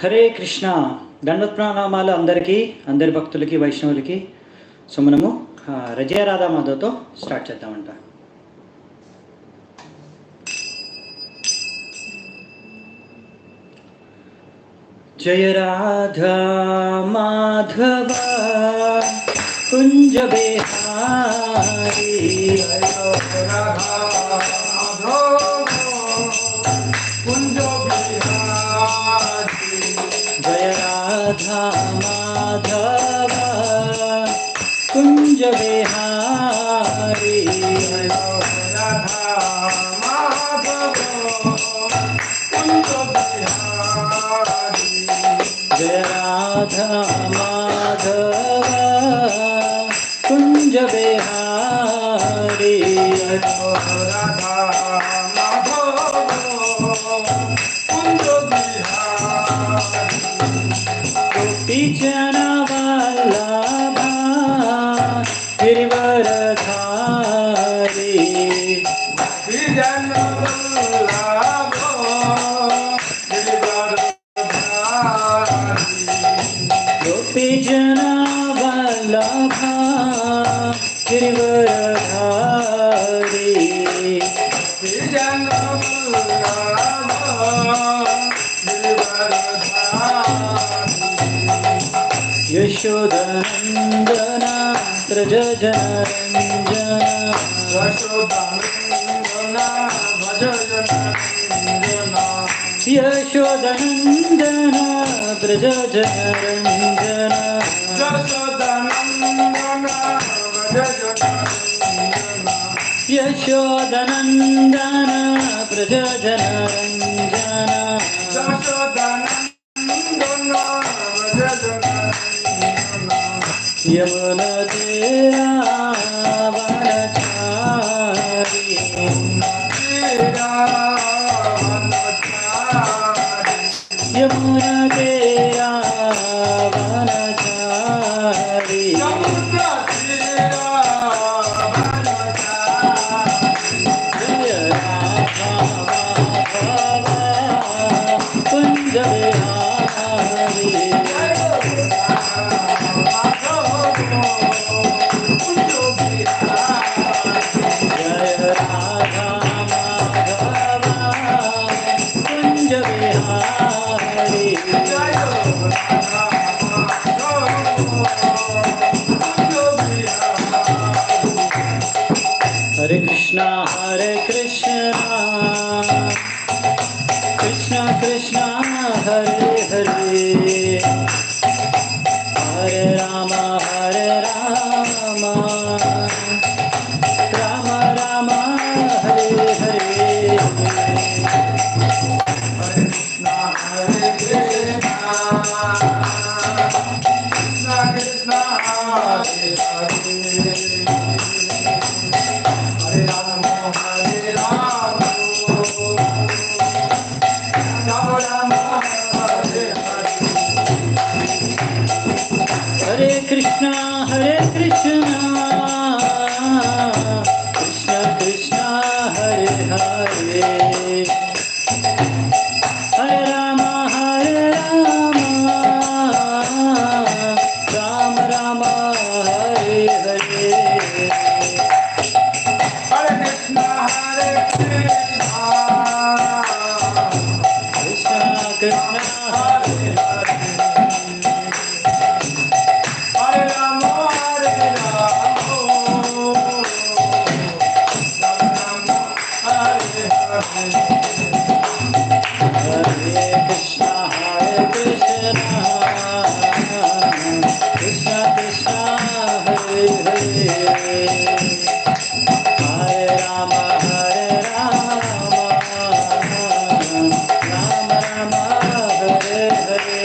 హరే కృష్ణ. దండోత్ ప్రణామాలు అందరికీ, అందరి భక్తులకి, వైష్ణవులకి. సో మనము రజయ రాధా మాధవ్తో స్టార్ట్ చేద్దామంట. జయ రాధా మాధవ కుంజ బిహారీ, జయ రాధా మాధవ కుంజ బిహారీ, జయ రాధా మాధవ కుంజ బిహారీ, गोपीजन वल्लभा गिरिवरधारी, गोपीजन वल्लभा गिरिवरधारी, यशोदनंदन व्रज जनरंजन, यशोदनंदन व्रज जनरंजन, यशोदनंदन व्रज जनरंजन, यमुना तेरा वनचारी, यमुना तेरा वनचारी, जय राधा माधव कुंज बिहारी, हरे कृष्णा कृष्णा कृष्णा हरे हरे, हरे राम राम राम हरे हरे, हरे कृष्णा कृष्णा कृष्णा हरे हरे, हरे राम राम हरे हरे, हरे कृष्णा कृष्णा कृष्णा हरे हरे, हरे राम राम राम हरे हरे, हरे कृष्णा कृष्णा कृष्णा हरे हरे, हरे राम राम हरे हरे, हरे कृष्णा कृष्णा कृष्णा हरे हरे, हरे राम राम राम हरे हरे,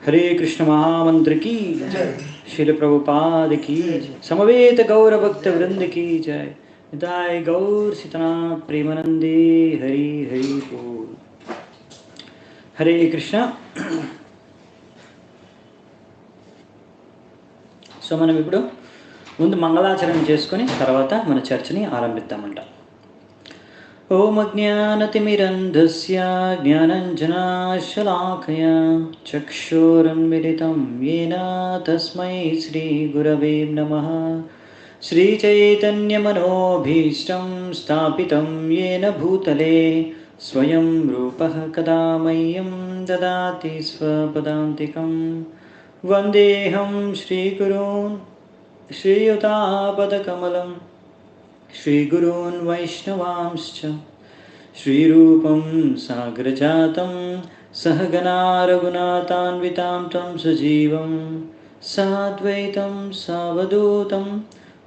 हरे कृष्ण महामंत्र की जय, श्रील प्रभुपाद की जय, समवेत गौर भक्त वृंद की जय, निताय गौर सीतनाथ प्रेमानंदे हरि हरि बोल। हरे కృష్ణ. సో మనం ఇప్పుడు ముందు మంగళాచరణ చేసుకొని తర్వాత మన చర్చని ఆరంభిద్దామంట. ఓం అజ్ఞానతిమిరంధస్య జ్ఞానంజనాశలాకయా చక్షురున్మిలితం येन తస్మై శ్రీగురవే నమః. శ్రీచైతన్యమనోభీష్టం స్థాపితం येन భూతలే స్వయం రూపః కదా మह्यं దదాతి స్వపదాంతికం. వందేహం శ్రీగురూన్ శ్రీయుతాపదకమలం श्रीगुरून् वैष्णवांश्च श्रीरूपं साग्रजातं सहगना रघुनाथान्वितां तं सजीवं साद्वैतं सावधूतं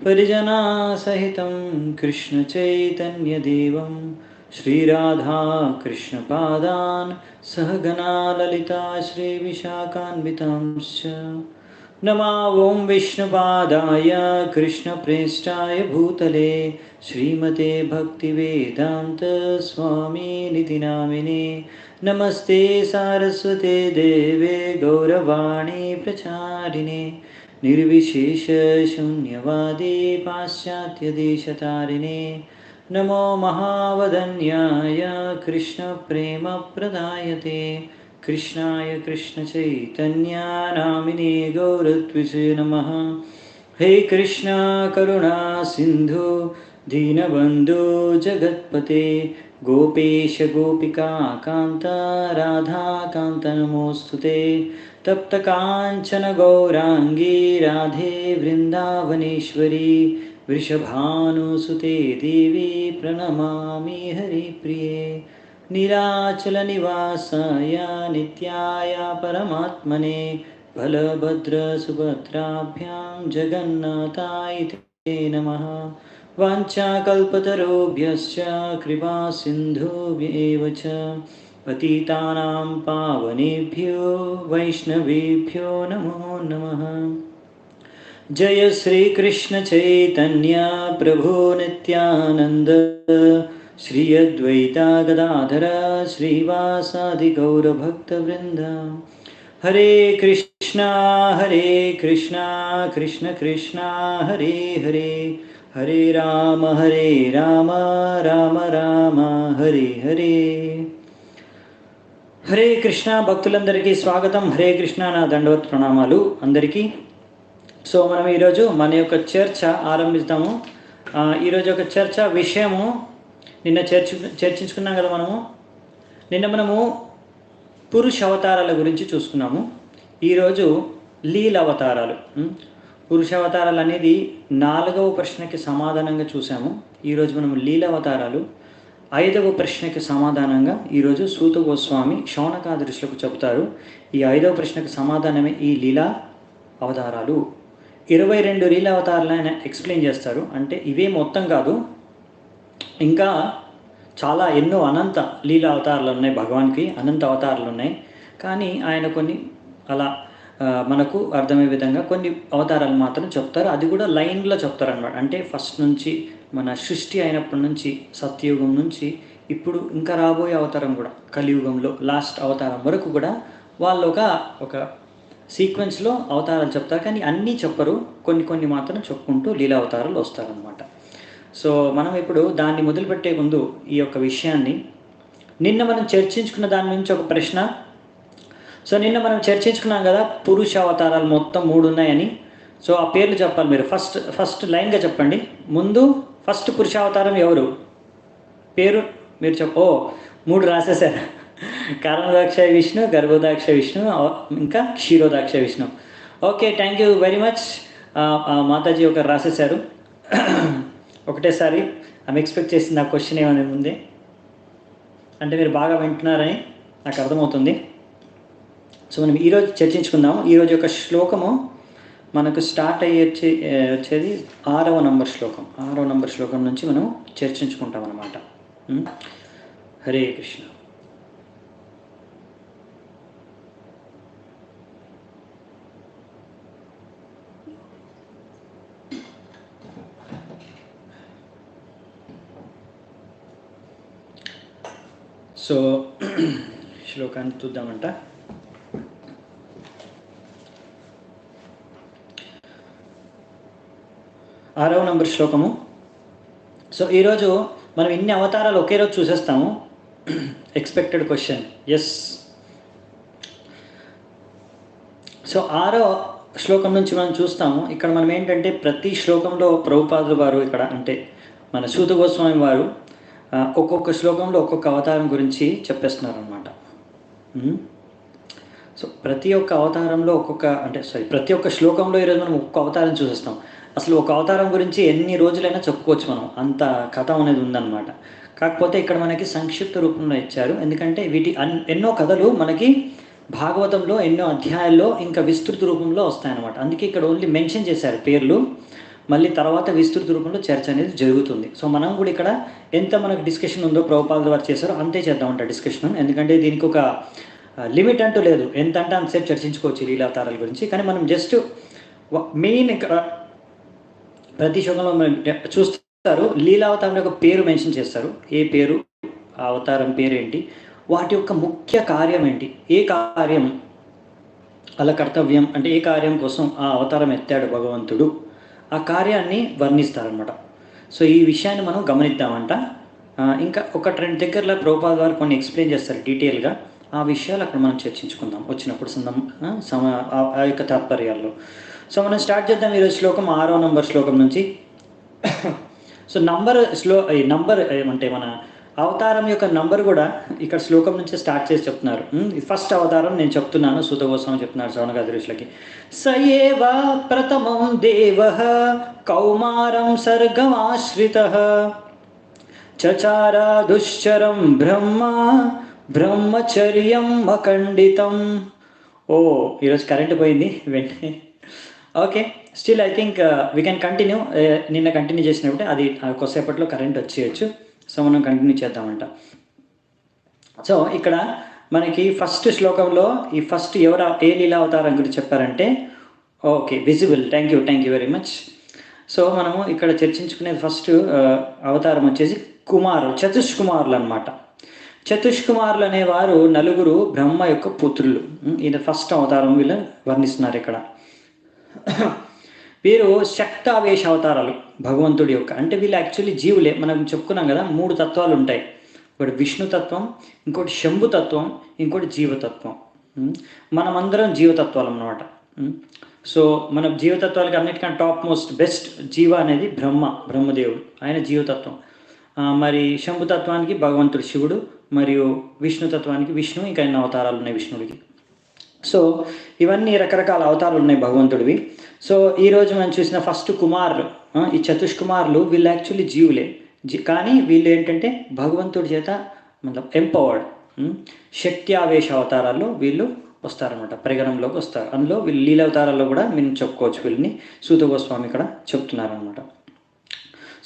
परिजनासहितं कृष्णचैतन्यदेवं श्रीराधा कृष्णपादान् सहगना ललिता श्रीविशाखान्वितांश्च. नमा ओं विष्णुपादाय कृष्णप्रेष्ठाय भूतले श्रीमते भक्तिवेदान्त स्वामिनिति नामिने. नमस्ते सारस्वते देवे गौरवाणी प्रचारिणे निर्विशेषशून्यवादी पाश्चात्यदेशतारिणे. नमो महावदन्याय कृष्णप्रेमप्रदायते कृष्णाय कृष्णचैतन्या नामिने गौरत्विषे नमः. हे कृष्णा करुणा सिन्धु दीनबन्धु जगत्पते गोपेश गोपिका कान्त राधा कान्त नमोऽस्तुते. तप्तकाञ्चन गौराङ्गी राधे वृन्दावनेश्वरी वृषभानुसुते देवी प्रणमामि हरिप्रिये. नीलाचलनिवासाय नित्याय परमात्मने बलभद्रसुभद्राभ्यां जगन्नाथाय ते नमः. వాంఛాకల్పతరుభ్యశ్చ కృపా సింధుభ్యేవ చ పతితానాం పావనేభ్యో వైష్ణవేభ్యో నమో నమః. జయ శ్రీ కృష్ణ చైతన్య ప్రభు నిత్యానంద శ్రీ అద్వైత గదాధర శ్రీవాసాది గౌరభక్తవృంద. హరే కృష్ణ కృష్ణ కృష్ణ హరే హరే, హరే రామ రామ రామ హరే హరే. హరే కృష్ణ భక్తులందరికీ స్వాగతం. హరే కృష్ణ, నా దండవత్ ప్రణామాలు అందరికీ. సో మనం ఈరోజు మన యొక్క చర్చ ఆరంభిస్తాము. ఈరోజు ఒక చర్చ విషయము నిన్న చర్చించుకున్నాం కదా. మనము పురుష అవతారాల గురించి చూసుకున్నాము. ఈరోజు లీల అవతారాలు. పురుష అవతారాలు అనేది 4వ ప్రశ్నకి సమాధానంగా చూసాము. ఈరోజు మనం లీల అవతారాలు 5వ ప్రశ్నకి సమాధానంగా ఈరోజు సూత గోస్వామి శౌనకాది ఋషులకు చెబుతారు. ఈ 5వ ప్రశ్నకు సమాధానమే ఈ లీలా అవతారాలు. 22 లీలా అవతారాలు ఆయన ఎక్స్ప్లెయిన్ చేస్తారు. అంటే ఇవే మొత్తం కాదు, ఇంకా చాలా ఎన్నో అనంత లీలా అవతారాలు ఉన్నాయి. భగవాన్కి అనంత అవతారాలు ఉన్నాయి. కానీ ఆయన కొన్ని అలా మనకు అర్థమయ్యే విధంగా కొన్ని అవతారాలు మాత్రం చెప్తారు. అది కూడా లైన్లో చెప్తారు అన్నమాట. అంటే ఫస్ట్ నుంచి మన సృష్టి అయినప్పటి నుంచి సత్యయుగం నుంచి ఇప్పుడు ఇంకా రాబోయే అవతారం కూడా కలియుగంలో లాస్ట్ అవతారం వరకు కూడా వాళ్ళు ఒక సీక్వెన్స్లో అవతారాలు చెప్తారు. కానీ అన్నీ చెప్పరు, కొన్ని మాత్రం చెప్పుకుంటూ లీలా అవతారాలు వస్తారనమాట. సో మనం ఇప్పుడు దాన్ని మొదలుపెట్టే ముందు ఈ యొక్క విషయాన్ని నిన్న మనం చర్చించుకున్న దాని నుంచి ఒక ప్రశ్న. సో నిన్న మనం చర్చించుకున్నాం కదా, పురుష అవతారాలు మొత్తం 3 ఉన్నాయని. సో ఆ పేర్లు చెప్పాలి మీరు. ఫస్ట్ లైన్గా చెప్పండి. ముందు ఫస్ట్ పురుష అవతారం ఎవరు? పేరు మీరు 3 రాసేసారు. కారణోదాక్ష విష్ణు, గర్భోదాక్ష విష్ణు, ఇంకా క్షీరోదాక్ష Vishnu. Okay, thank you very much. మాతాజీ ఒకరు రాసేసారు ఒకటేసారి. ఆమె ఎక్స్పెక్ట్ చేసింది ఆ క్వశ్చన్ ఏమైనా ఉంది అంటే మీరు బాగా వింటున్నారని నాకు అర్థమవుతుంది. సో మనం ఈరోజు చర్చించుకుందాము. ఈరోజు యొక్క శ్లోకము మనకు స్టార్ట్ వచ్చేది 6వ నంబర్ శ్లోకం. 6వ నంబర్ శ్లోకం నుంచి మనం చర్చించుకుంటాం అన్నమాట. హరే కృష్ణ. సో శ్లోకాన్ని చూద్దామంట. ఆరవ నంబర్ శ్లోకము. సో ఈరోజు మనం ఇన్ని అవతారాలు ఒకే రోజు చూసేస్తాము. Expected question. ఎస్. సో 6వ శ్లోకం నుంచి మనం చూస్తాము. ఇక్కడ మనం ఏంటంటే ప్రతి శ్లోకంలో ప్రభుపాదులు వారు ఇక్కడ అంటే మన సూత గోస్వామి వారు ఒక్కొక్క శ్లోకంలో ఒక్కొక్క అవతారం గురించి చెప్పేస్తున్నారు అనమాట. సో ప్రతి ఒక్క అవతారంలో ప్రతి ఒక్క శ్లోకంలో ఈరోజు మనం ఒక్కొక్క అవతారం చూసేస్తాం. అసలు ఒక అవతారం గురించి ఎన్ని రోజులైనా చెప్పుకోవచ్చు మనం, అంత కథ అనేది ఉందన్నమాట. కాకపోతే ఇక్కడ మనకి సంక్షిప్త రూపంలో ఇచ్చారు. ఎందుకంటే ఎన్నో కథలు మనకి భాగవతంలో ఎన్నో అధ్యాయాల్లో ఇంకా విస్తృత రూపంలో వస్తాయన్నమాట. అందుకే ఇక్కడ ఓన్లీ మెన్షన్ చేశారు పేర్లు, మళ్ళీ తర్వాత విస్తృత రూపంలో చర్చ అనేది జరుగుతుంది. సో మనం కూడా ఇక్కడ ఎంత మనకు డిస్కషన్ ఉందో ప్రభుపాదుల వారు చేశారో అంతే చేద్దామంట డిస్కషన్. ఎందుకంటే దీనికి ఒక లిమిట్ అంటూ లేదు, ఎంత అంటే అంతసేపు చర్చించుకోవచ్చు లీలావతారాల గురించి. కానీ మనం జస్ట్ మెయిన్ ఇక్కడ ప్రతి శ్లోకంలో మనం చూస్తారు లీలావతారం యొక్క పేరు మెన్షన్ చేస్తారు. ఏ పేరు, ఆ అవతారం పేరేంటి, వాటి యొక్క ముఖ్య కార్యం ఏంటి, ఏ కార్యం అలా కర్తవ్యం అంటే ఏ కార్యం కోసం ఆ అవతారం ఎత్తాడు భగవంతుడు, ఆ కార్యాన్ని వర్ణిస్తారనమాట. సో ఈ విషయాన్ని మనం గమనిద్దామంట. ఇంకా 1-2 దగ్గరలో ప్రభుపాదుల వారు కొన్ని ఎక్స్ప్లెయిన్ చేస్తారు డీటెయిల్గా. ఆ విషయాలు అక్కడ మనం చర్చించుకుందాం వచ్చినప్పుడు ఆ యొక్క తాత్పర్యాల్లో. సో మనం స్టార్ట్ చేద్దాం ఈరోజు శ్లోకం 6వ నంబర్ శ్లోకం నుంచి. సో నంబర్ ఏమంటే మన అవతారం యొక్క నంబర్ కూడా ఇక్కడ శ్లోకం నుంచి స్టార్ట్ చేసి చెప్తున్నారు. ఫస్ట్ అవతారం నేను చెప్తున్నాను, సూత గోస్వామి చెప్తున్నారు శౌనకాది ఋషులకి. సయేవ ప్రథమం దేవః కౌమారం సర్గమాశ్రితః చచార దుశ్చరం బ్రహ్మచర్యం అఖండితం. ఈరోజు కరెంట్ పోయింది వెంటనే. Okay, still I think we can continue. నిన్న కంటిన్యూ చేసినప్పుడు అది కొద్దిసేపట్లో కరెంట్ వచ్చేయచ్చు. సో మనం కంటిన్యూ చేద్దామంట. సో ఇక్కడ మనకి ఫస్ట్ శ్లోకంలో ఈ ఫస్ట్ ఏ లీలా అవతారం గురించి చెప్పారంటే, okay, visible. Thank you very much. So మనము ఇక్కడ చర్చించుకునేది ఫస్ట్ అవతారం వచ్చేసి చతుష్కుమారులు అనమాట. చతుష్కుమారులు అనేవారు నలుగురు బ్రహ్మ యొక్క పుత్రులు. ఇది ఫస్ట్ అవతారం వీళ్ళు వర్ణిస్తున్నారు ఇక్కడ. వీరు శక్తావేశ అవతారాలు భగవంతుడి యొక్క. అంటే వీళ్ళు యాక్చువల్లీ జీవులే. మనం చెప్పుకున్నాం కదా, 3 తత్వాలు ఉంటాయి. ఒకటి విష్ణుతత్వం, ఇంకోటి శంభుతత్వం, ఇంకోటి జీవతత్వం. మనమందరం జీవతత్వాలు అన్నమాట. సో మన జీవతత్వాలకి అన్నిటికన్నా టాప్ మోస్ట్ బెస్ట్ జీవ అనేది బ్రహ్మదేవుడు, ఆయన జీవతత్వం. మరి శంభుతత్వానికి భగవంతుడు శివుడు, మరియు విష్ణుతత్వానికి విష్ణు, ఇంకా ఎన్నో అవతారాలు ఉన్నాయి విష్ణుడికి. సో ఇవన్నీ రకరకాల అవతారాలు ఉన్నాయి భగవంతుడివి. సో ఈరోజు మనం చూసిన ఫస్ట్ కుమారులు, ఈ చతుష్కుమారులు, వీళ్ళు యాక్చువల్లీ జీవులే. కానీ వీళ్ళు ఏంటంటే భగవంతుడి చేత ఎంపవర్డ్ శక్తి ఆవేశ అవతారాల్లో వీళ్ళు వస్తారనమాట, పరిగణంలోకి వస్తారు. అందులో వీళ్ళు లీలావతారాల్లో కూడా మేము చెప్పుకోవచ్చు. వీళ్ళని సూత గోస్వామి ఇక్కడ చెప్తున్నారనమాట.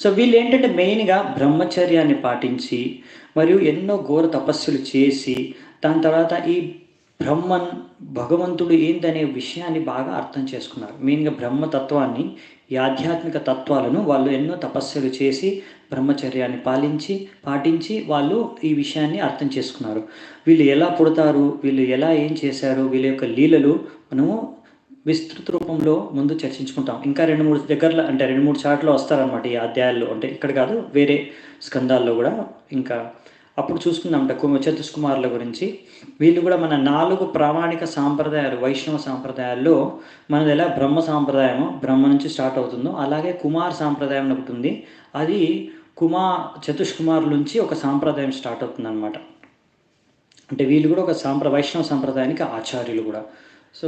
సో వీళ్ళు ఏంటంటే మెయిన్గా బ్రహ్మచర్యాన్ని పాటించి మరియు ఎన్నో ఘోర తపస్సులు చేసి దాని తర్వాత ఈ భగవంతుడు ఏందనే విషయాన్ని బాగా అర్థం చేసుకున్నారు. మెయిన్గా బ్రహ్మతత్వాన్ని, ఈ ఆధ్యాత్మిక తత్వాలను వాళ్ళు ఎన్నో తపస్సులు చేసి బ్రహ్మచర్యాన్ని పాటించి వాళ్ళు ఈ విషయాన్ని అర్థం చేసుకున్నారు. వీళ్ళు ఎలా పుడతారు, వీళ్ళు ఎలా ఏం చేశారు, వీళ్ళ యొక్క లీలలు మనము విస్తృత రూపంలో ముందు చర్చించుకుంటాం. ఇంకా 2-3 దగ్గరలో, అంటే 2-3 చాట్లో వస్తారనమాట ఈ అధ్యాయాల్లో. అంటే ఇక్కడ కాదు, వేరే స్కందాల్లో కూడా ఇంకా అప్పుడు చూసుకుందామంట చతుష్కుమారుల గురించి. వీళ్ళు కూడా మన 4 ప్రామాణిక సాంప్రదాయాలు, వైష్ణవ సాంప్రదాయాల్లో మనది ఎలా బ్రహ్మ సాంప్రదాయమో, బ్రహ్మ నుంచి స్టార్ట్ అవుతుందో, అలాగే కుమార్ సాంప్రదాయం ఒకటి ఉంది. అది చతుష్కుమారుల నుంచి ఒక సాంప్రదాయం స్టార్ట్ అవుతుంది అనమాట. అంటే వీళ్ళు కూడా ఒక వైష్ణవ సాంప్రదాయానికి ఆచార్యులు కూడా. సో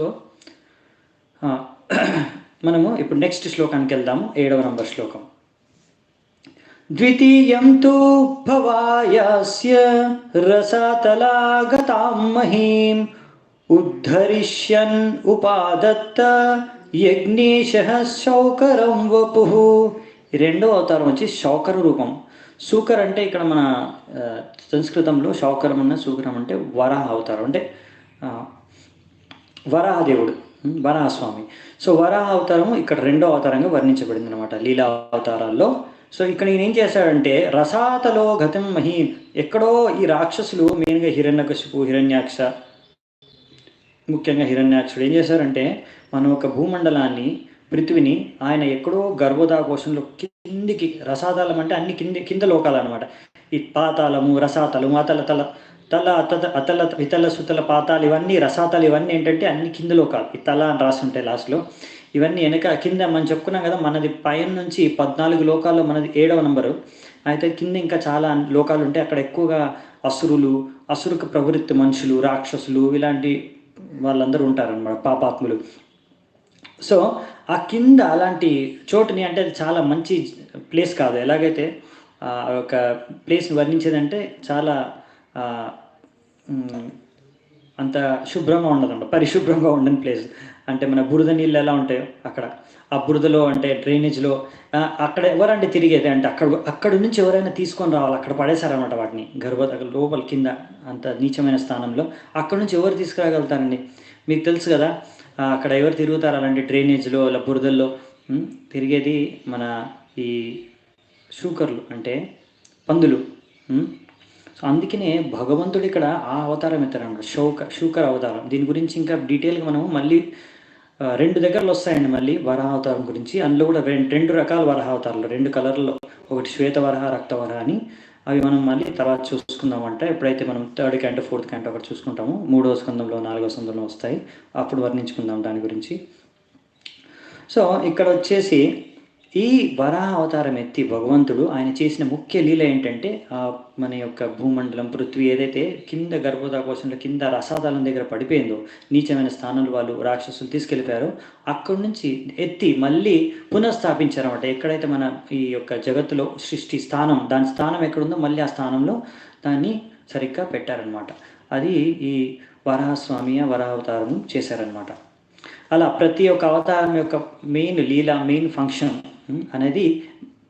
మనము ఇప్పుడు నెక్స్ట్ శ్లోకానికి వెళ్దాము. 7వ నంబర్ శ్లోకం. ద్వితీయం తు భవాయస్య రసతలాగతాం మహీం ఉద్ధరిష్యన్ ఉపాదత్త యజ్ఞేశః శౌకరం వపుః. రెండో అవతారం వచ్చి శౌకర రూపం. శూకర్ అంటే ఇక్కడ మన సంస్కృతంలో శౌకరం అన్న శూకరం అంటే వరాహ అవతారం, అంటే వరాహదేవుడు, వరాహస్వామి. సో వరాహ అవతారము ఇక్కడ రెండో అవతారంగా వర్ణించబడింది అనమాట లీలా అవతారాల్లో. సో ఇక్కడ ఈయన ఏం చేశాడంటే రసాతలో గతం మహీం, ఎక్కడో ఈ రాక్షసులు మెయిన్గా హిరణ్యకశిపు, హిరణ్యాక్ష, ముఖ్యంగా హిరణ్యాక్షుడు ఏం చేశారంటే మన ఒక భూమండలాన్ని, పృథ్వీని ఆయన ఎక్కడో గర్భోదాకోశంలో కిందికి, రసాతలం అంటే అన్ని కింద లోకాలు అనమాట. ఈ పాతాళము, రసాతలము, అతల వితల సుతల పాతాలు, ఇవన్నీ రసాతలు, ఇవన్నీ ఏంటంటే అన్ని కింద లోకాలు. ఈ తల అని రాసి ఉంటాయి లాస్ట్లో. ఇవన్నీ వెనక కింద మనం చెప్పుకున్నాం కదా, మనది పైన నుంచి 14 లోకాల్లో మనది 7వ నంబరు. అయితే కింద ఇంకా చాలా లోకాలు ఉంటాయి. అక్కడ ఎక్కువగా అసురుకు ప్రవృత్తి మనుషులు, రాక్షసులు, ఇలాంటి వాళ్ళందరూ ఉంటారన్నమాట, పాపాత్ములు. సో ఆ కింద అలాంటి చోటుని, అంటే అది చాలా మంచి ప్లేస్ కాదు. ఎలాగైతే ఒక ప్లేస్ని వర్ణించేదంటే చాలా అంత శుభ్రంగా ఉండదంట, పరిశుభ్రంగా ఉండని ప్లేస్. అంటే మన బురద నీళ్ళు ఎలా ఉంటాయో అక్కడ, ఆ బురదలో అంటే డ్రైనేజ్లో అక్కడ ఎవరంటే తిరిగేది అంటే అక్కడ నుంచి ఎవరైనా తీసుకొని రావాలి, అక్కడ పడేశారనమాట వాటిని లోపల కింద అంత నీచమైన స్థానంలో. అక్కడ నుంచి ఎవరు తీసుకురాగలుగుతారండి? మీకు తెలుసు కదా, అక్కడ ఎవరు తిరుగుతారు అలాంటి డ్రైనేజ్లో, అలా బురదల్లో తిరిగేది మన ఈ శూకర్లు, అంటే పందులు. సో అందుకనే భగవంతుడు ఇక్కడ ఆ అవతారం ఎత్తారన్నమాట, శూకర అవతారం. దీని గురించి ఇంకా డీటెయిల్గా మనము మళ్ళీ 2 దగ్గరలు వస్తాయండి మళ్ళీ వరాహ అవతారం గురించి. అందులో కూడా 2 రకాల వరాహ అవతారాలు, 2 కలర్లో, ఒకటి శ్వేత వరహ, రక్త వరహ అని. అవి మనం మళ్ళీ తర్వాత చూసుకుందామంట. ఎప్పుడైతే మనం 3rd క్యాంటో 4th క్యాంటో ఒకటి చూసుకుంటాము, 3వ స్కందంలో 4వ స్కందంలో వస్తాయి, అప్పుడు వర్ణించుకుందాం దాని గురించి. సో ఇక్కడ వచ్చేసి ఈ వరాహ అవతారం ఎత్తి భగవంతుడు ఆయన చేసిన ముఖ్య లీల ఏంటంటే మన యొక్క భూమండలం, పృథ్వీ ఏదైతే కింద గర్భోదాకోశంలో కింద రసాతలం దగ్గర పడిపోయిందో, నీచమైన స్థానాలు వాళ్ళు రాక్షసులు తీసుకెళ్ళిపోయారో, అక్కడి నుంచి ఎత్తి మళ్ళీ పునఃస్థాపించారన్నమాట. ఎక్కడైతే మన ఈ యొక్క జగత్తులో సృష్టి స్థానం, దాని స్థానం ఎక్కడుందో మళ్ళీ ఆ స్థానంలో దాన్ని సరిగ్గా పెట్టారనమాట. అది ఈ వరాహస్వామి వరాహ అవతారం చేశారనమాట. అలా ప్రతి ఒక్క అవతారం యొక్క మెయిన్ లీల, మెయిన్ ఫంక్షన్ అనేది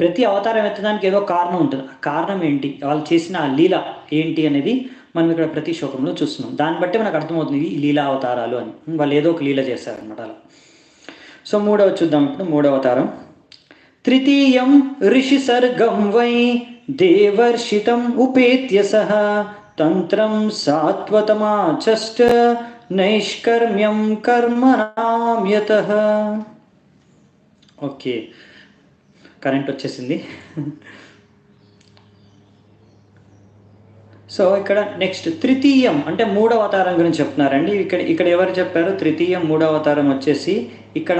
ప్రతి అవతారం ఎత్తడానికి ఏదో కారణం ఉంటుంది. ఆ కారణం ఏంటి, వాళ్ళు చేసిన ఆ లీల ఏంటి అనేది మనం ఇక్కడ ప్రతి శ్లోకంలో చూస్తున్నాం. దాన్ని బట్టి మనకు అర్థమవుతుంది ఈ లీలా అవతారాలు అని. వాళ్ళు ఏదో ఒక లీల చేస్తారనమాట అలా. సో మూడవ చూద్దాం ఇప్పుడు. మూడవ అవతారం తృతీయం ఋషి సర్గం వై దేవర్షితం ఉపేత్య సహ తంత్రం సాత్వతమాచష్ట నైష్కర్మ్యం కర్మణామ్యతః. ఓకే, కరెంట్ వచ్చేసింది. సో ఇక్కడ నెక్స్ట్ తృతీయం అంటే మూడవ అవతారం గురించి చెప్తున్నారండి. ఇక్కడ ఎవరు చెప్పారు? తృతీయం మూడవ అవతారం వచ్చేసి ఇక్కడ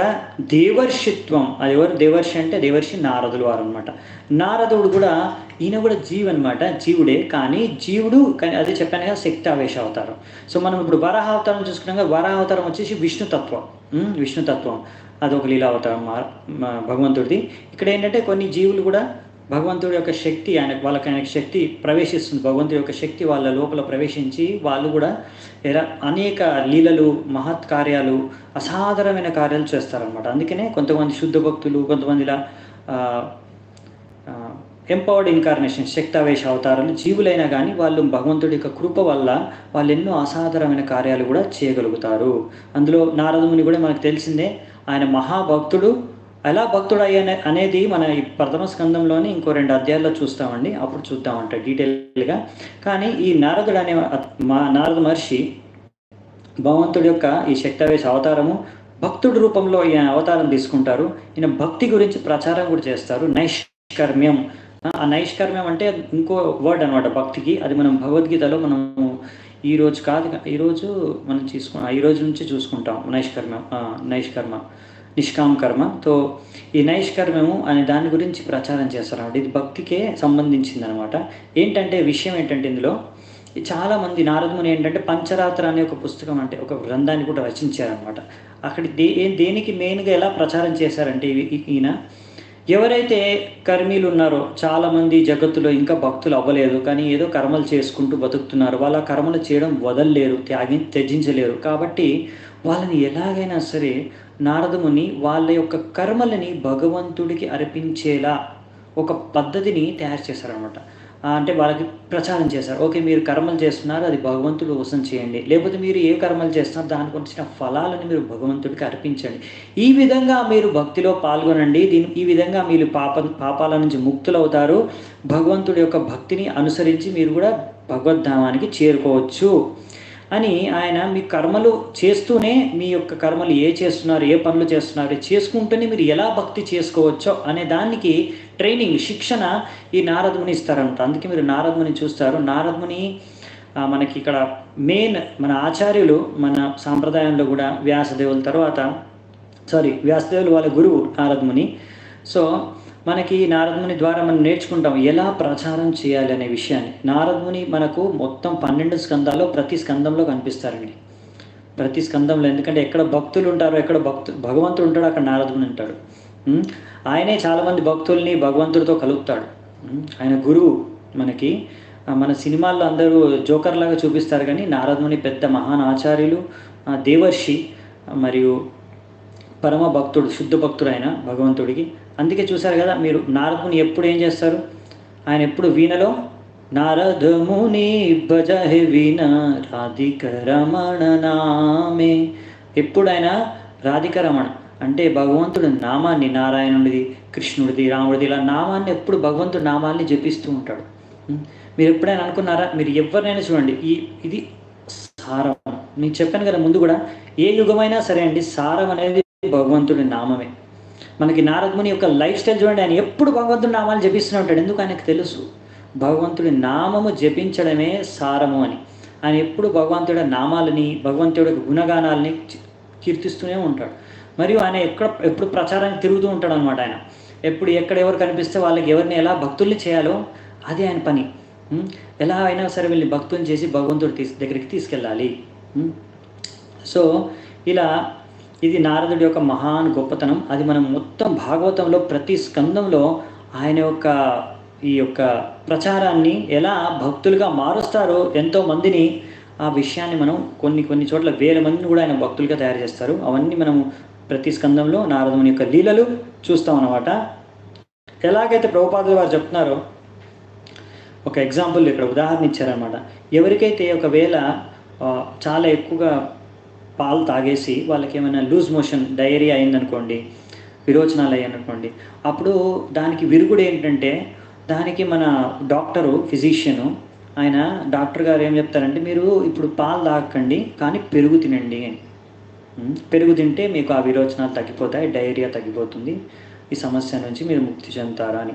దేవర్షిత్వం. అది ఎవరు దేవర్షి అంటే దేవర్షి నారదులు వారు అనమాట. నారదుడు కూడా ఈయన కూడా జీవు అనమాట, జీవుడే. కానీ జీవుడు అదే చెప్పాను కదా, శక్తి ఆవేశ అవతారం. సో మనం ఇప్పుడు వరాహ అవతారం చూసుకున్నాం కదా, వరాహ అవతారం వచ్చేసి విష్ణుతత్వం. విష్ణుతత్వం అదొక లీలా అవతారం భగవంతుడిది. ఇక్కడ ఏంటంటే కొన్ని జీవులు కూడా భగవంతుడి యొక్క శక్తి ఆయనకు శక్తి ప్రవేశిస్తుంది. భగవంతుడి యొక్క శక్తి వాళ్ళ లోపల ప్రవేశించి వాళ్ళు కూడా అనేక లీలలు, మహత్ కార్యాలు, అసాధారణమైన కార్యాలు చేస్తారనమాట. అందుకనే కొంతమంది శుద్ధ భక్తులు, కొంతమంది ఇలా ఎంపవర్డ్ ఇన్కార్నేషన్, శక్తావేశ అవతారాలు జీవులైనా కానీ వాళ్ళు భగవంతుడి యొక్క కృప వల్ల వాళ్ళు ఎన్నో అసాధారణమైన కార్యాలు కూడా చేయగలుగుతారు. అందులో నారదముని కూడా మనకు తెలిసిందే, ఆయన మహాభక్తుడు. ఎలా భక్తుడు అనేది మన ఈ ప్రథమ స్కందంలోని ఇంకో 2 అధ్యాయాల్లో చూస్తామండి, అప్పుడు చూద్దామంట డీటెయిల్గా. కానీ ఈ నారదుడు అనే నారద మహర్షి భగవంతుడి యొక్క ఈ శక్తావేశ అవతారము భక్తుడి రూపంలో ఈయన అవతారం తీసుకుంటారు. ఈయన భక్తి గురించి ప్రచారం కూడా చేస్తారు. నైష్కర్మ్యం, ఆ నైష్కర్మ్యం అంటే ఇంకో వర్డ్ అనమాట భక్తికి. అది మనం భగవద్గీతలో మనము ఈరోజు కాదు, ఈరోజు మనం ఈ రోజు నుంచి చూసుకుంటాం నైష్కర్మ, నిష్కామ కర్మతో ఈ నైష్కర్మము అనే దాని గురించి ప్రచారం చేస్తారన్నమాట. ఇది భక్తికే సంబంధించింది అనమాట. విషయం ఏంటంటే ఇందులో చాలామంది నారదముని ఏంటంటే పంచరాత్ర అనే ఒక పుస్తకం, అంటే ఒక గ్రంథాన్ని కూడా రచించారనమాట. అక్కడ దేనికి మెయిన్గా ఎలా ప్రచారం చేశారంటే ఈయన ఎవరైతే కర్మీలు ఉన్నారో, చాలామంది జగత్తులో ఇంకా భక్తులు అవ్వలేదు కానీ ఏదో కర్మలు చేసుకుంటూ బతుకుతున్నారు. వాళ్ళ కర్మలు చేయడం వదలలేరు, త్యజించలేరు. కాబట్టి వాళ్ళని ఎలాగైనా సరే నారదముని వాళ్ళ యొక్క కర్మలని భగవంతుడికి అర్పించేలా ఒక పద్ధతిని తయారు చేశారనమాట. అంటే వాళ్ళకి ప్రచారం చేశారు. ఓకే, మీరు కర్మలు చేస్తున్నారు, అది భగవంతుడు కోసం చేయండి. లేకపోతే మీరు ఏ కర్మలు చేస్తున్నారు దానికి వచ్చిన ఫలాలను మీరు భగవంతుడికి అర్పించండి. ఈ విధంగా మీరు భక్తిలో పాల్గొనండి. ఈ విధంగా మీరు పాపాల నుంచి ముక్తులవుతారు. భగవంతుడి యొక్క భక్తిని అనుసరించి మీరు కూడా భగవద్ధామానికి చేరుకోవచ్చు అని ఆయన మీ కర్మలు చేస్తూనే మీ యొక్క కర్మలు చేస్తున్నారు, ఏ పనులు చేస్తున్నారు చేసుకుంటూనే మీరు ఎలా భక్తి చేసుకోవచ్చో అనే దానికి ట్రైనింగ్, శిక్షణ ఈ నారదముని ఇస్తారంట. అందుకే మీరు నారదముని చూస్తారు. నారదముని మనకి ఇక్కడ మెయిన్ మన ఆచార్యులు, మన సాంప్రదాయంలో కూడా వ్యాసదేవులు వాళ్ళ గురువు నారదముని. సో మనకి నారదముని ద్వారా మనం నేర్చుకుంటాం ఎలా ప్రచారం చేయాలి అనే విషయాన్ని. నారదముని మనకు మొత్తం 12 స్కందాల్లో ప్రతి స్కందంలో కనిపిస్తారండి. ప్రతి స్కందంలో, ఎందుకంటే ఎక్కడ భక్తులు ఉంటారో, ఎక్కడ భగవంతుడు ఉంటాడో అక్కడ నారదముని ఉంటాడు. ఆయనే చాలామంది భక్తుల్ని భగవంతుడితో కలుపుతాడు. ఆయన గురువు. మనకి మన సినిమాల్లో అందరూ జోకర్ లాగా చూపిస్తారు కానీ నారదముని పెద్ద మహాన్ ఆచార్యులు, దేవర్షి, మరియు పరమ భక్తుడు, శుద్ధ భక్తుడు ఆయన భగవంతుడికి. అందుకే చూశారు కదా మీరు, నారదముని ఎప్పుడు ఏం చేస్తారు, ఆయన ఎప్పుడు వీణలో నారదముని భజ హే వీణ రాధిక రమణ నామే. ఎప్పుడు ఆయన రాధిక రమణ అంటే భగవంతుడి నామాన్ని, నారాయణుడిది, కృష్ణుడిది, రాముడిది, ఇలా నామాన్ని ఎప్పుడు భగవంతుడి నామాల్ని జపిస్తూ ఉంటాడు. మీరు ఎప్పుడైనా అనుకున్నారా? మీరు ఎవరినైనా చూడండి, ఇది సారం. నేను చెప్పాను కదా ముందు కూడా, ఏ యుగమైనా సరే అండి, సారం అనేది భగవంతుడి నామమే. మనకి నారదముని యొక్క లైఫ్ స్టైల్ చూడండి, ఆయన ఎప్పుడు భగవంతుడి నామాలు జపిస్తూనే ఉంటాడు. ఎందుకు? ఆయనకు తెలుసు భగవంతుడి నామము జపించడమే సారము అని. ఆయన ఎప్పుడు భగవంతుడి నామాలని, భగవంతుడి గుణగానాలని కీర్తిస్తూనే ఉంటాడు. మరియు ఆయన ఎప్పుడు ప్రచారానికి తిరుగుతూ ఉంటాడు అనమాట. ఆయన ఎప్పుడు ఎవరు కనిపిస్తే వాళ్ళకి ఎవరిని ఎలా భక్తుల్ని చేయాలో అది ఆయన పని. ఎలా అయినా సరే వీళ్ళని భక్తుని చేసి భగవంతుడి దగ్గరికి తీసుకెళ్ళాలి. సో ఇలా ఇది నారదుడి యొక్క మహాన్ గొప్పతనం. అది మనం మొత్తం భాగవతంలో ప్రతి స్కందంలో ఆయన యొక్క ఈ యొక్క ప్రచారాన్ని ఎలా భక్తులుగా మారుస్తారో, ఎంతోమందిని ఆ విషయాన్ని మనం కొన్ని చోట్ల వేల మందిని కూడా ఆయన భక్తులుగా తయారు చేస్తారు. అవన్నీ మనము ప్రతి స్కందంలో నారదముని యొక్క లీలలు చూస్తాం అన్నమాట. ఎలాగైతే ప్రభుపాదులు వారు చెప్తున్నారో ఒక ఎగ్జాంపుల్ ఇక్కడ ఉదాహరణ ఇచ్చారనమాట. ఎవరికైతే ఒకవేళ చాలా ఎక్కువగా పాలు తాగేసి వాళ్ళకి ఏమైనా లూజ్ మోషన్ డయేరియా అయిందనుకోండి, విరోచనాలు అయ్యాయనుకోండి, అప్పుడు దానికి విరుగుడు ఏంటంటే దానికి మన డాక్టరు ఫిజిషియను డాక్టర్ గారు ఏం చెప్తారంటే, మీరు ఇప్పుడు పాలు తాగకండి కానీ పెరుగు తినండి అని. పెరుగు తింటే మీకు ఆ విరోచనాలు తగ్గిపోతాయి, డయేరియా తగ్గిపోతుంది, ఈ సమస్య నుంచి మీరు ముక్తి చెందుతారా అని.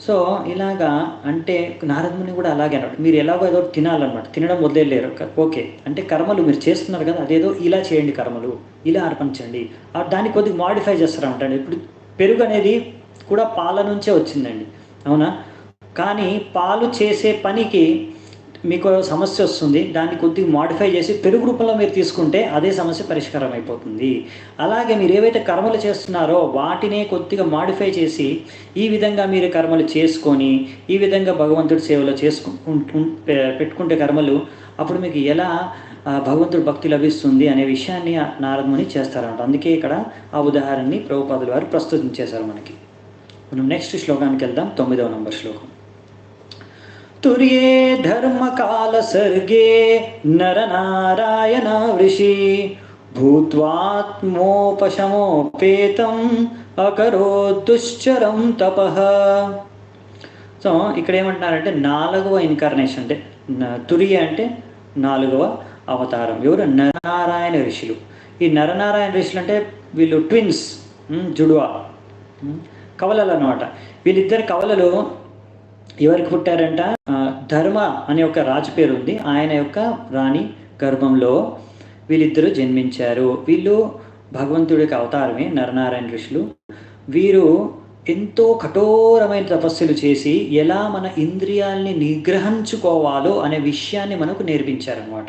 సో ఇలాగా అంటే నారదముని కూడా అలాగే అన్నమాట. మీరు ఎలాగో ఏదో తినాలన్నమాట, తినడం వదిలేరు. ఓకే అంటే కర్మలు మీరు చేస్తున్నారు కదా, అదేదో ఇలా చేయండి, కర్మలు ఇలా అర్పించండి, దాన్ని కొద్దిగా మాడిఫై చేస్తారన్నమాట. ఇప్పుడు పెరుగు అనేది కూడా పాల నుంచే వచ్చిందండి, అవునా? కానీ పాలు చేసే పనికి మీకు సమస్య వస్తుంది, దాన్ని కొద్దిగా మాడిఫై చేసి పెరుగు రూపంలో మీరు తీసుకుంటే అదే సమస్య పరిష్కారం అయిపోతుంది. అలాగే మీరు ఏవైతే కర్మలు చేస్తున్నారో వాటినే కొద్దిగా మాడిఫై చేసి ఈ విధంగా మీరు కర్మలు చేసుకొని ఈ విధంగా భగవంతుడి సేవలో పెట్టుకుంటే కర్మలు, అప్పుడు మీకు ఎలా భగవంతుడి భక్తి లభిస్తుంది అనే విషయాన్ని నారదముని చేస్తారన్నమాట. అందుకే ఇక్కడ ఆ ఉదాహరణని ప్రభుపాదుల వారు ప్రస్తుతించేశారు మనకి. మనం నెక్స్ట్ శ్లోకానికి వెళ్దాం. 9వ నంబర్ శ్లోకం. తుర్యే ధర్మకాల సర్గే నరనారాయణ వృషి భూత్వాత్మోపశమోపేతం అకరో దుశ్చరం తపః. సో ఇక్కడ ఏమంటున్నారంటే 4వ ఇన్కార్నేషన్, అంటే తుర్య అంటే 4వ అవతారం. ఎవరు? నరనారాయణ ఋషులు. ఈ నరనారాయణ ఋషులు అంటే వీళ్ళు ట్విన్స్, జుడువా కవలలు అన్నమాట. వీళ్ళిద్దరు కవలలు ఎవరికి పుట్టారంట? ధర్మ అనే ఒక రాజు పేరు ఉంది, ఆయన యొక్క రాణి గర్భంలో వీళ్ళిద్దరూ జన్మించారు. వీళ్ళు భగవంతుడికి అవతారమే నరనారాయణ ఋషులు. వీరు ఎంతో కఠోరమైన తపస్సులు చేసి ఎలా మన ఇంద్రియాల్ని నిగ్రహించుకోవాలో అనే విషయాన్ని మనకు నేర్పించారనమాట.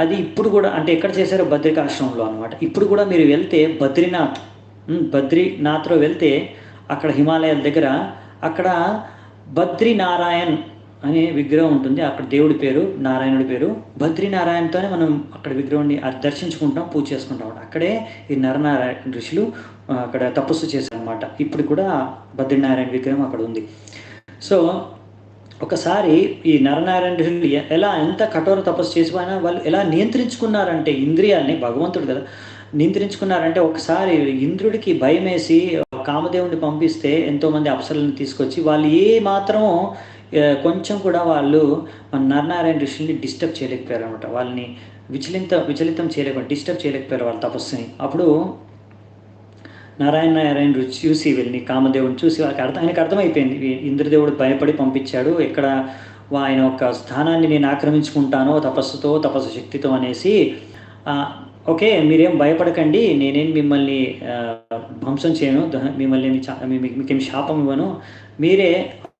అది ఇప్పుడు కూడా అంటే ఎక్కడ చేశారో? బద్రికాశ్రమంలో అనమాట. ఇప్పుడు కూడా మీరు వెళ్తే బద్రీనాథ్లో వెళ్తే అక్కడ హిమాలయాల దగ్గర అక్కడ బద్రీనారాయణ్ అనే విగ్రహం ఉంటుంది. అక్కడ దేవుడి పేరు నారాయణుడి పేరు. బద్రీనారాయణతోనే మనం అక్కడ విగ్రహాన్ని దర్శించుకుంటాం, పూజ చేసుకుంటాం. అక్కడే ఈ నరనారాయణ ఋషులు అక్కడ తపస్సు చేశారనమాట. ఇప్పుడు కూడా బద్రీనారాయణ విగ్రహం అక్కడ ఉంది. సో ఒకసారి ఈ నరనారాయణ ఋషులు ఎంత కఠోర తపస్సు చేసి వాళ్ళు ఎలా నియంత్రించుకున్నారంటే ఇంద్రియాల్ని, భగవంతుడు కదా నియంత్రించుకున్నారంటే, ఒకసారి ఇంద్రుడికి భయం వేసి కామదేవుడిని పంపిస్తే ఎంతోమంది అప్సరలను తీసుకొచ్చి వాళ్ళు ఏ మాత్రమో కొంచెం కూడా వాళ్ళు నరనారాయణ ఋషుల్ని డిస్టర్బ్ చేయలేకపోయారు అనమాట. వాళ్ళని విచలితం డిస్టర్బ్ చేయలేకపోయారు వాళ్ళ తపస్సుని. అప్పుడు నారాయణ ఋషి చూసి వీళ్ళని, కామదేవుని చూసి ఆయనకు అర్థమైపోయింది, ఇంద్రదేవుడు భయపడి పంపించాడు, ఎక్కడ ఆయన యొక్క స్థానాన్ని నేను ఆక్రమించుకుంటానో తపస్సు శక్తితో అనేసి, ఓకే మీరేం భయపడకండి, నేనేం మిమ్మల్ని ధ్వంసం చేయను, మీకేం శాపం ఇవ్వను, మీరే.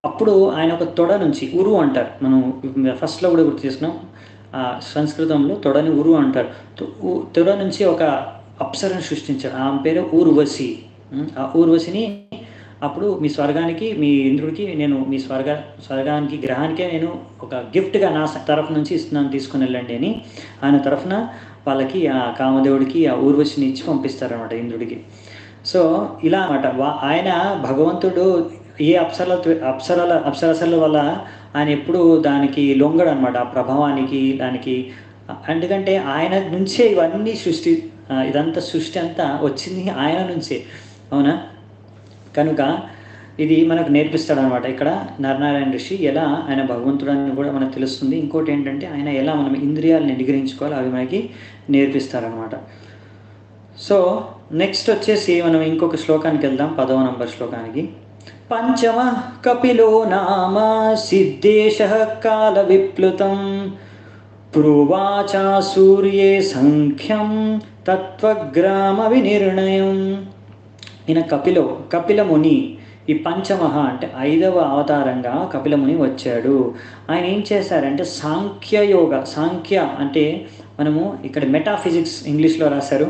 అప్పుడు ఆయన ఒక తొడ నుంచి, ఉరు అంటారు, మనం ఫస్ట్లో కూడా గుర్తు చేసుకున్నాం, సంస్కృతంలో తొడని ఉరు అంటారు. తొడ నుంచి ఒక అప్సరను సృష్టించారు, ఆమె పేరు ఊర్వశి. ఆ ఊర్వశిని అప్పుడు మీ స్వర్గానికి, మీ ఇంద్రుడికి నేను మీ స్వర్గానికి గ్రహానికే నేను ఒక గిఫ్ట్గా నా తరఫు నుంచి ఇస్తున్నాను, తీసుకుని వెళ్ళండి అని ఆయన తరఫున వాళ్ళకి ఆ కామదేవుడికి ఆ ఊర్వశిని ఇచ్చి పంపిస్తారనమాట ఇంద్రుడికి. సో ఇలా అన్నమాట. ఆయన భగవంతుడు ఏ అప్సరసల వల్ల ఆయన ఎప్పుడు దానికి లొంగడు అనమాట, ఆ ప్రభావానికి దానికి. ఎందుకంటే ఆయన నుంచే ఇవన్నీ ఇదంతా సృష్టి అంతా వచ్చింది ఆయన నుంచే, అవునా? కనుక ఇది మనకు నేర్పిస్తాడు అనమాట. ఇక్కడ నరనారాయణ ఋషి ఎలా ఆయన భగవంతుడని కూడా మనకు తెలుస్తుంది. ఇంకోటి ఏంటంటే ఆయన ఎలా మనం ఇంద్రియాలని నిగ్రహించుకోవాలి అవి మనకి నేర్పిస్తారనమాట. సో నెక్స్ట్ వచ్చేసి మనం ఇంకొక శ్లోకానికి వెళ్దాం, 10వ నంబర్ శ్లోకానికి. పంచమ కపిలో నామ సిద్ధేశ కాల విప్లుతం ప్రోవాచా సూర్యే సంఖ్యం తత్వగ్రామ వినిర్ణయం. ఈయన కపిల ముని, ఈ పంచమహ అంటే 5వ అవతారంగా కపిలముని వచ్చాడు. ఆయన ఏం చేశారంటే సాంఖ్య అంటే మనము ఇక్కడ మెటాఫిజిక్స్ ఇంగ్లీష్లో రాశారు.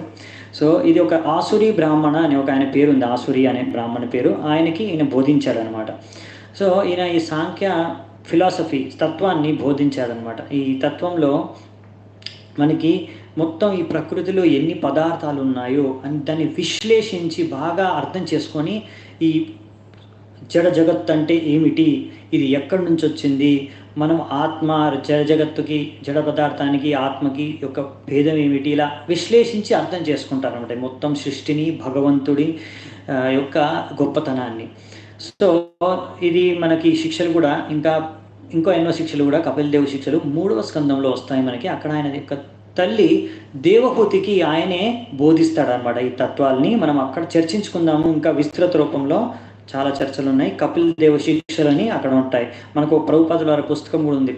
సో ఇది ఒక ఆసురి బ్రాహ్మణ అనే ఒక ఆయన పేరు ఉంది, ఆసురి అనే బ్రాహ్మణ పేరు, ఈయన బోధించాడు అనమాట. సో ఈయన ఈ సాంఖ్య ఫిలాసఫీ తత్వాన్ని బోధించాడనమాట. ఈ తత్వంలో మనకి మొత్తం ఈ ప్రకృతిలో ఎన్ని పదార్థాలు ఉన్నాయో అని దాన్ని విశ్లేషించి బాగా అర్థం చేసుకొని ఈ జడ జగత్ అంటే ఏమిటి, ఇది ఎక్కడి నుంచి వచ్చింది, మనం ఆత్మ జడ జగత్తుకి జడ పదార్థానికి ఆత్మకి యొక్క భేదం ఏమిటి, ఇలా విశ్లేషించి అర్థం చేసుకుంటారన్నమాట మొత్తం సృష్టిని, భగవంతుడి యొక్క గొప్పతనాన్ని. సో ఇది మనకి శిక్షలు కూడా ఇంకో ఎన్నో శిక్షలు కూడా కపిల్ దేవ్ శిక్షలు 3వ స్కందంలో వస్తాయి మనకి. అక్కడ ఆయన యొక్క తల్లి దేవహూతికి ఆయనే బోధిస్తాడనమాట ఈ తత్వాల్ని. మనం అక్కడ చర్చించుకుందాము, ఇంకా విస్తృత రూపంలో చాలా చర్చలు ఉన్నాయి. కపిల్ దేవ శిక్షలని అక్కడ ఉంటాయి. మనకు ప్రభుపాదుల వారి పుస్తకం కూడా ఉంది,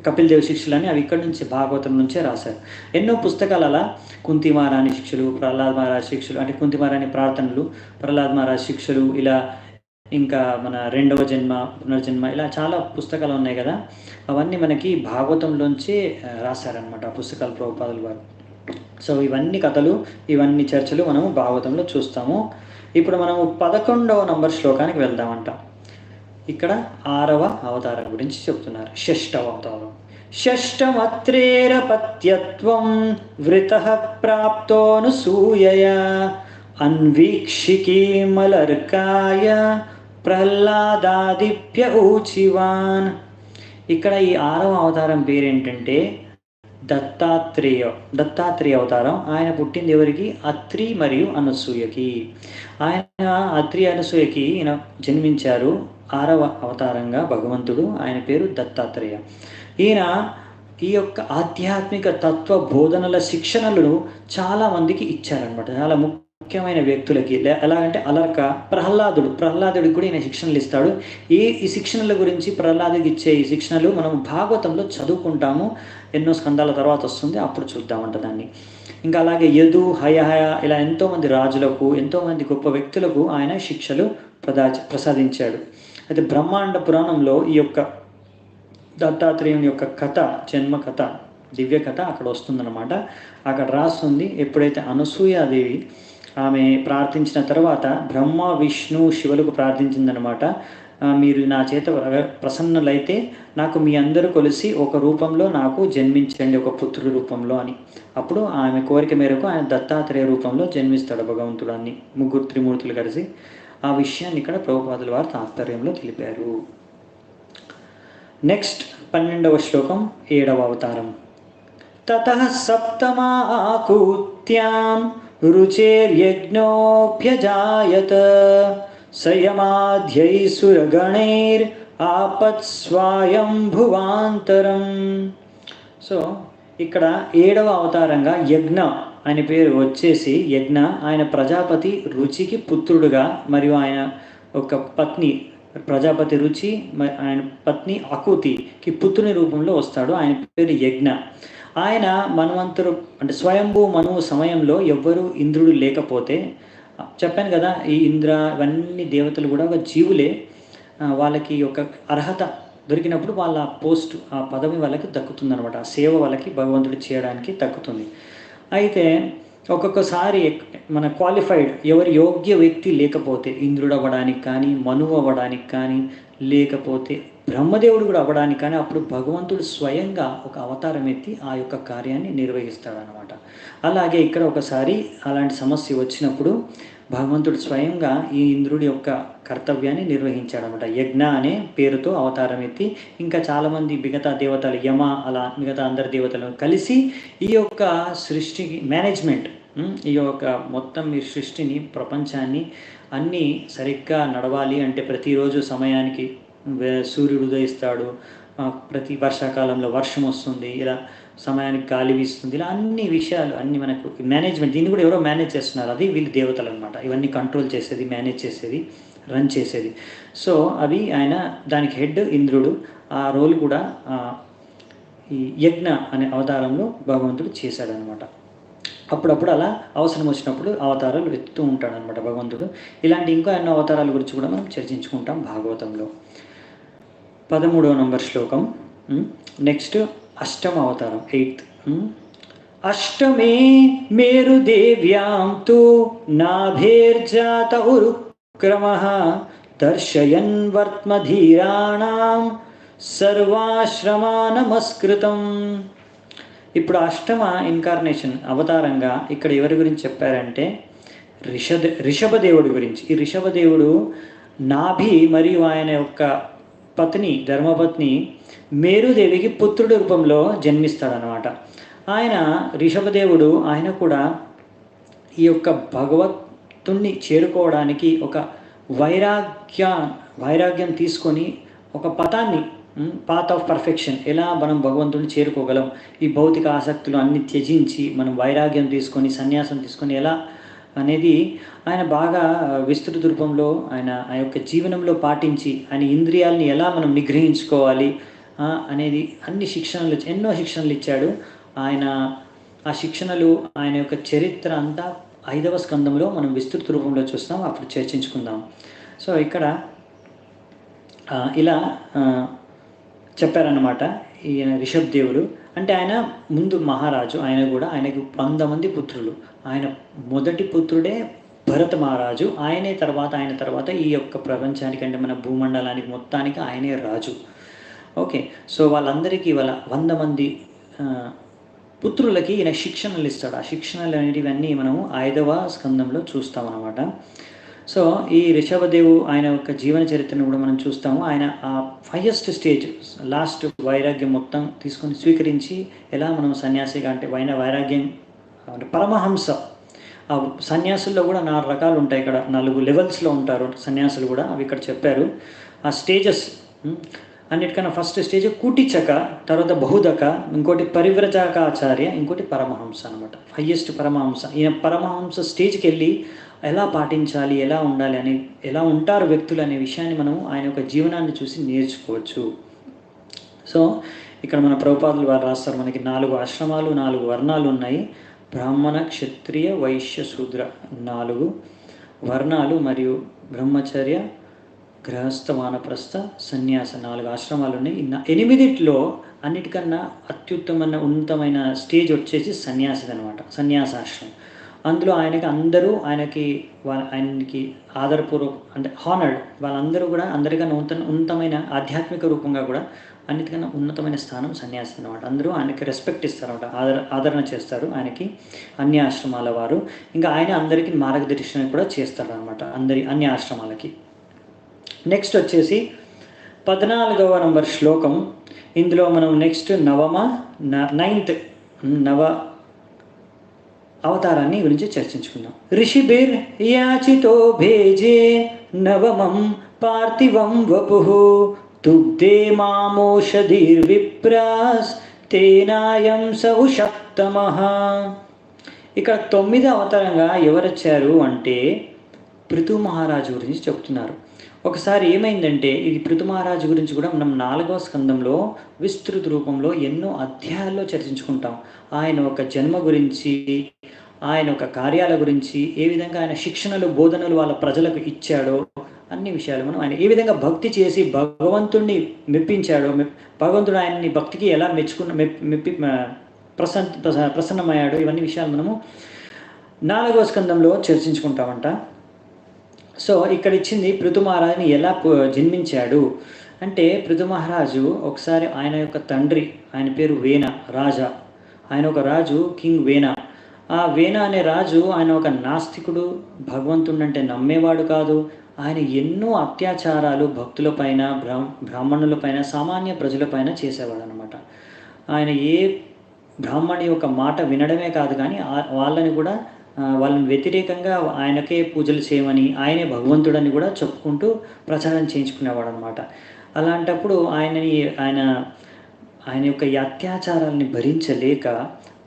కపిల్ దేవ శిక్షలని. అవి ఇక్కడి నుంచి భాగవతం నుంచే రాశారు. ఎన్నో పుస్తకాలు అలా కుంతి మహారాణి శిక్షలు, ప్రహ్లాద్ మహారాజ్ శిక్షలు, అంటే కుంతి మహారాణి ప్రార్థనలు, ప్రహ్లాద్ మహారాజ్ శిక్షలు, ఇలా ఇంకా మన 2వ జన్మ, పునర్జన్మ, ఇలా చాలా పుస్తకాలు ఉన్నాయి కదా. అవన్నీ మనకి భాగవతంలోంచే రాశారనమాట ఆ పుస్తకాలు ప్రభుపాదుల వారు. సో ఇవన్నీ కథలు, ఇవన్నీ చర్చలు మనము భాగవతంలో చూస్తాము. ఇప్పుడు మనము 11వ నంబర్ శ్లోకానికి వెళ్దామంట. ఇక్కడ 6వ అవతారం గురించి చెప్తున్నారు. 6వ అవతారం. షష్టమత్రేరపత్యత్వం వృతః ప్రాప్తోనుసూయయ అన్వీక్షికీమలర్కాయ ప్రహ్లాదాదిప్య ఊచివాన్. ఇక్కడ ఈ 6వ అవతారం పేరేంటంటే దత్తాత్రేయ అవతారం. ఆయన పుట్టింది ఎవరికి? అత్రి మరియు అనసూయకి. ఆయన అత్రి అనసూయకి ఈయన జన్మించారు 6వ అవతారంగా భగవంతుడు. ఆయన పేరు దత్తాత్రేయ. ఈయన ఈ యొక్క ఆధ్యాత్మిక తత్వ బోధనల శిక్షణలను చాలా మందికి ఇచ్చారనమాట. చాలా ముఖ్యమైన వ్యక్తులకి. ఎలాగంటే అలర్క, ప్రహ్లాదుడికి కూడా ఈయన శిక్షణలు ఇస్తాడు. ఈ శిక్షణల గురించి ప్రహ్లాదుడికి ఇచ్చే ఈ శిక్షణలు మనం భాగవతంలో చదువుకుంటాము. ఎన్నో స్కందాల తర్వాత వస్తుంది, అప్పుడు చూద్దామంట దాన్ని. ఇంకా అలాగే యదు, హయహయ, ఇలా ఎంతోమంది రాజులకు, ఎంతోమంది గొప్ప వ్యక్తులకు ఆయన శిక్షలు ప్రసాదించాడు. అయితే బ్రహ్మాండ పురాణంలో ఈ యొక్క దత్తాత్రేయుని యొక్క కథ, జన్మ కథ, దివ్య కథ అక్కడ వస్తుందన్నమాట. అక్కడ రాస్తుంది. ఎప్పుడైతే అనసూయాదేవి ఆమె ప్రార్థించిన తర్వాత బ్రహ్మ, విష్ణు, శివులకు ప్రార్థించిందనమాట. మీరు నా చేత ప్రసన్నులైతే నాకు మీ అందరూ కలిసి ఒక రూపంలో నాకు జన్మించండి, ఒక పుత్రుడి రూపంలో అని. అప్పుడు ఆమె కోరిక మేరకు ఆయన దత్తాత్రేయ రూపంలో జన్మిస్తాడు భగవంతుడు. అన్ని ముగ్గురు త్రిమూర్తులు కలిసి. ఆ విషయాన్ని ఇక్కడ ప్రభుపాదుల వారు తాత్పర్యంలో తెలిపారు. నెక్స్ట్ 12వ శ్లోకం, 7వ అవతారం. తతః సప్తమా ఆకూత్యాం రుచేర్యజ్ఞోభ్యజాయత సయమాధ్యైసురగణైర్ ఆపత్ స్వయంభువాంతరం. సో ఇక్కడ 7వ అవతారంగా యజ్ఞ ఆయన పేరు వచ్చేసి యజ్ఞ. ఆయన ప్రజాపతి రుచికి పుత్రుడుగా, మరియు ఆయన ఒక పత్ని ప్రజాపతి రుచి, ఆయన పత్ని అకూతికి పుత్రుని రూపంలో వస్తాడు. ఆయన పేరు యజ్ఞ. ఆయన మన్వంతరు అంటే స్వయంభూ మనువు సమయంలో ఎవ్వరూ ఇంద్రుడు లేకపోతే, చెప్పాను కదా ఈ ఇంద్ర ఇవన్నీ దేవతలు కూడా ఒక జీవులే. వాళ్ళకి ఒక అర్హత దొరికినప్పుడు వాళ్ళ పోస్ట్, ఆ పదవి వాళ్ళకి దక్కుతుందనమాట. ఆ సేవ వాళ్ళకి భగవంతుడు చేయడానికి దక్కుతుంది. అయితే ఒక్కొక్కసారి మన క్వాలిఫైడ్ ఎవరి యోగ్య వ్యక్తి లేకపోతే, ఇంద్రుడు అవ్వడానికి కానీ, మనువు అవ్వడానికి కానీ, లేకపోతే బ్రహ్మదేవుడు కూడా అవ్వడానికి కానీ, అప్పుడు భగవంతుడు స్వయంగా ఒక అవతారం ఎత్తి ఆ యొక్క కార్యాన్ని నిర్వహిస్తాడనమాట. అలాగే ఇక్కడ ఒకసారి అలాంటి సమస్య వచ్చినప్పుడు భగవంతుడు స్వయంగా ఈ ఇంద్రుడి యొక్క కర్తవ్యాన్ని నిర్వహించాడనమాట. యజ్ఞ అనే పేరుతో అవతారం ఎత్తి, ఇంకా చాలామంది మిగతా దేవతలు, యమ, అలా మిగతా అందరి దేవతలను కలిసి ఈ యొక్క సృష్టికి మేనేజ్మెంట్, ఈ యొక్క మొత్తం ఈ సృష్టిని, ప్రపంచాన్ని అన్నీ సరిగ్గా నడవాలి అంటే ప్రతిరోజు సమయానికి సూర్యుడు ఉదయిస్తాడు, ప్రతి వర్షాకాలంలో వర్షం వస్తుంది, ఇలా సమయానికి గాలి వీస్తుంది, ఇలా అన్ని విషయాలు అన్నీ మనకు మేనేజ్మెంట్. దీన్ని కూడా ఎవరో మేనేజ్ చేస్తున్నారు, అది వీళ్ళు దేవతలు అనమాట. ఇవన్నీ కంట్రోల్ చేసేది, మేనేజ్ చేసేది, రన్ చేసేది. సో అవి ఆయన, దానికి హెడ్ ఇంద్రుడు. ఆ రోల్ కూడా ఈ యజ్ఞ అనే అవతారంలో భగవంతుడు చేశాడనమాట. అప్పుడప్పుడు అలా అవసరం వచ్చినప్పుడు అవతారాలు ఎత్తుతూ ఉంటాడనమాట భగవంతుడు. ఇలాంటి ఇంకా ఎన్నో అవతారాల గురించి కూడా మనం చర్చించుకుంటాం భాగవతంలో. 13వ నంబర్ శ్లోకం. నెక్స్ట్ 8వ అవతారం, 8th. అష్టమే మేరుదేవ్యాం తు నాభేర్జాత ఉరుక్రమః దర్శయన్ వర్త్మధీరాణాం సర్వాశ్రమా నమస్కృతం. ఇప్పుడు అష్టమ ఇన్కార్నేషన్ అవతారంగా ఇక్కడ ఎవరి గురించి చెప్పారంటే రిషభదేవుడి గురించి. ఈ రిషభదేవుడు నాభి మరియు ఆయన యొక్క పత్ని ధర్మపత్ని మేరుదేవికి పుత్రుడి రూపంలో జన్మిస్తాడనమాట. ఆయన రిషభదేవుడు ఆయన కూడా ఈ యొక్క భగవత్తుణ్ణి చేరుకోవడానికి ఒక వైరాగ్యం తీసుకొని ఒక పాత్ ఆఫ్ పర్ఫెక్షన్, ఎలా మనం భగవంతుడిని చేరుకోగలం, ఈ భౌతిక ఆసక్తులు అన్ని త్యజించి మనం వైరాగ్యం తీసుకొని సన్యాసం తీసుకొని ఎలా అనేది ఆయన బాగా విస్తృత రూపంలో ఆయన ఆ యొక్క జీవనంలో పాటించి ఆయన ఇంద్రియాలని ఎలా మనం నిగ్రహించుకోవాలి అనేది ఎన్నో శిక్షణలు ఇచ్చాడు ఆయన. ఆ శిక్షణలు ఆయన యొక్క చరిత్ర అంతా 5వ స్కందంలో మనం విస్తృత రూపంలో చూస్తాం, అప్పుడు చర్చించుకుందాం. సో ఇక్కడ ఇలా చెప్పారన్నమాట ఈయన రిషభ్ దేవుడు. అంటే ఆయన ముందు మహారాజు, ఆయనకు 100 మంది పుత్రులు. ఆయన మొదటి పుత్రుడే భరత మహారాజు. ఆయన తర్వాత ఈ యొక్క ప్రపంచానికి అంటే మన భూమండలానికి మొత్తానికి ఆయనే రాజు. ఓకే, సో వాళ్ళందరికీ 100 మంది పుత్రులకి ఈయన శిక్షణలు ఇస్తాడు. ఆ శిక్షణలు అనేటివన్నీ మనము 5వ స్కందంలో చూస్తామన్నమాట. సో ఈ రిషభదేవు ఆయన యొక్క జీవన చరిత్రను కూడా మనం చూస్తాము. ఆయన ఆ హైయెస్ట్ స్టేజ్, లాస్ట్ వైరాగ్యం మొత్తం తీసుకొని స్వీకరించి ఎలా మనం సన్యాసిగా అంటే వైరాగ్యం అంటే పరమహంస. ఆ సన్యాసుల్లో కూడా 4 రకాలు ఉంటాయి. ఇక్కడ 4 లెవెల్స్లో ఉంటారు సన్యాసులు కూడా, అవి ఇక్కడ చెప్పారు. ఆ స్టేజెస్ అన్నిటికన్నా ఫస్ట్ స్టేజ్ కూటిచక, తర్వాత బహుదక, ఇంకోటి పరివ్రజకాచార్య, ఇంకోటి పరమహంస అనమాట. హయ్యెస్ట్ పరమహంస. ఈయన పరమహంస స్టేజ్కి వెళ్ళి ఎలా పాటించాలి, ఎలా ఉండాలి అని, ఎలా ఉంటారు వ్యక్తులు అనే విషయాన్ని మనం ఆయన యొక్క జీవనాన్ని చూసి నేర్చుకోవచ్చు. సో ఇక్కడ మన ప్రభుపాదులు వారు రాస్తారు, మనకి 4 ఆశ్రమాలు 4 వర్ణాలు ఉన్నాయి. బ్రాహ్మణ, క్షత్రియ, వైశ్య, శూద్ర 4 వర్ణాలు మరియు బ్రహ్మచర్య, గృహస్థ, వానప్రస్థ, సన్యాస 4 ఆశ్రమాలు ఉన్నాయి. 8లో అన్నిటికన్నా అత్యుత్తమైన ఉన్నతమైన స్టేజ్ వచ్చేసి సన్యాసిది అనమాట, సన్యాసాశ్రమం. అందులో ఆయనకి ఆదరపూర్వక అంటే హానర్డ్, వాళ్ళందరూ కూడా అందరికన్నా ఉన్నతమైన ఆధ్యాత్మిక రూపంగా కూడా అన్నిటికన్నా ఉన్నతమైన స్థానం సన్యాసి అనమాట. అందరూ ఆయనకి రెస్పెక్ట్ ఇస్తారన్నమాట, ఆదరణ చేస్తారు ఆయనకి అన్ని ఆశ్రమాల వారు. ఇంకా ఆయన అందరికీ మార్గదర్శనం కూడా చేస్తారు అనమాట అన్ని ఆశ్రమాలకి. నెక్స్ట్ వచ్చేసి 14వ నంబర్ శ్లోకం. ఇందులో మనం నెక్స్ట్ 9th అవతారాన్ని గురించి చర్చించుకుందాం. ఋషిభిర్ యాచితో భేజే నవమం పార్థివం వపుః దుగ్ధే మామోషధీర్విప్రాస్ తేనాయం సౌషక్తమః. ఇక్కడ 9వ అవతారంగా ఎవరొచ్చారు అంటే పృథు మహారాజు గురించి చెప్తున్నారు. ఒకసారి ఏమైందంటే ఇది పృథు మహారాజు గురించి కూడా మనం 4వ స్కందంలో విస్తృత రూపంలో ఎన్నో అధ్యాయాల్లో చర్చించుకుంటాం. ఆయన ఒక జన్మ గురించి, ఆయన ఒక కార్యాల గురించి, ఏ విధంగా ఆయన శిక్షణలు బోధనలు వాళ్ళ ప్రజలకు ఇచ్చాడో అన్ని విషయాలు మనం ఆయన ఏ విధంగా భక్తి చేసి భగవంతుడిని మెప్పించాడో, భగవంతుడు ఆయన్ని భక్తికి ఎలా ప్రసన్నమయ్యాడో, ఇవన్నీ విషయాలు మనము 4వ స్కందంలో చర్చించుకుంటామంట. సో ఇక్కడ ఇచ్చింది పృథు మహారాజుని ఎలా జన్మించాడు అంటే, పృథు మహారాజు ఒకసారి ఆయన యొక్క తండ్రి, ఆయన పేరు వేన రాజా, ఆయన ఒక రాజు కింగ్ వేన. ఆ వేన అనే రాజు ఆయన ఒక నాస్తికుడు, భగవంతుడు అంటే నమ్మేవాడు కాదు. ఆయన ఎన్నో అత్యాచారాలు భక్తులపైన, బ్రాహ్మణులపైన, సామాన్య ప్రజలపైన చేసేవాడు అనమాట. ఆయన ఏ బ్రాహ్మణి యొక్క మాట వినడమే కాదు కానీ వాళ్ళని కూడా వాళ్ళని వ్యతిరేకంగా ఆయనకే పూజలు చేయమని, ఆయనే భగవంతుడని కూడా చెప్పుకుంటూ ప్రచారం చేయించుకునేవాడు అనమాట. అలాంటప్పుడు ఆయన యొక్క ఈ అత్యాచారాలని భరించలేక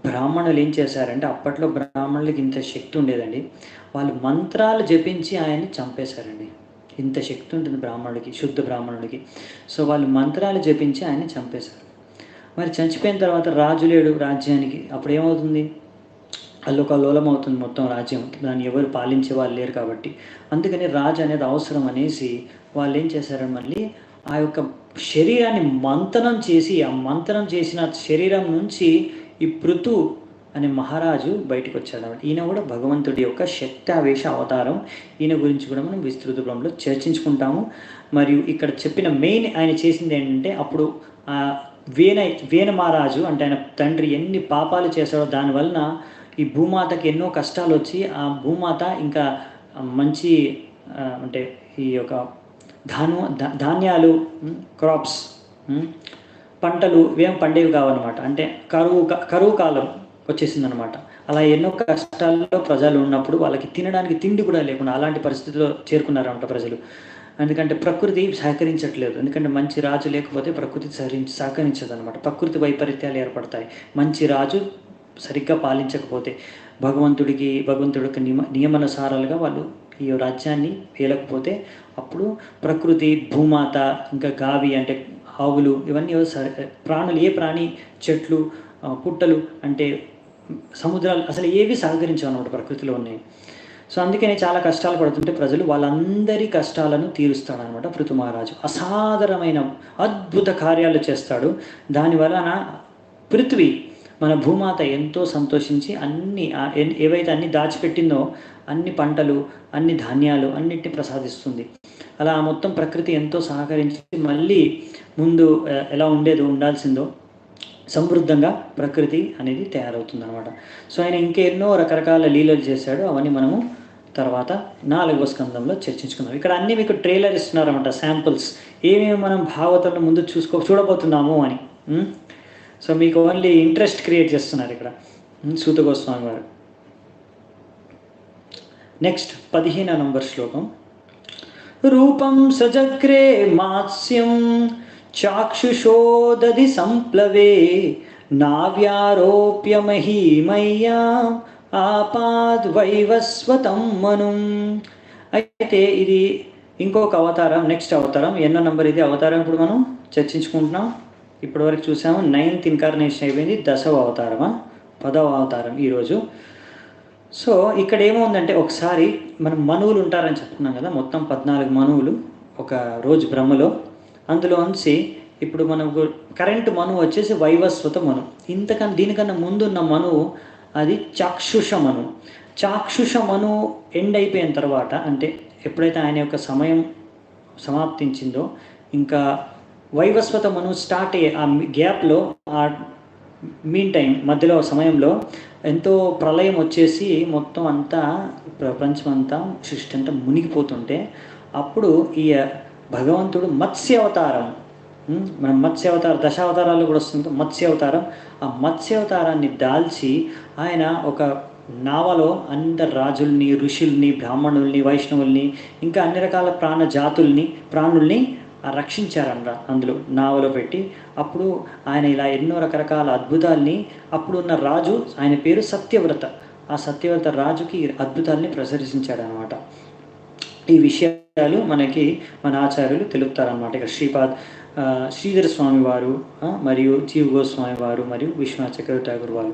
బ్రాహ్మణులు ఏం చేశారంటే, అప్పట్లో బ్రాహ్మణులకి ఇంత శక్తి ఉండేదండి, వాళ్ళు మంత్రాలు జపించి ఆయన్ని చంపేశారండి. ఇంత శక్తి ఉంటుంది బ్రాహ్మణుడికి, శుద్ధ బ్రాహ్మణుడికి. సో వాళ్ళు మంత్రాలు జపించి ఆయన్ని చంపేశారు. మరి చనిపోయిన తర్వాత రాజు లేడు రాజ్యానికి, అప్పుడు ఏమవుతుంది, అల్లకల్లోలం అవుతుంది మొత్తం రాజ్యం, దాన్ని ఎవరు పాలించే వాళ్ళు లేరు కాబట్టి. అందుకని రాజు అనేది అవసరం అనేసి వాళ్ళు ఏం చేశారు, మళ్ళీ ఆ యొక్క శరీరాన్ని మంతనం చేసి, ఆ మంతనం చేసిన శరీరం నుంచి ఈ పృథు అనే మహారాజు బయటకు వచ్చాడు. ఈయన కూడా భగవంతుడి యొక్క శక్తావేశ అవతారం. ఈయన గురించి కూడా మనం విస్తృత రూపంలో చర్చించుకుంటాము. మరియు ఇక్కడ చెప్పిన మెయిన్ ఆయన చేసింది ఏంటంటే, అప్పుడు వేన మహారాజు అంటే ఆయన తండ్రి ఎన్ని పాపాలు చేశాడో దానివలన ఈ భూమాతకి ఎన్నో కష్టాలు వచ్చి ఆ భూమాత ఇంకా మంచి అంటే ఈ యొక్క ధాన్యాలు, క్రాప్స్, పంటలు ఇవేం పండేవి కావన్నమాట. అంటే కరువు కాలం వచ్చేసిందనమాట. అలా ఎన్నో కష్టాల్లో ప్రజలు ఉన్నప్పుడు వాళ్ళకి తినడానికి తిండి కూడా లేకుండా అలాంటి పరిస్థితిలో చేరుకున్నారంట ప్రజలు. ఎందుకంటే ప్రకృతి సహకరించట్లేదు. ఎందుకంటే మంచి రాజు లేకపోతే ప్రకృతి సహకరించదు అనమాట. ప్రకృతి వైపరీత్యాలు ఏర్పడతాయి. మంచి రాజు సరిగ్గా పాలించకపోతే, భగవంతుడి యొక్క నియమానుసారాలుగా వాళ్ళు ఈ రాజ్యాన్ని వేయలేకపోతే అప్పుడు ప్రకృతి, భూమాత, ఇంకా గావి అంటే ఆవులు, ఇవన్నీ ప్రాణులు, ఏ ప్రాణి, చెట్లు, పుట్టలు అంటే సముద్రాలు అసలు ఏవి సహకరించవు అన్నమాట, ప్రకృతిలో ఉన్నాయి. సో అందుకని చాలా కష్టాలు పడుతుంటే ప్రజలు వాళ్ళందరి కష్టాలను తీరుస్తాడనమాట పృథు మహారాజు. అసాధారణమైన అద్భుత కార్యాలు చేస్తాడు. దానివలన పృథ్వీ మన భూమాత ఎంతో సంతోషించి ఏవైతే అన్ని దాచిపెట్టిందో అన్ని పంటలు, అన్ని ధాన్యాలు అన్నిటిని ప్రసాదిస్తుంది. అలా మొత్తం ప్రకృతి ఎంతో సహకరించి మళ్ళీ ముందు ఎలా ఉండాల్సిందో సమృద్ధంగా ప్రకృతి అనేది తయారవుతుందన్నమాట. సో ఆయన ఇంకెన్నో రకరకాల లీలలు చేశాడు. అవన్నీ మనము తర్వాత 4వ స్కందంలో చర్చించుకుందాం. ఇక్కడ అన్నీ మీకు ట్రైలర్ ఇస్తున్నారన్నమాట, శాంపుల్స్ ఏమేమి మనం భాగవతంలో ముందు చూడబోతున్నాము అని. సో మీకు ఓన్లీ ఇంట్రెస్ట్ క్రియేట్ చేస్తున్నారు ఇక్కడ సూత గోస్వామి వారు. నెక్స్ట్ 15వ నంబర్ శ్లోకం. రూపం సజగ్రే మాత్స్యం చాక్షుషోదధి సంప్లవే నావ్యారోప్య మహీమయ్యా ఆపాద్వైవస్వతం మనుం. అయితే ఇది ఇంకొక అవతారం, నెక్స్ట్ అవతారం. ఎన్నో నంబర్ ఇది అవతారం ఇప్పుడు మనం చర్చించుకుంటున్నాం. ఇప్పటివరకు చూసాము 9th ఇన్కార్నేషన్ అయిపోయింది. 10వ అవతారమా 10వ అవతారం ఈరోజు. సో ఇక్కడ ఏముందంటే, ఒకసారి మనం మనువులు ఉంటారని చెప్తున్నాం కదా, మొత్తం 14 మనువులు ఒక రోజు బ్రహ్మలో. అందులోంచి ఇప్పుడు మనకు కరెంట్ మనువు వచ్చేసి వైవస్వత మను. దీనికన్నా ముందున్న మనువు అది చాక్షుష మను. చాక్షుష మను ఎండ్ అయిపోయిన తర్వాత, అంటే ఎప్పుడైతే ఆయన యొక్క సమయం సమాప్తించిందో, ఇంకా వైవస్వత మను స్టార్ట్ అయ్యే ఆ గ్యాప్లో, ఆ మీన్ టైం మధ్యలో సమయంలో ఎంతో ప్రళయం వచ్చేసి మొత్తం అంతా ప్రపంచం అంతా సృష్టి అంతా మునిగిపోతుంటే, అప్పుడు ఈ భగవంతుడు మత్స్య అవతారం, మనం మత్స్య అవతారం దశావతారాల్లో కూడా వస్తుంది మత్స్య అవతారం. ఆ మత్స్య అవతారాన్ని దాల్చి ఆయన ఒక నావలో అందరు రాజుల్ని, ఋషుల్ని, బ్రాహ్మణుల్ని, వైష్ణవుల్ని, ఇంకా అన్ని రకాల ప్రాణుల్ని రక్షించారన్న అందులో నావలో పెట్టి. అప్పుడు ఆయన ఇలా ఎన్నో రకరకాల అద్భుతాల్ని, అప్పుడు ఉన్న రాజు ఆయన పేరు సత్యవ్రత, ఆ సత్యవ్రత రాజుకి అద్భుతాల్ని ప్రదర్శించాడనమాట. ఈ విషయాలు మనకి మన ఆచార్యులు తెలుపుతారనమాట. ఇక్కడ శ్రీధర స్వామి వారు, మరియు జీవ గోస్వామి వారు, మరియు విశ్వనాథ్ చక్రవర్తి ఠాగూర్ వారు.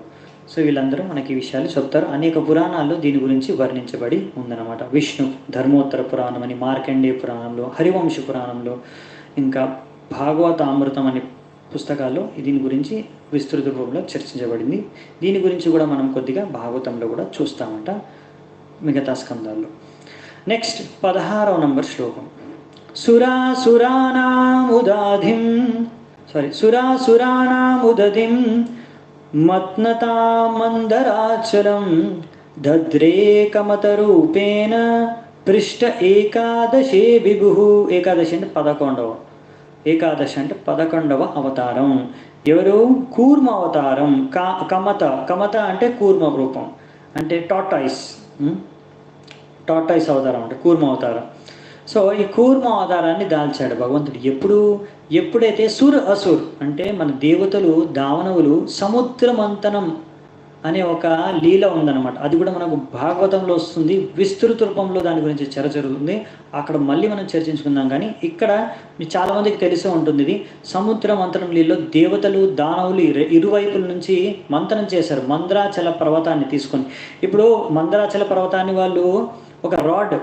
సో వీళ్ళందరూ మనకి ఈ విషయాలు చెప్తారు. అనేక పురాణాల్లో దీని గురించి వర్ణించబడి ఉందన్నమాట. విష్ణు ధర్మోత్తర పురాణం అని, మార్కండేయ పురాణంలో, హరివంశ పురాణంలో, ఇంకా భాగవతామృతం అనే పుస్తకాల్లో దీని గురించి విస్తృత రూపంలో చర్చించబడింది. దీని గురించి కూడా మనం కొద్దిగా భాగవతంలో కూడా చూస్తామంట మిగతా స్కందాల్లో. నెక్స్ట్ 16వ నంబర్ శ్లోకం. సురాసురానాముదధిం మత్నతా మందరాచలం దద్రేకమతరూపేణ పృష్ట ఏకాదశే విభు. ఏకాదశి అంటే 11వ, ఏకాదశి అంటే 11వ అవతారం. ఎవరు? కూర్మ అవతారం. కమత అంటే కూర్మ రూపం, అంటే టార్టాయిస్ అవతారం అంటే కూర్మ అవతారం. సో ఈ కూర్మ అవతారాన్ని దాల్చాడు భగవంతుడు. ఎప్పుడైతే అసుర్ అంటే మన దేవతలు, దానవులు సముద్ర మంథనం అనే ఒక లీల ఉందన్నమాట. అది కూడా మనకు భాగవతంలో వస్తుంది, విస్తృత రూపంలో దాని గురించి జరుగుతుంది. అక్కడ మళ్ళీ మనం చర్చించుకుందాం. కానీ ఇక్కడ చాలామందికి తెలిసే ఉంటుంది, ఇది సముద్ర మంథనం లీలలో దేవతలు, దానవులు ఇరువైపుల నుంచి మంథనం చేశారు మంద్రాచల పర్వతాన్ని తీసుకొని. ఇప్పుడు మంద్రాచల పర్వతాన్ని వాళ్ళు ఒక రాడ్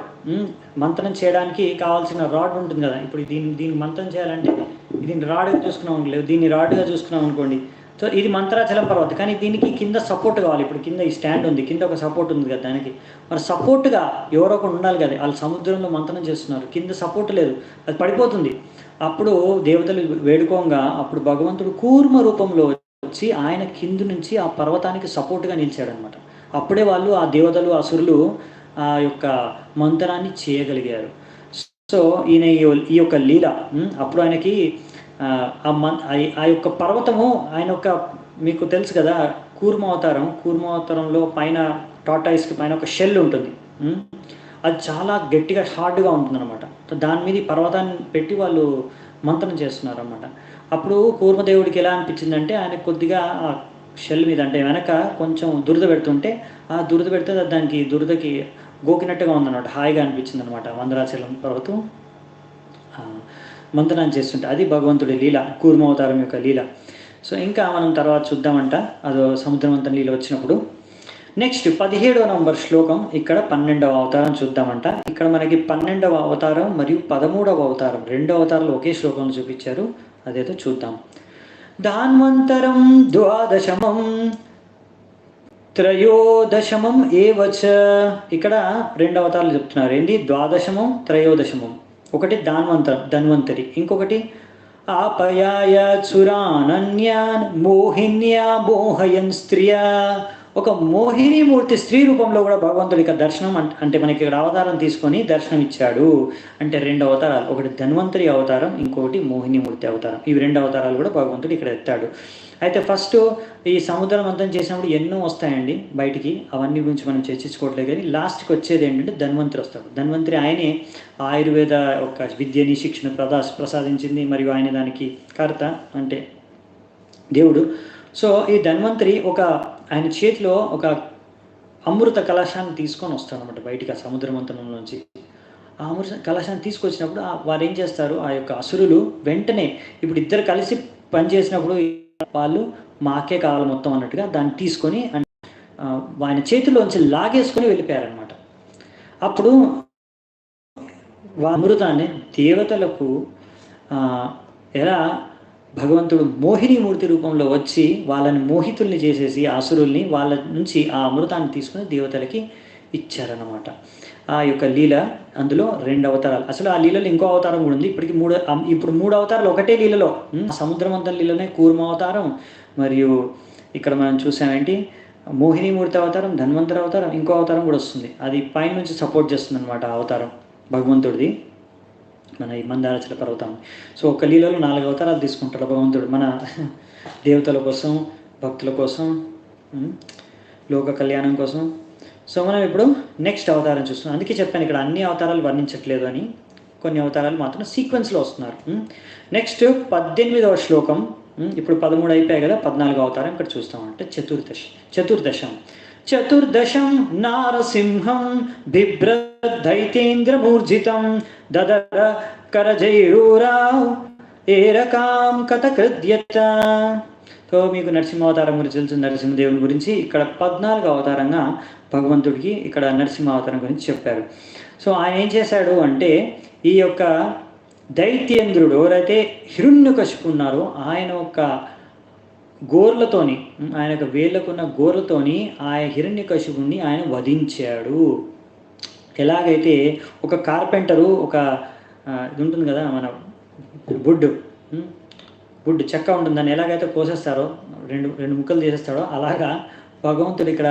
మంథనం చేయడానికి కావాల్సిన రాడ్ ఉంటుంది కదా. ఇప్పుడు దీన్ని మంథనం చేయాలంటే దీన్ని రాడ్గా చూసుకున్నాం, లేదు దీన్ని రాడ్గా చూసుకున్నాం అనుకోండి, సో ఇది మంత్రాచలం పర్వతం, కానీ దీనికి కింద సపోర్ట్ కావాలి. ఇప్పుడు కింద ఈ స్టాండ్ ఉంది, కింద ఒక సపోర్ట్ ఉంది కదా దానికి, మరి సపోర్ట్గా ఎవరో ఒకరు ఉండాలి కదా. వాళ్ళు సముద్రంలో మంతనం చేస్తున్నారు, కింద సపోర్ట్ లేదు, అది పడిపోతుంది. అప్పుడు దేవతలు వేడుకోగా అప్పుడు భగవంతుడు కూర్మ రూపంలో వచ్చి ఆయన కింద నుంచి ఆ పర్వతానికి సపోర్ట్గా నిలిచాడనమాట. అప్పుడే వాళ్ళు ఆ దేవతలు అసురులు ఆ యొక్క మంతనాన్ని చేయగలిగారు. సో ఈయన ఈ యొక్క లీల అప్పుడు ఆయనకి ఆ యొక్క పర్వతము ఆయన యొక్క, మీకు తెలుసు కదా కూర్మ అవతారంలో పైన టాటాయిస్కి పైన ఒక షెల్ ఉంటుంది, అది చాలా గట్టిగా హార్డ్గా ఉంటుందన్నమాట. దాని మీద పర్వతాన్ని పెట్టి వాళ్ళు మంత్రం చేస్తున్నారు అన్నమాట. అప్పుడు కూర్మదేవుడికి ఎలా అనిపించిందంటే ఆయన కొద్దిగా ఆ షెల్ మీద అంటే వెనక కొంచెం దురద పెడుతుంటే ఆ దురద పెడితే దానికి దురదకి గోకినట్టుగా ఉందన్నమాట, హాయిగా అనిపించింది అనమాట. మందరాచలం పర్వతం మంత్రాన్ని చేస్తుంటే అది భగవంతుడి లీల, కూర్మ అవతారం యొక్క లీల. సో ఇంకా మనం తర్వాత చూద్దామంట అదో సముద్రమంతన లీల వచ్చినప్పుడు. నెక్స్ట్ 17వ నంబర్ శ్లోకం, ఇక్కడ 12వ అవతారం చూద్దామంట. ఇక్కడ మనకి 12వ అవతారం మరియు 13వ అవతారం 2 అవతారాలు ఒకే శ్లోకంలో చూపించారు, అదేదో చూద్దాం. ధాన్వంతరం ద్వాదశమం త్రయోదశమం ఏవచ. ఇక్కడ 2 అవతారాలు చెప్తున్నారు. ఏంటి? ద్వాదశమం త్రయోదశమం. ఒకటి ధన్వంతరి, ఇంకొకటి ఆపయాయ చురానన్యాన్ మోహిన్యా మోహయన్ స్త్రియా. ఒక మోహిని మూర్తి స్త్రీ రూపంలో కూడా భగవంతుడి యొక్క దర్శనం అంటే మనకి ఇక్కడ అవతారం తీసుకొని దర్శనం ఇచ్చాడు. అంటే 2 అవతారాలు, ఒకటి ధన్వంతరి అవతారం, ఇంకొకటి మోహిని మూర్తి అవతారం. ఇవి 2 అవతారాలు కూడా భగవంతుడు ఇక్కడ ఎత్తాడు. అయితే ఫస్ట్ ఈ సముద్రం మంతనం చేసినప్పుడు ఎన్నో వస్తాయండి బయటికి, అవన్నీ గురించి మనం చర్చించుకోవట్లేదు. కానీ లాస్ట్కి వచ్చేది ఏంటంటే ధన్వంతరి వస్తాడు. ధన్వంతరి ఆయనే ఆయుర్వేద ఒక విద్యని శిక్షణ ప్రసాదించింది, మరియు ఆయన దానికి కర్త అంటే దేవుడు. సో ఈ ధన్వంతరి ఆయన చేతిలో ఒక అమృత కలశాన్ని తీసుకొని వస్తాడు అనమాట బయటికి, ఆ సముద్ర మంతనం నుంచి. ఆ అమృత కలశాన్ని తీసుకొచ్చినప్పుడు వారు ఏం చేస్తారు, ఆ యొక్క అసురులు వెంటనే ఇప్పుడు ఇద్దరు కలిసి పనిచేసినప్పుడు వాళ్ళు మాకే కావాలి మొత్తం అన్నట్టుగా దాన్ని తీసుకొని ఆయన చేతిలోంచి లాగేసుకొని వెళ్ళిపోయారనమాట. అప్పుడు అమృతాన్ని దేవతలకు ఎలా భగవంతుడు మోహిని మూర్తి రూపంలో వచ్చి వాళ్ళని మోహితుల్ని చేసేసి అసురుల్ని వాళ్ళ నుంచి ఆ అమృతాన్ని తీసుకుని దేవతలకి ఇచ్చారన్నమాట. ఆ యొక్క లీల అందులో 2 అవతారాలు. అసలు ఆ లీలలో ఇంకో అవతారం కూడా ఉంది. ఇప్పుడు 3 అవతారాలు ఒకటే లీలలో. సముద్రమంతన లీలనే కూర్మ అవతారం, మరియు ఇక్కడ మనం చూసామేంటి మోహిని మూర్తి అవతారం, ధన్వంతరి అవతారం, ఇంకో అవతారం కూడా వస్తుంది. అది పైన నుంచి సపోర్ట్ చేస్తుంది అనమాట ఆ అవతారం భగవంతుడిది, మన ఈ మందారాచల పర్వతం. సో ఒక లీలలో 4 అవతారాలు తీసుకుంటాడు భగవంతుడు మన దేవతల కోసం, భక్తుల కోసం, లోక కళ్యాణం కోసం. సో మనం ఇప్పుడు నెక్స్ట్ అవతారం చూస్తున్నాం. అందుకే చెప్పాను ఇక్కడ అన్ని అవతారాలు వర్ణించట్లేదు అని, కొన్ని అవతారాలు మాత్రం సీక్వెన్స్లో వస్తున్నారు. నెక్స్ట్ 18వ శ్లోకం. ఇప్పుడు 13 అయిపోయాయి కదా, 14వ అవతారం ఇక్కడ చూస్తామంటే చతుర్దశం నారసింహం బిభ్రదైతేంద్రమూర్జితం దదర కరజైరూరావ్ ఏరకాం కథకృద్యత. సో మీకు నరసింహావతారం గురించి తెలుసు, నరసింహదేవుని గురించి. ఇక్కడ 14వ అవతారంగా భగవంతుడికి ఇక్కడ నరసింహ అవతారం గురించి చెప్పారు. సో ఆయన ఏం చేశాడు అంటే ఈ యొక్క దైత్యేంద్రుడు ఎవరైతే హిరణ్యకశిపు ఉన్నారో ఆయన యొక్క గోర్లతోని, ఆయన యొక్క వేళ్ళకున్న గోర్లతోని ఆ హిరణ్యకశిపుని ఆయన వధించాడు. ఎలాగైతే ఒక కార్పెంటరు ఇది ఉంటుంది కదా మన వుడ్ చెక్క ఉంటుంది, దాన్ని ఎలాగైతే కోసేస్తారో రెండు ముక్కలు చేసేస్తాడో అలాగా భగవంతుడు ఇక్కడ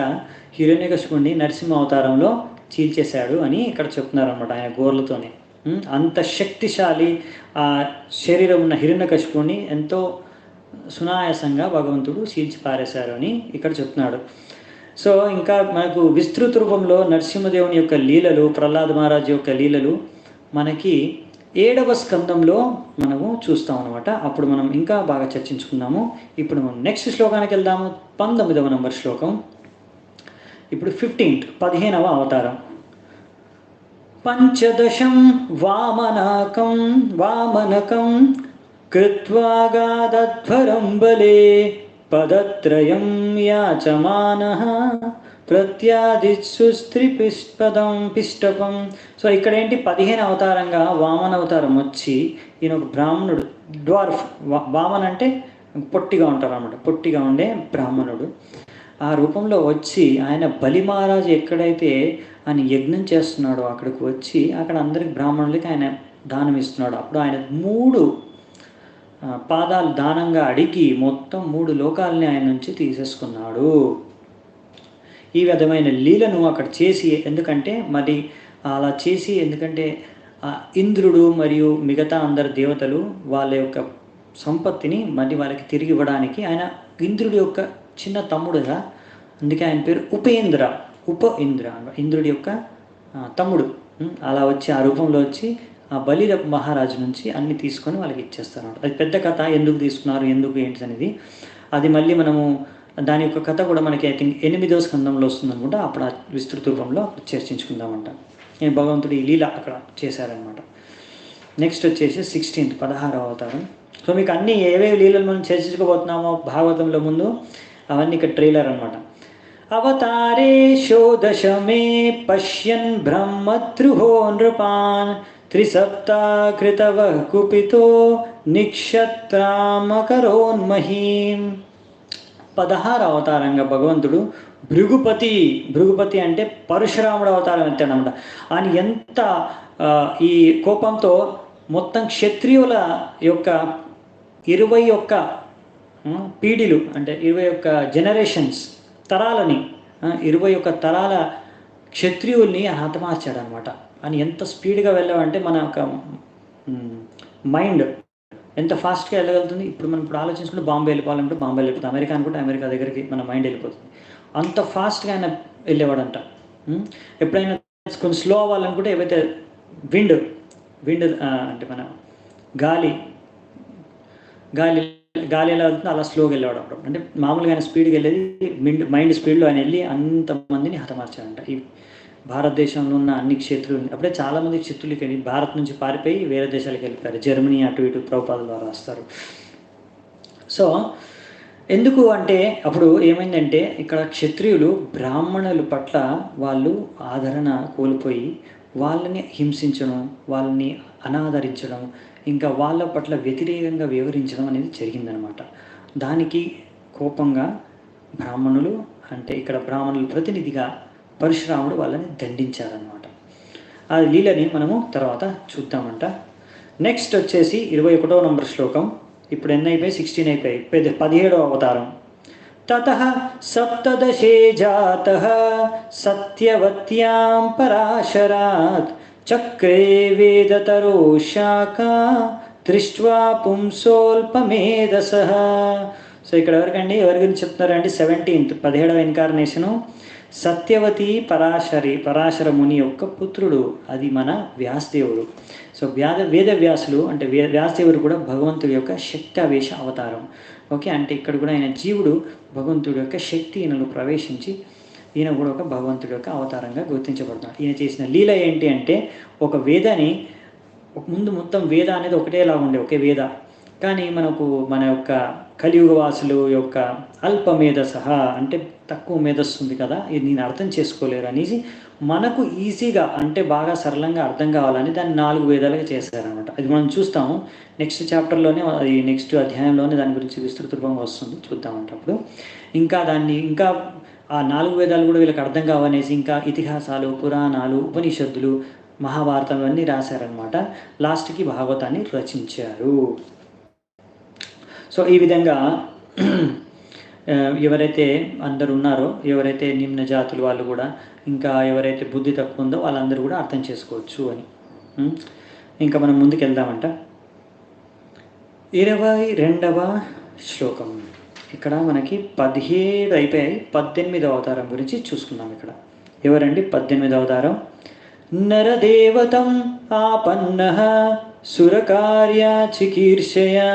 హిరణ్యకశిపుని నరసింహ అవతారంలో చీల్చేశాడు అని ఇక్కడ చెప్తున్నారు అనమాట. ఆయన గోర్లతోనే అంత శక్తిశాలి ఆ శరీరం ఉన్న హిరణ్యకశిపుని ఎంతో సునాయాసంగా భగవంతుడు చీల్చి పారేశారు అని ఇక్కడ చెప్తున్నాడు. సో ఇంకా మనకు విస్తృత రూపంలో నరసింహదేవుని యొక్క లీలలు, ప్రహ్లాద మహారాజు యొక్క లీలలు మనకి 7వ స్కందంలో మనము చూస్తాం అనమాట. అప్పుడు మనం ఇంకా బాగా చర్చించుకుందాము. ఇప్పుడు మనం నెక్స్ట్ శ్లోకానికి వెళ్దాము. 19వ నంబర్ శ్లోకం. ఇప్పుడు 15వ అవతారం. పంచదశం వామనకం కృత్వాగాదధ్వరం బలే పదత్రయం యాచమానః పిష్టపం. సో ఇక్కడ ఏంటి 15 అవతారంగా వామన అవతారం వచ్చి ఈయన ఒక బ్రాహ్మణుడు, డ్వార్ఫ్. వామన్ అంటే పొట్టిగా ఉంటారు అన్నమాట, పొట్టిగా ఉండే బ్రాహ్మణుడు. ఆ రూపంలో వచ్చి ఆయన బలి మహారాజు ఎక్కడైతే ఆయన యజ్ఞం చేస్తున్నాడో అక్కడికి వచ్చి అక్కడ అందరికి బ్రాహ్మణులకి ఆయన దానం ఇస్తున్నాడు. అప్పుడు ఆయన 3 పాదాలు దానంగా అడిగి మొత్తం 3 లోకాలని ఆయన నుంచి తీసేసుకున్నాడు. ఈ విధమైన లీలను అక్కడ చేసి, ఎందుకంటే మరి అలా చేసి, ఎందుకంటే ఇంద్రుడు మరియు మిగతా అందరు దేవతలు వాళ్ళ యొక్క సంపత్తిని మళ్ళీ వాళ్ళకి తిరిగి ఇవ్వడానికి ఆయన ఇంద్రుడి యొక్క చిన్న తమ్ముడుగా, అందుకే ఆయన పేరు ఉపేంద్ర, ఇంద్రుడి యొక్క తమ్ముడు. అలా వచ్చి ఆ రూపంలో వచ్చి ఆ బలి మహారాజు నుంచి అన్ని తీసుకొని వాళ్ళకి ఇచ్చేస్తారు. అది పెద్ద కథ, ఎందుకు తీసుకున్నారు, ఎందుకు ఏంటి అనేది. అది మళ్ళీ మనము దాని యొక్క కథ కూడా మనకి ఐ థింక్ 8వ స్కందంలో వస్తుంది అనుకుంటా. అప్పుడు ఆ విస్తృత రూపంలో చర్చించుకుందామంట. భగవంతుడు ఈ లీల అక్కడ చేశారనమాట. నెక్స్ట్ వచ్చేసి 16వ అవతారం. సో మీకు అన్ని ఏవేవి లీలలు మనం చర్చించుకోబోతున్నామో భాగవతంలో ముందు అవన్నీ ఇక్కడ ట్రైలర్ అనమాట. అవతారే షోడశమే పశ్యన్ బ్రహ్మద్రుహో నృపాన్ త్రిసప్తాకృతవ కుపితో నిక్షత్రామకరోన్మహీం. 16వ అవతారంగా భగవంతుడు భృగుపతి అంటే పరశురాముడు అవతారం ఎత్తాడనమాట. ఆయన ఎంత ఈ కోపంతో మొత్తం క్షత్రియుల యొక్క 21 పీడిలు, అంటే 21 జనరేషన్స్ తరాలని, 21 తరాల క్షత్రియుల్ని హతమార్చాడనమాట. అని ఎంత స్పీడ్గా వెళ్ళామంటే మన ఒక మైండ్ ఎంత ఫాస్ట్గా వెళ్ళగలుగుతుంది. ఇప్పుడు మనం ఆలోచించుకుంటే బాంబే వెళ్ళిపోవాలంటే బాంబే వెళ్ళిపోతుంది, అమెరికా అనుకుంటే అమెరికా దగ్గరికి మన మైండ్ వెళ్ళిపోతుంది. అంత ఫాస్ట్గా ఆయన వెళ్ళేవాడంట. ఎప్పుడైనా కొంచెం స్లో అవ్వాలనుకుంటే ఏవైతే విండ్ అంటే మన గాలి ఎలా వెళ్తుందో అలా స్లోగా వెళ్ళేవాడు అప్పుడు. అంటే మామూలుగా ఆయన స్పీడ్గా వెళ్ళేది మైండ్ స్పీడ్లో ఆయన వెళ్ళి అంతమందిని హతమార్చాడంట. ఈ భారతదేశంలో ఉన్న అన్ని క్షేత్రులు, అప్పుడే చాలామంది క్షత్రులకి వెళ్ళి భారత్ నుంచి పారిపోయి వేరే దేశాలకు వెళ్ళిపోయారు. జర్మనీ అటు ఇటు ప్రభుపాద ద్వారా వస్తారు. సో ఎందుకు అంటే అప్పుడు ఏమైందంటే ఇక్కడ క్షత్రియులు బ్రాహ్మణుల పట్ల వాళ్ళు ఆదరణ కోల్పోయి వాళ్ళని హింసించడం, వాళ్ళని అనాదరించడం, ఇంకా వాళ్ళ పట్ల వ్యతిరేకంగా వ్యవహరించడం అనేది జరిగిందనమాట. దానికి కోపంగా బ్రాహ్మణులు, అంటే ఇక్కడ బ్రాహ్మణుల ప్రతినిధిగా పరశురాముడు వాళ్ళని దండించారనమాట. ఆ లీలని మనము తర్వాత చూద్దామంట. నెక్స్ట్ వచ్చేసి 21వ నంబర్ శ్లోకం. ఇప్పుడు ఎన్ని అయిపోయి? 16 అయిపోయి. 17వ అవతారం. తతః సప్తదశే జాతః సత్యవత్యాం పరాశరాత్ చక్రే వేదతరో శాఖా దృష్ట్వా పుంసోల్పమేధసః. సో ఇక్కడ ఎవరి గురించి చెప్తున్నారండి? 17వ ఇన్కార్నేషను సత్యవతి పరాశర ముని యొక్క పుత్రుడు. అది మన వ్యాసదేవుడు. సో వేదవ్యాసులు అంటే వ్యాసదేవుడు కూడా భగవంతుడి యొక్క శక్తావేశ అవతారం. ఓకే, అంటే ఇక్కడ కూడా ఆయన జీవుడు భగవంతుడి యొక్క శక్తి ఈయనలో ప్రవేశించి ఈయన కూడా ఒక భగవంతుడి యొక్క అవతారంగా గుర్తించబడుతున్నాడు. ఈయన చేసిన లీల ఏంటి అంటే ఒక వేదాన్ని ముందు మొత్తం వేద అనేది ఒకటేలా ఉండే ఒకే వేద, కానీ మన యొక్క కలియుగ వాసులు యొక్క అల్పమేధసహ అంటే తక్కువ మేధస్సు ఉంది కదా, ఇది నేను అర్థం చేసుకోలేరు అనేసి మనకు ఈజీగా అంటే బాగా సరళంగా అర్థం కావాలని దాన్ని 4 వేదాలుగా చేశారనమాట. అది మనం చూస్తాము నెక్స్ట్ చాప్టర్లోనే, అది నెక్స్ట్ అధ్యాయంలోనే దాని గురించి విస్తృతంగా వస్తుంది, చూద్దామంట. అప్పుడు ఇంకా ఆ 4 వేదాలు కూడా వీళ్ళకి అర్థం కావనేసి ఇంకా ఇతిహాసాలు, పురాణాలు, ఉపనిషత్తులు, మహాభారతం అన్నీ రాశారనమాట. లాస్ట్కి భాగవతాన్ని రచించారు. సో ఈ విధంగా ఎవరైతే అందరు ఉన్నారో, ఎవరైతే నిమ్న జాతులు వాళ్ళు కూడా, ఇంకా ఎవరైతే బుద్ధి తక్కువ ఉందో వాళ్ళందరూ కూడా అర్థం చేసుకోవచ్చు అని. ఇంకా మనం ముందుకు వెళ్దామంట. 22వ శ్లోకం. ఇక్కడ మనకి 17 అయిపోయాయి. 18వ అవతారం గురించి చూసుకున్నాం. ఇక్కడ ఎవరండి 18వ అవతారం? నరదేవతం ఆపన్నః సురకార్యా చికీర్షయా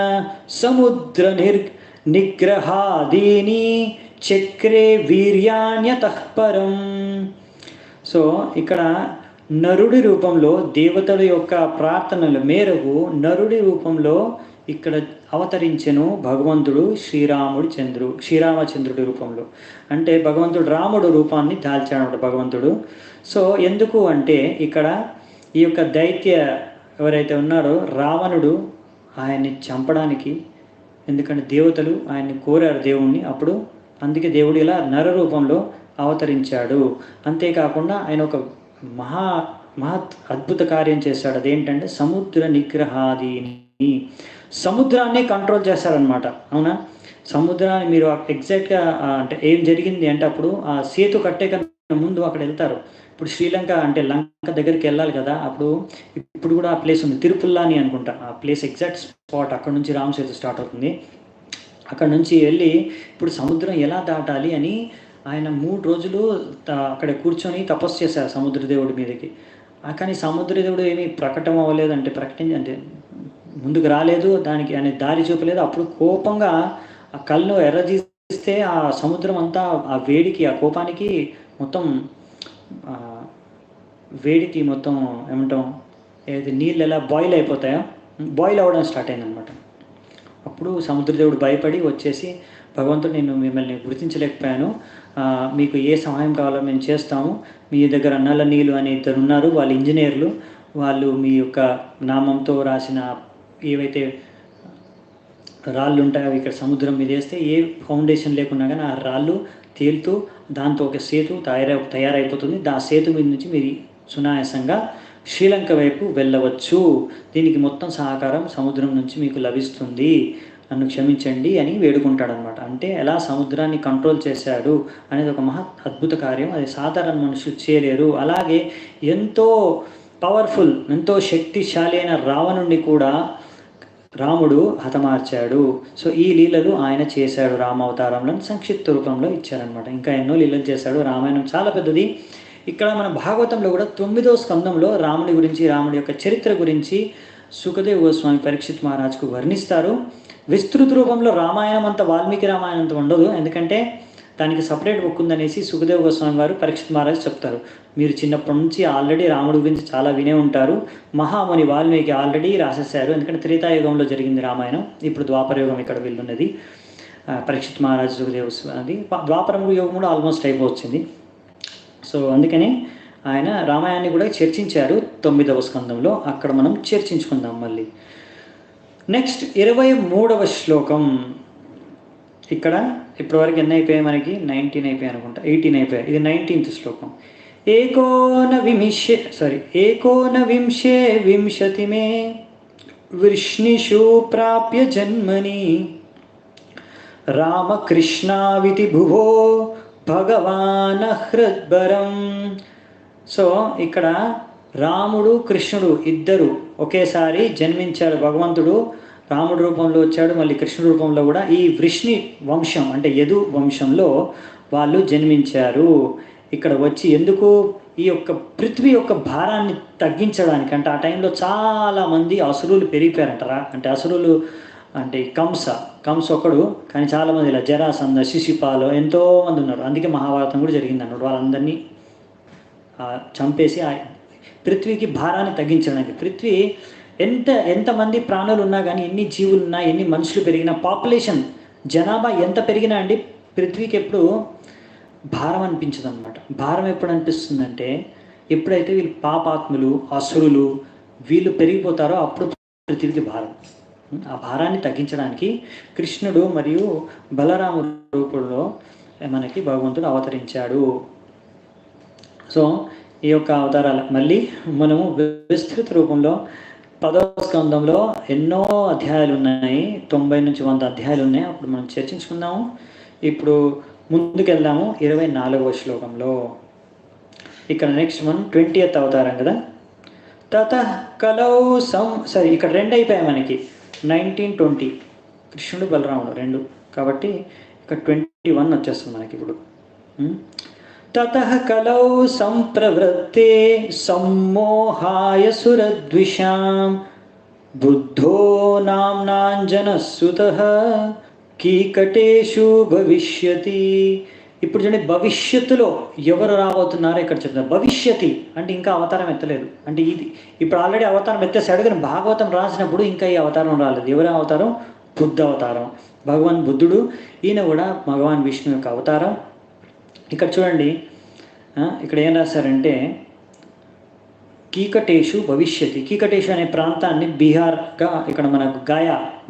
సముద్ర నిగ్రహాదీని చక్రే వీర్యాణ్యతః పరం. సో ఇక్కడ నరుడి రూపంలో దేవతల యొక్క ప్రార్థనల మేరకు నరుడి రూపంలో ఇక్కడ అవతరించెను భగవంతుడు శ్రీరామచంద్రుడి రూపంలో. అంటే భగవంతుడు రాముడు రూపాన్ని దాల్చాడు భగవంతుడు. సో ఎందుకు అంటే ఇక్కడ ఈ యొక్క దైత్య ఎవరైతే ఉన్నారో రావణుడు ఆయన్ని చంపడానికి ఎందుకంటే దేవతలు ఆయన్ని కోరారు దేవుణ్ణి, అప్పుడు అందుకే దేవుడు ఇలా నర రూపంలో అవతరించాడు. అంతేకాకుండా ఆయన ఒక మహా మహత్ అద్భుత కార్యం చేశాడు. అదేంటంటే సముద్ర నిగ్రహాదీని, సముద్రాన్ని కంట్రోల్ చేశారనమాట. అవునా, సముద్రాన్ని మీరు ఎగ్జాక్ట్గా అంటే ఏం జరిగింది అంటే అప్పుడు ఆ సేతు కట్టే కన్నా ముందు అక్కడ వెళ్తారు. ఇప్పుడు శ్రీలంక అంటే లంక దగ్గరికి వెళ్ళాలి కదా, అప్పుడు ఇప్పుడు కూడా ఆ ప్లేస్ ఉంది, తిరుపుల్లాని అనుకుంటా ఆ ప్లేస్ ఎగ్జాక్ట్ స్పాట్. అక్కడ నుంచి రామ్ సేతు స్టార్ట్ అవుతుంది. అక్కడ నుంచి వెళ్ళి ఇప్పుడు సముద్రం ఎలా దాటాలి అని ఆయన 3 రోజులు అక్కడ కూర్చొని తపస్సు చేశారు సముద్రదేవుడి మీదకి. కానీ సముద్రదేవుడు ఏమీ ప్రకటన అవ్వలేదు, అంటే ముందుకు రాలేదు, దానికి ఆయన దారి చూపలేదు. అప్పుడు కోపంగా ఆ కళ్ళు ఎర్రజీస్తే ఆ సముద్రం అంతా ఆ వేడికి, ఆ కోపానికి మొత్తం వేడికి మొత్తం ఏమంటాం, ఏది నీళ్ళు ఎలా బాయిల్ అయిపోతాయో బాయిల్ అవ్వడం స్టార్ట్ అయిందనమాట. అప్పుడు సముద్రదేవుడు భయపడి వచ్చేసి, భగవంతుడు నేను మిమ్మల్ని గుర్తించలేకపోయాను, మీకు ఏ సహాయం కావాలో మేము చేస్తాము. మీ దగ్గర నల్ల నీళ్ళు అని ఇద్దరు ఉన్నారు, వాళ్ళు ఇంజనీర్లు, వాళ్ళు మీ యొక్క నామంతో రాసిన ఏవైతే రాళ్ళు ఉంటాయో ఇక్కడ సముద్రం మీద వేస్తే ఏ ఫౌండేషన్ లేకున్నా కానీ ఆ రాళ్ళు తేలుతూ దాంతో ఒక సేతు తయారైపోతుంది. ఆ సేతు మీద నుంచి మీరు సునాయాసంగా శ్రీలంక వైపు వెళ్ళవచ్చు. దీనికి మొత్తం సహకారం సముద్రం నుంచి మీకు లభిస్తుంది, నన్ను క్షమించండి అని వేడుకుంటాడనమాట. అంటే ఎలా సముద్రాన్ని కంట్రోల్ చేశాడు అనేది ఒక అద్భుత కార్యం, అది సాధారణ మనుషులు చేయలేరు. అలాగే ఎంతో పవర్ఫుల్, ఎంతో శక్తిశాలి అయిన రావణుడిని కూడా రాముడు హతమార్చాడు. సో ఈ లీలలు ఆయన చేశాడు రామావతారంలో, సంక్షిప్త రూపంలో ఇచ్చారనమాట. ఇంకా ఎన్నో లీలలు చేశాడు. రామాయణం చాలా పెద్దది. ఇక్కడ మన భాగవతంలో కూడా 9వ స్కందంలో రాముడి గురించి, రాముడి యొక్క చరిత్ర గురించి సుఖదేవ్ గోస్వామి పరీక్షిత్ మహారాజ్కు వర్ణిస్తారు. విస్తృత రూపంలో రామాయణం అంత వాల్మీకి రామాయణం అంత ఉండదు, ఎందుకంటే దానికి సపరేట్ బుక్ ఉందనేసి సుఖదేవ్ గోస్వామి వారు పరీక్షిత్ మహారాజ్ చెప్తారు. మీరు చిన్నప్పటి నుంచి ఆల్రెడీ రాముడి గురించి చాలా వినే ఉంటారు. మహాముని వాల్మీకి ఆల్రెడీ రాసేశారు, ఎందుకంటే త్రేతాయుగంలో జరిగింది రామాయణం. ఇప్పుడు ద్వాపరయుగం ఇక్కడ వీళ్ళున్నది. పరీక్షిత్ మహారాజ్ సుఖదేవ్ అది ద్వాపర యుగం కూడా ఆల్మోస్ట్ అయిపోవచ్చింది. సో అందుకని ఆయన రామాయణాన్ని కూడా చర్చించారు 9వ స్కందంలో. అక్కడ మనం చర్చించుకుందాం మళ్ళీ. నెక్స్ట్ 23వ శ్లోకం. ఇక్కడ ఇప్పటివరకు ఎన్ని అయిపోయాయి మనకి? 19 అయిపోయాయి అనుకుంటా, 18 అయిపోయాయి. ఇది 19th శ్లోకం. ఏకోనవింశే వింశతి మే వృష్ణిషు ప్రాప్య జన్మని రామకృష్ణావితి భువో భగవాన్ హృద్భరం. సో ఇక్కడ రాముడు కృష్ణుడు ఇద్దరు ఒకేసారి జన్మించాడు. భగవంతుడు రాముడు రూపంలో వచ్చాడు, మళ్ళీ కృష్ణుడు రూపంలో కూడా ఈ వృష్ణి వంశం అంటే యదు వంశంలో వాళ్ళు జన్మించారు. ఇక్కడ వచ్చి ఎందుకు? ఈ యొక్క పృథ్వీ యొక్క భారాన్ని తగ్గించడానికి. అంటే ఆ టైంలో చాలామంది అసురులు పెరిగిపోయారంటారా, అంటే అసురులు అంటే కంస ఒకడు, కానీ చాలామంది ఇలా జరాసంద, శిశుపాలు ఎంతోమంది ఉన్నారు. అందుకే మహాభారతం కూడా జరిగింది అన్నాడు. వాళ్ళందరినీ చంపేసి పృథ్వీకి భారాన్ని తగ్గించడానికి. పృథ్వీ ఎంతమంది ప్రాణులు ఉన్నా కానీ, ఎన్ని జీవులు ఉన్నా, ఎన్ని మనుషులు పెరిగినా, పాపులేషన్ జనాభా ఎంత పెరిగినా అండి, పృథ్వీకి ఎప్పుడు భారం అనిపించదు అనమాట. భారం ఎప్పుడు అనిపిస్తుందంటే ఎప్పుడైతే వీళ్ళు పాపాత్ములు, అసురులు వీళ్ళు పెరిగిపోతారో అప్పుడు పృథ్వీకి భారం. ఆ భారాన్ని తగ్గించడానికి కృష్ణుడు మరియు బలరాముడు రూపంలో మనకి భగవంతుడు అవతరించాడు. సో ఈ యొక్క అవతారాలు మళ్ళీ మనము విస్తృత రూపంలో 10వ స్కందంలో ఎన్నో అధ్యాయాలు ఉన్నాయి, 90 నుంచి 100 అధ్యాయాలు ఉన్నాయి. అప్పుడు మనం చర్చించుకుందాము. ఇప్పుడు ముందుకెళ్దాము 24వ శ్లోకంలో. ఇక్కడ నెక్స్ట్ మనం 20th అవతారం కదా. తతః కలౌ ఇక్కడ 2 అయిపోయాయి మనకి, 19, 20 కృష్ణుడు బలరాముడు 2, కాబట్టి ఇక్కడ 21 వచ్చేస్తుంది మనకి ఇప్పుడు. తతః కలౌ సంప్రవృత్తే సమ్మోహాయ సురద్విషాం బుద్ధో నామ్నాంజనసుతః కీకటేషు భవిష్యతి. ఇప్పుడు చూడండి, భవిష్యత్తులో ఎవరు రాబోతున్నారో ఇక్కడ చెప్తారు. భవిష్యతి అంటే ఇంకా అవతారం ఎత్తలేదు, అంటే ఇది ఇప్పుడు ఆల్రెడీ అవతారం ఎత్తేసాడు, కానీ భాగవతం రాసినప్పుడు ఇంకా ఈ అవతారం రాలేదు. ఎవరి అవతారం? బుద్ధ అవతారం, భగవాన్ బుద్ధుడు. ఈయన కూడా భగవాన్ విష్ణు యొక్క అవతారం. ఇక్కడ చూడండి, ఇక్కడ ఏం రాశారంటే కీకటేషు భవిష్యతి. కీకటేషు అనే ప్రాంతాన్ని బీహార్గా, ఇక్కడ మనకు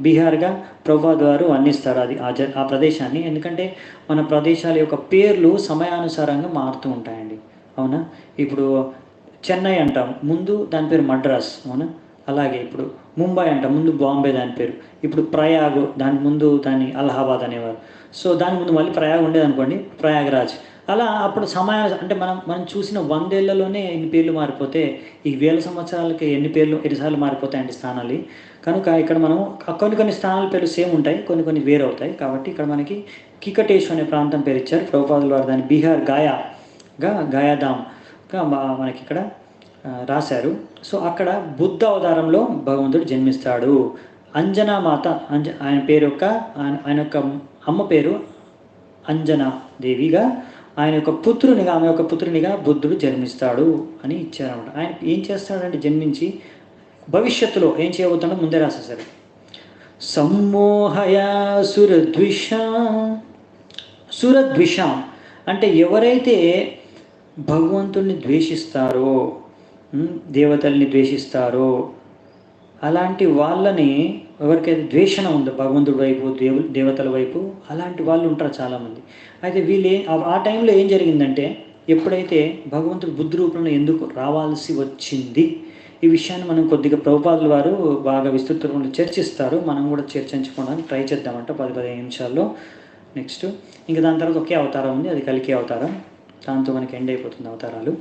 బీహార్గా ప్రభుపాద్ వారు వర్ణిస్తారు అది ఆ ప్రదేశాన్ని. ఎందుకంటే మన ప్రదేశాల యొక్క పేర్లు సమయానుసారంగా మారుతూ ఉంటాయండి, అవునా. ఇప్పుడు చెన్నై అంటాం, ముందు దాని పేరు మద్రాస్, అవునా. అలాగే ఇప్పుడు ముంబై అంటాం, ముందు బాంబే దాని పేరు. ఇప్పుడు ప్రయాగ్, దాని ముందు దాన్ని అలహాబాద్ అనేవారు. సో దాని ముందు మళ్ళీ ప్రయాగ్ ఉండేది అనుకోండి, ప్రయాగ్రాజ్. అలా అప్పుడు అంటే మనం చూసిన 100 ఏళ్లలోనే ఎన్ని పేర్లు మారిపోతే ఈ 1000 సంవత్సరాలకి ఎన్నిసార్లు మారిపోతాయండి స్థానాలు. కనుక ఇక్కడ మనం కొన్ని స్థానాల పేర్లు సేమ్ ఉంటాయి, కొన్ని వేరు అవుతాయి. కాబట్టి ఇక్కడ మనకి కికటేష్ అనే ప్రాంతం పేరు ఇచ్చారు ప్రభుపాదుల వారు. దాన్ని బీహార్ గాయాధామ్గా మనకి ఇక్కడ రాశారు. సో అక్కడ బుద్ధ అవతారంలో భగవంతుడు జన్మిస్తాడు. అంజనామాత, ఆయన పేరు ఆయన యొక్క అమ్మ పేరు అంజనా దేవిగా, ఆమె యొక్క పుత్రునిగా బుద్ధుడు జన్మిస్తాడు అని ఇచ్చారన్నమాట. ఆయన ఏం చేస్తాడంటే జన్మించి భవిష్యత్తులో ఏం చేయబోతాడో ముందే రాసేశారు. సమ్మోహయ సురద్విషాం అంటే ఎవరైతే భగవంతుడిని ద్వేషిస్తారో, దేవతల్ని ద్వేషిస్తారో, అలాంటి వాళ్ళని, ఎవరికైతే ద్వేషణ ఉందో భగవంతుడి వైపు, దేవతల వైపు, అలాంటి వాళ్ళు ఉంటారు చాలామంది. అయితే వీళ్ళు ఆ టైంలో ఏం జరిగిందంటే, ఎప్పుడైతే భగవంతుడు బుద్ధి రూపంలో ఎందుకు రావాల్సి వచ్చింది, ఈ విషయాన్ని మనం కొద్దిగా ప్రభుపాదుల వారు బాగా విస్తృత రూపంలో చర్చిస్తారు. మనం కూడా చర్చించుకోవడానికి ట్రై చేద్దామంట 10-15 నిమిషాల్లో. నెక్స్ట్ ఇంకా దాని తర్వాత ఒకే అవతారం ఉంది, అది కల్కి అవతారం. దాంతో మనకి ఎండ్ అయిపోతుంది అవతారాలు.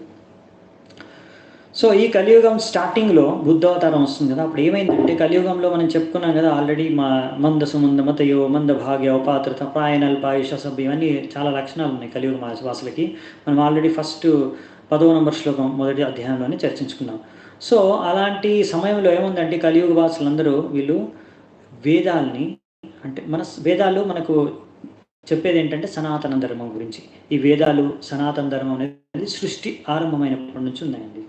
సో ఈ కలియుగం స్టార్టింగ్లో బుద్ధ అవతారం వస్తుంది కదా. అప్పుడు ఏమైందంటే, కలియుగంలో మనం చెప్పుకున్నాం కదా ఆల్రెడీ, మంద సుమంద మతయో మంద భాగ్య పాత్రత ప్రాయనల్పాయుష సభ్యం, ఇవన్నీ చాలా లక్షణాలు ఉన్నాయి కలియుగ వాసులకి. మనం ఆల్రెడీ ఫస్ట్ 10వ నంబర్ శ్లోకం మొదటి అధ్యాయంలోనే చర్చించుకున్నాం. సో అలాంటి సమయంలో ఏముందంటే, కలియుగ వాసులందరూ వీళ్ళు వేదాల్ని, అంటే వేదాలు మనకు చెప్పేది ఏంటంటే సనాతన ధర్మం గురించి. ఈ వేదాలు, సనాతన ధర్మం అనేది సృష్టి ఆరంభమైనప్పటి నుంచి ఉన్నాయండి.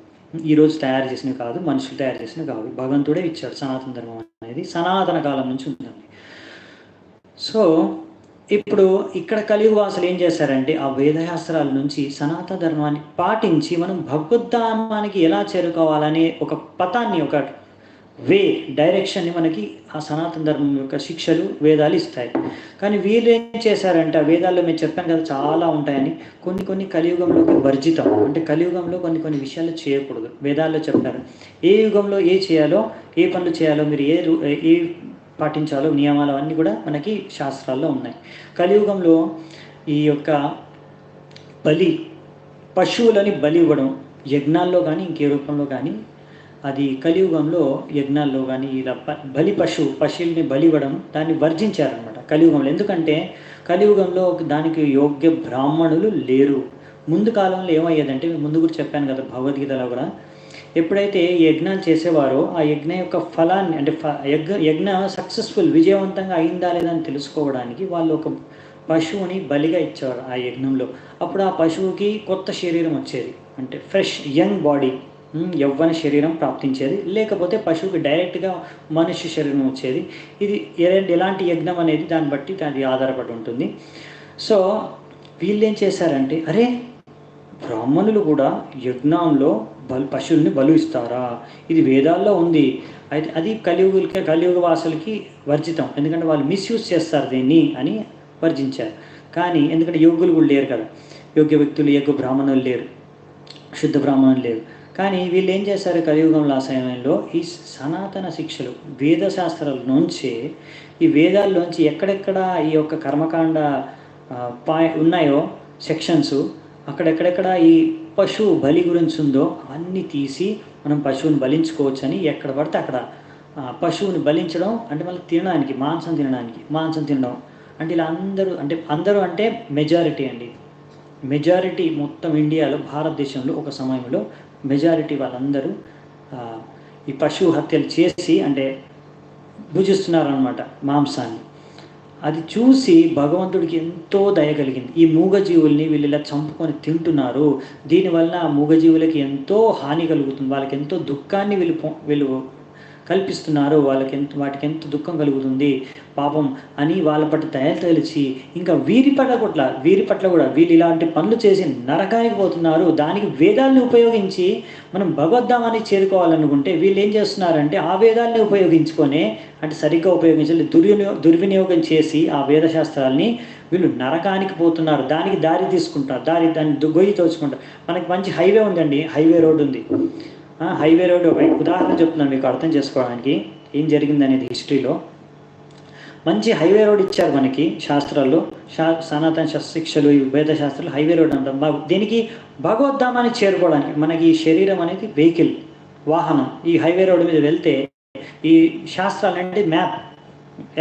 ఈరోజు తయారు చేసినవి కాదు, మనుషులు తయారు చేసినవి కాదు, భగవంతుడే ఇచ్చాడు. సనాతన ధర్మం అనేది సనాతన కాలం నుంచి ఉందండి. సో ఇప్పుడు ఇక్కడ కలియుగ వాసులు ఏం చేశారంటే, ఆ వేదశాస్త్రాల నుంచి సనాతన ధర్మాన్ని పాటించి మనం భగవద్ధామానికి ఎలా చేరుకోవాలనే ఒక పథాన్ని, ఒక డైరెక్షన్ని మనకి ఆ సనాతన ధర్మం యొక్క శిక్షలు, వేదాలు ఇస్తాయి. కానీ వీళ్ళు ఏం చేశారంటే, ఆ వేదాల్లో మేము చెప్పాను కదా చాలా ఉంటాయని, కొన్ని కలియుగంలోకి వర్జితం, అంటే కలియుగంలో కొన్ని విషయాలు చేయకూడదు. వేదాల్లో చెప్పారు ఏ యుగంలో ఏ చేయాలో, ఏ పనులు చేయాలో, మీరు ఏ పాటించాలో నియమాలు అన్నీ కూడా మనకి శాస్త్రాల్లో ఉన్నాయి. కలియుగంలో ఈ యొక్క పశువులని బలి ఇవ్వడం, యజ్ఞాల్లో కానీ ఇంకే రూపంలో కానీ, అది కలియుగంలో యజ్ఞాల్లో కానీ ఇలా పశువుల్ని బలి ఇవ్వడం, దాన్ని వర్జించారనమాట కలియుగంలో. ఎందుకంటే కలియుగంలో దానికి యోగ్య బ్రాహ్మణులు లేరు. ముందు కాలంలో ఏమయ్యేదంటే, ముందు కూడా చెప్పాను కదా భగవద్గీతలో కూడా, ఎప్పుడైతే యజ్ఞాలు చేసేవారో ఆ యజ్ఞ యొక్క ఫలాన్ని, అంటే యజ్ఞ సక్సెస్ఫుల్, విజయవంతంగా అయిందా లేదా అని తెలుసుకోవడానికి వాళ్ళు ఒక పశువుని బలిగా ఇచ్చేవారు ఆ యజ్ఞంలో. అప్పుడు ఆ పశువుకి కొత్త శరీరం వచ్చేది, అంటే ఫ్రెష్ యంగ్ బాడీ, యవ్వన శరీరం ప్రాప్తించేది. లేకపోతే పశువుకి డైరెక్ట్గా మనుష్య శరీరం వచ్చేది. ఇది ఎలాంటి యజ్ఞం అనేది దాన్ని బట్టి అది ఆధారపడి ఉంటుంది. సో వీళ్ళు ఏం చేశారంటే, అరే బ్రాహ్మణులు కూడా యజ్ఞంలో పశువుల్ని బలు ఇస్తారా, ఇది వేదాల్లో ఉంది. అయితే అది కలియుగ వాసులకి వర్జితం, ఎందుకంటే వాళ్ళు మిస్యూజ్ చేస్తారు దీన్ని అని వర్జించారు. కానీ ఎందుకంటే యోగులు కూడా లేరు కదా, యోగ్య వ్యక్తులు, యజ్ఞ బ్రాహ్మణులు లేరు, శుద్ధ బ్రాహ్మణులు లేరు. కానీ వీళ్ళు ఏం చేశారు, కలియుగంలో ఆ సమయంలో ఈ సనాతన శిక్షలు, వేదశాస్త్రాల నుంచే, ఈ వేదాల్లోంచి ఎక్కడెక్కడ ఈ యొక్క కర్మకాండ ఉన్నాయో సెక్షన్స్, అక్కడెక్కడెక్కడ ఈ పశువు బలి గురించి ఉందో అవన్నీ తీసి మనం పశువుని బలించుకోవచ్చని, ఎక్కడ పడితే అక్కడ పశువుని బలించడం, అంటే మళ్ళీ తినడానికి, మాంసం తినడం, అంటే ఇలా అందరూ అంటే మెజారిటీ అండి. మెజారిటీ మొత్తం ఇండియాలో, భారతదేశంలో ఒక సమయంలో మెజారిటీ వాళ్ళందరూ ఈ పశువు హత్యలు చేసి అంటే భుజిస్తున్నారనమాట మాంసాన్ని. అది చూసి భగవంతుడికి ఎంతో దయ కలిగింది. ఈ మూగజీవుల్ని వీళ్ళు ఇలా చంపుకొని తింటున్నారు, దీనివల్ల ఆ మూగజీవులకి ఎంతో హాని కలుగుతుంది, వాళ్ళకి ఎంతో దుఃఖాన్ని వీళ్ళు కల్పిస్తున్నారో వాటికి ఎంత దుఃఖం కలుగుతుంది పాపం అని వాళ్ళ పట్ల తెలిసి ఇంకా వీరి పట్ల కూడా వీళ్ళు ఇలాంటి పనులు చేసి నరకానికి పోతున్నారు. దానికి వేదాలని ఉపయోగించి మనం భగవద్ధామాన్ని చేరుకోవాలనుకుంటే వీళ్ళు ఏం చేస్తున్నారంటే ఆ వేదాలని ఉపయోగించుకొని, అంటే సరిగ్గా ఉపయోగించాలి, దుర్వినియోగం చేసి ఆ వేదశాస్త్రాలని వీళ్ళు నరకానికి పోతున్నారు. దానికి దారి తీసుకుంటారు, దాన్ని గొయ్యి తోచుకుంటారు. మనకి మంచి హైవే ఉందండి, హైవే రోడ్డు ఉంది. హైవే రోడ్డు ఒక ఉదాహరణ చెప్తున్నాను మీకు అర్థం చేసుకోవడానికి ఏం జరిగింది అనేది. హిస్టరీలో మంచి హైవే రోడ్ ఇచ్చారు మనకి శాస్త్రాల్లో, సనాతన శిక్షలు, వేద శాస్త్రాలు హైవే రోడ్ అంటాం. దీనికి భగవద్ధామాన్ని చేరుకోవడానికి మనకి ఈ శరీరం అనేది వెహికల్, వాహనం. ఈ హైవే రోడ్డు మీద వెళ్తే ఈ శాస్త్రాలు అంటే మ్యాప్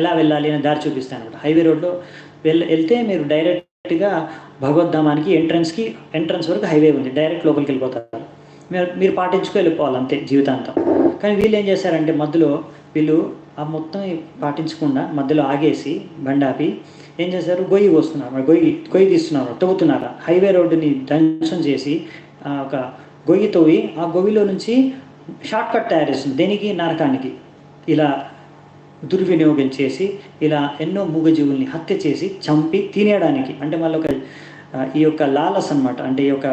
ఎలా వెళ్ళాలి అనే దారి చూపిస్తాను అనమాట. హైవే రోడ్లో వెళ్తే మీరు డైరెక్ట్గా భగవద్ధామానికి ఎంట్రన్స్ వరకు హైవే ఉంది, డైరెక్ట్ లోపలికి వెళ్ళిపోతారు. మీరు పాటించుకు వెళ్ళిపోవాలి అంతే జీవితాంతం. కానీ వీళ్ళు ఏం చేశారంటే మధ్యలో వీళ్ళు ఆ మొత్తం పాటించకుండా మధ్యలో ఆగేసి బండి ఆపి ఏం చేశారు, గొయ్యి కోస్తున్నారు, గొయ్యి తీస్తున్నారు, తవ్వుతున్నారు. హైవే రోడ్డుని ధ్వంసం చేసి ఒక గొయ్యి తవ్వి ఆ గొయ్యిలో నుంచి షార్ట్ కట్ తయారు చేస్తుంది. దేనికి? నరకానికి. ఇలా దుర్వినియోగం చేసి ఇలా ఎన్నో మూగజీవుల్ని హత్య చేసి చంపి తినేయడానికి, అంటే మళ్ళీ ఈ యొక్క లాలస్ అనమాట, అంటే ఈ యొక్క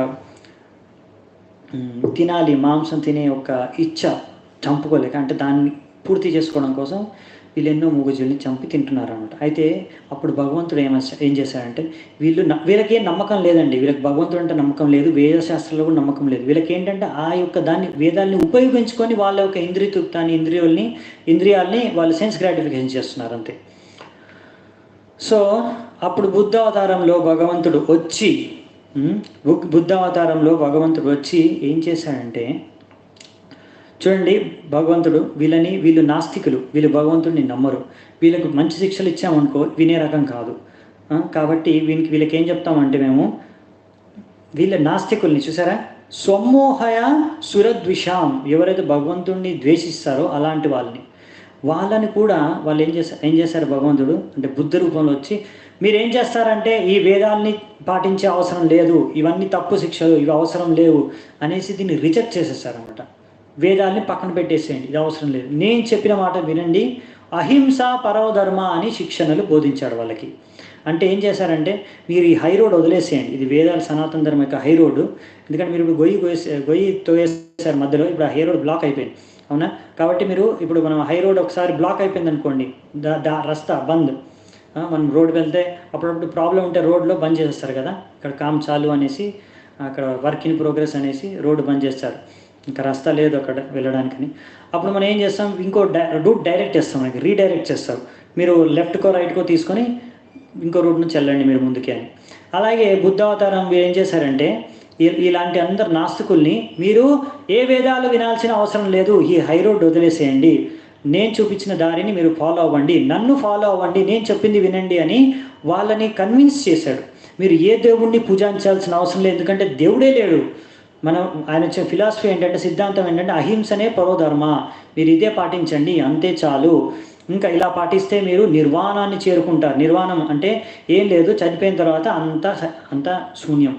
తినాలి మాంసం తినే ఒక ఇచ్చ చంపుకోలేక, అంటే దాన్ని పూర్తి చేసుకోవడం కోసం వీళ్ళు ఎన్నో మూగజీవుల్ని చంపి తింటున్నారు అనమాట. అయితే అప్పుడు భగవంతుడు ఏం చేశాడంటే వీళ్ళకి ఏం నమ్మకం లేదండి, వీళ్ళకి భగవంతుడు అంటే నమ్మకం లేదు, వేదశాస్త్రాల్లో కూడా నమ్మకం లేదు. వీళ్ళకి ఏంటంటే ఆ యొక్క వేదాలని ఉపయోగించుకొని వాళ్ళ యొక్క ఇంద్రియాల్ని వాళ్ళు సెన్స్ గ్రాటిఫికేషన్ చేస్తున్నారు అంతే. సో అప్పుడు బుద్ధావతారంలో భగవంతుడు వచ్చి ఏం చేశాడంటే, చూడండి, భగవంతుడు వీళ్ళు నాస్తికులు, వీళ్ళు భగవంతుడిని నమ్మరు, వీళ్ళకు మంచి శిక్షలు ఇచ్చామనుకో వినే రకం కాదు. కాబట్టి వీళ్ళకి ఏం చెప్తామంటే మేము వీళ్ళ నాస్తికుల్ని చూసారా, స్వమోహయ సురద్విషాం, ఎవరైతే భగవంతుడిని ద్వేషిస్తారో అలాంటి వాళ్ళని కూడా వాళ్ళు ఏం చేశారు భగవంతుడు అంటే బుద్ధ రూపంలో వచ్చి, మీరేం చేస్తారంటే ఈ వేదాల్ని పాటించే అవసరం లేదు, ఇవన్నీ తప్పు శిక్షలు, ఇవి అవసరం లేవు అనేసి దీన్ని రిజెక్ట్ చేసేస్తారనమాట. వేదాల్ని పక్కన పెట్టేసేయండి, ఇది అవసరం లేదు, నేను చెప్పిన మాట వినండి, అహింస పరవధర్మ అని శిక్షణలు బోధించాడు వాళ్ళకి. అంటే ఏం చేశారంటే మీరు ఈ హై రోడ్ వదిలేసేయండి, ఇది వేదాలు సనాతన ధర్మం యొక్క హై రోడ్డు. ఎందుకంటే మీరు ఇప్పుడు గొయ్యి తోవేసారు మధ్యలో, ఇప్పుడు ఆ హై రోడ్ బ్లాక్ అయిపోయింది, అవునా? కాబట్టి ఇప్పుడు మనం హై రోడ్ ఒకసారి బ్లాక్ అయిపోయింది అనుకోండి, రస్తా బంద్. మనం రోడ్ వెళ్తే అప్పుడప్పుడు ప్రాబ్లం ఉంటే రోడ్లో బంద్ చేసేస్తారు కదా, ఇక్కడ కామ్ చాలు అనేసి, అక్కడ వర్క్ ఇన్ ప్రోగ్రెస్ అనేసి రోడ్డు బంద్ చేస్తారు, ఇంకా రస్తా లేదు అక్కడ వెళ్ళడానికని. అప్పుడు మనం ఏం చేస్తాం, ఇంకో రూట్ డైరెక్ట్ చేస్తాం, మనకి రీడైరెక్ట్ చేస్తారు, మీరు లెఫ్ట్కో రైట్కో తీసుకొని ఇంకో రూట్ నుంచి వెళ్ళండి మీరు ముందుకే అని. అలాగే బుద్ధావతారం మీరు ఏం చేశారంటే ఇలాంటి అందరు నాస్తికుల్ని మీరు ఏ వేదాలు వినాల్సిన అవసరం లేదు, ఈ హై రోడ్ వదిలేసేయండి, నేను చూపించిన దారిని మీరు ఫాలో అవ్వండి, నన్ను ఫాలో అవ్వండి, నేను చెప్పింది వినండి అని వాళ్ళని కన్విన్స్ చేశాడు. మీరు ఏ దేవుణ్ణి పూజించాల్సిన అవసరం లేదు, ఎందుకంటే దేవుడే లేడు. ఆయన వచ్చే ఫిలాసఫీ ఏంటంటే, సిద్ధాంతం ఏంటంటే అహింసనే పరోధర్మ, మీరు ఇదే పాటించండి అంతే చాలు, ఇంకా ఇలా పాటిస్తే మీరు నిర్వాణాన్ని చేరుకుంటారు. నిర్వాణం అంటే ఏం లేదు, చనిపోయిన తర్వాత అంతా శూన్యం.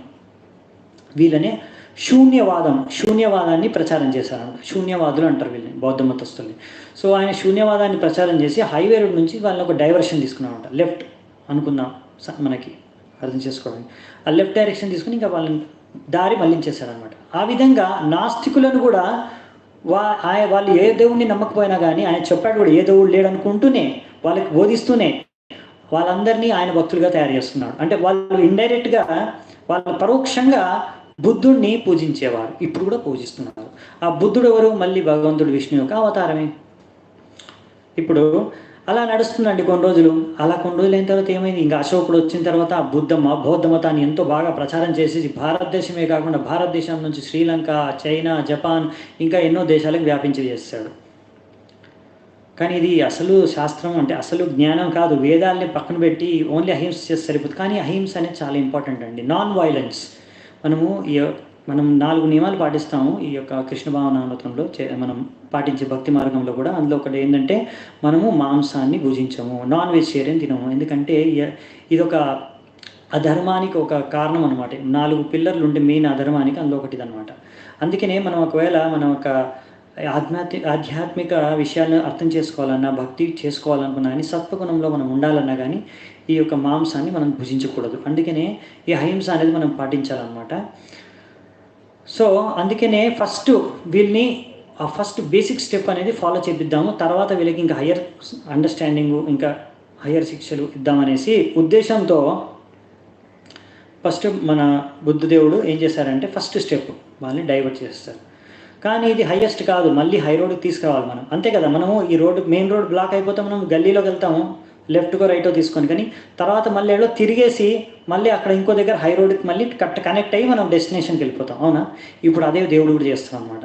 వీళ్ళనే శూన్యవాదాన్ని ప్రచారం చేశారు, శూన్యవాదులు అంటారు వీళ్ళని, బౌద్ధ మతస్థుల్ని. సో ఆయన శూన్యవాదాన్ని ప్రచారం చేసి హైవే రోడ్ నుంచి వాళ్ళని ఒక డైవర్షన్ తీసుకున్నామంట, లెఫ్ట్ అనుకుందాం మనకి అర్థం చేసుకోవడానికి, ఆ లెఫ్ట్ డైరెక్షన్ తీసుకుని ఇంకా వాళ్ళని దారి మళ్లించేశారనమాట. ఆ విధంగా నాస్తికులను కూడా వాళ్ళు ఏ దేవుడిని నమ్మకపోయినా కానీ ఆయన చెప్పాడు కూడా, ఏ దేవుడు లేడనుకుంటూనే వాళ్ళకి బోధిస్తూనే వాళ్ళందరినీ ఆయన భక్తులుగా తయారు చేస్తున్నాడు. అంటే వాళ్ళు ఇండైరెక్ట్గా, వాళ్ళు పరోక్షంగా బుద్ధుడిని పూజించేవారు, ఇప్పుడు కూడా పూజిస్తున్నారు. ఆ బుద్ధుడు ఎవరు? మళ్ళీ భగవంతుడు విష్ణు యొక్క అవతారమే. ఇప్పుడు అలా నడుస్తుందండి కొన్ని రోజులు. కొన్ని రోజులు అయిన తర్వాత ఏమైంది, ఇంకా అశోకుడు వచ్చిన తర్వాత బౌద్ధ మతాన్ని ఎంతో బాగా ప్రచారం చేసి భారతదేశమే కాకుండా భారతదేశం నుంచి శ్రీలంక, చైనా, జపాన్ ఇంకా ఎన్నో దేశాలకు వ్యాపించి చేస్తాడు. కానీ ఇది అసలు శాస్త్రం అంటే అసలు జ్ఞానం కాదు, వేదాల్ని పక్కన పెట్టి ఓన్లీ అహింస చేస్తే సరిపోతుంది. కానీ అహింస అనేది చాలా ఇంపార్టెంట్ అండి, నాన్ వైలెన్స్. మనం 4 నియమాలు పాటిస్తాము ఈ యొక్క కృష్ణ భావనామృతంలో, మనం పాటించే భక్తి మార్గంలో కూడా. అందులో ఒకటి ఏంటంటే మనము మాంసాన్ని భుజించము, నాన్ వెజిటేరియన్ తినము. ఎందుకంటే ఇదొక అధర్మానికి ఒక కారణం అనమాట. 4 పిల్లర్లు ఉంటే మెయిన్ అధర్మానికి అందులో ఒకటి అనమాట. అందుకనే మనం ఒకవేళ మనం ఒక ఆధ్యాత్మిక విషయాలను అర్థం చేసుకోవాలన్నా, భక్తి చేసుకోవాలనుకున్నా కానీ, సత్వగుణంలో మనం ఉండాలన్నా కానీ ఈ యొక్క మాంసాన్ని మనం భుజించకూడదు. అందుకనే ఈ అహింస అనేది మనం పాటించాలన్నమాట. సో అందుకనే వీళ్ళని ఫస్ట్ బేసిక్ స్టెప్ అనేది ఫాలో చేపిద్దాము. తర్వాత వీళ్ళకి ఇంకా హయ్యర్ అండర్స్టాండింగు, ఇంకా హయ్యర్ శిక్షలు ఇద్దామనేసి ఉద్దేశంతో ఫస్ట్ మన బుద్ధదేవుడు ఏం చేశారంటే ఫస్ట్ స్టెప్ వాళ్ళని డైవర్ట్ చేస్తారు. కానీ ఇది హైయెస్ట్ కాదు, మళ్ళీ హై రోడ్కి తీసుకురావాలి మనం. అంతే కదా, మనము ఈ రోడ్డు మెయిన్ రోడ్ బ్లాక్ అయిపోతే మనం గల్లీలోకి వెళ్తాము, లెఫ్ట్కో రైటో తీసుకొని. కానీ తర్వాత మళ్ళీ ఏడో తిరిగేసి మళ్ళీ అక్కడ ఇంకో దగ్గర హై రోడ్కి మళ్ళీ కనెక్ట్ అయ్యి మనం డెస్టినేషన్కి వెళ్ళిపోతాం. అవునా? ఇప్పుడు అదే దేవుడు కూడా చేస్తాం అనమాట.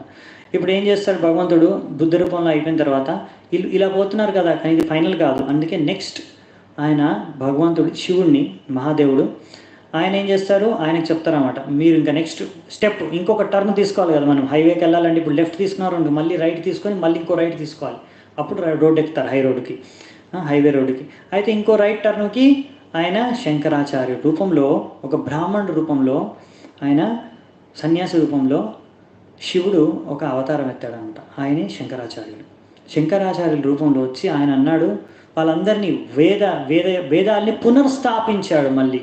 ఇప్పుడు ఏం చేస్తాడు భగవంతుడు, బుద్ధ రూపంలో అయిపోయిన తర్వాత ఇలా పోతున్నారు కదా, కానీ ఇది ఫైనల్ కాదు. అందుకే నెక్స్ట్ ఆయన భగవంతుడు శివుణ్ణి, మహాదేవుడు ఆయన ఏం చేస్తారు, ఆయనకు చెప్తారన్నమాట, మీరు ఇంకా నెక్స్ట్ స్టెప్ ఇంకొక టర్న్ తీసుకోవాలి కదా. మనం హైవేకి వెళ్ళాలంటే ఇప్పుడు లెఫ్ట్ తీసుకున్నారు, మళ్ళీ రైట్ తీసుకొని మళ్ళీ ఇంకో రైట్ తీసుకోవాలి, అప్పుడు రోడ్ ఎక్కుతారు హై రోడ్డుకి, హైవే రోడ్డుకి. అయితే ఇంకో రైట్ టర్న్కి ఆయన శంకరాచార్య రూపంలో, ఒక బ్రాహ్మణుడు రూపంలో, ఆయన సన్యాసి రూపంలో శివుడు ఒక అవతారం ఎత్తాడంట. ఆయనే శంకరాచార్యులు. శంకరాచార్యుల రూపంలో వచ్చి ఆయన అన్నాడు, వాళ్ళందరినీ వేదాల్ని పునర్స్థాపించాడు మళ్ళీ.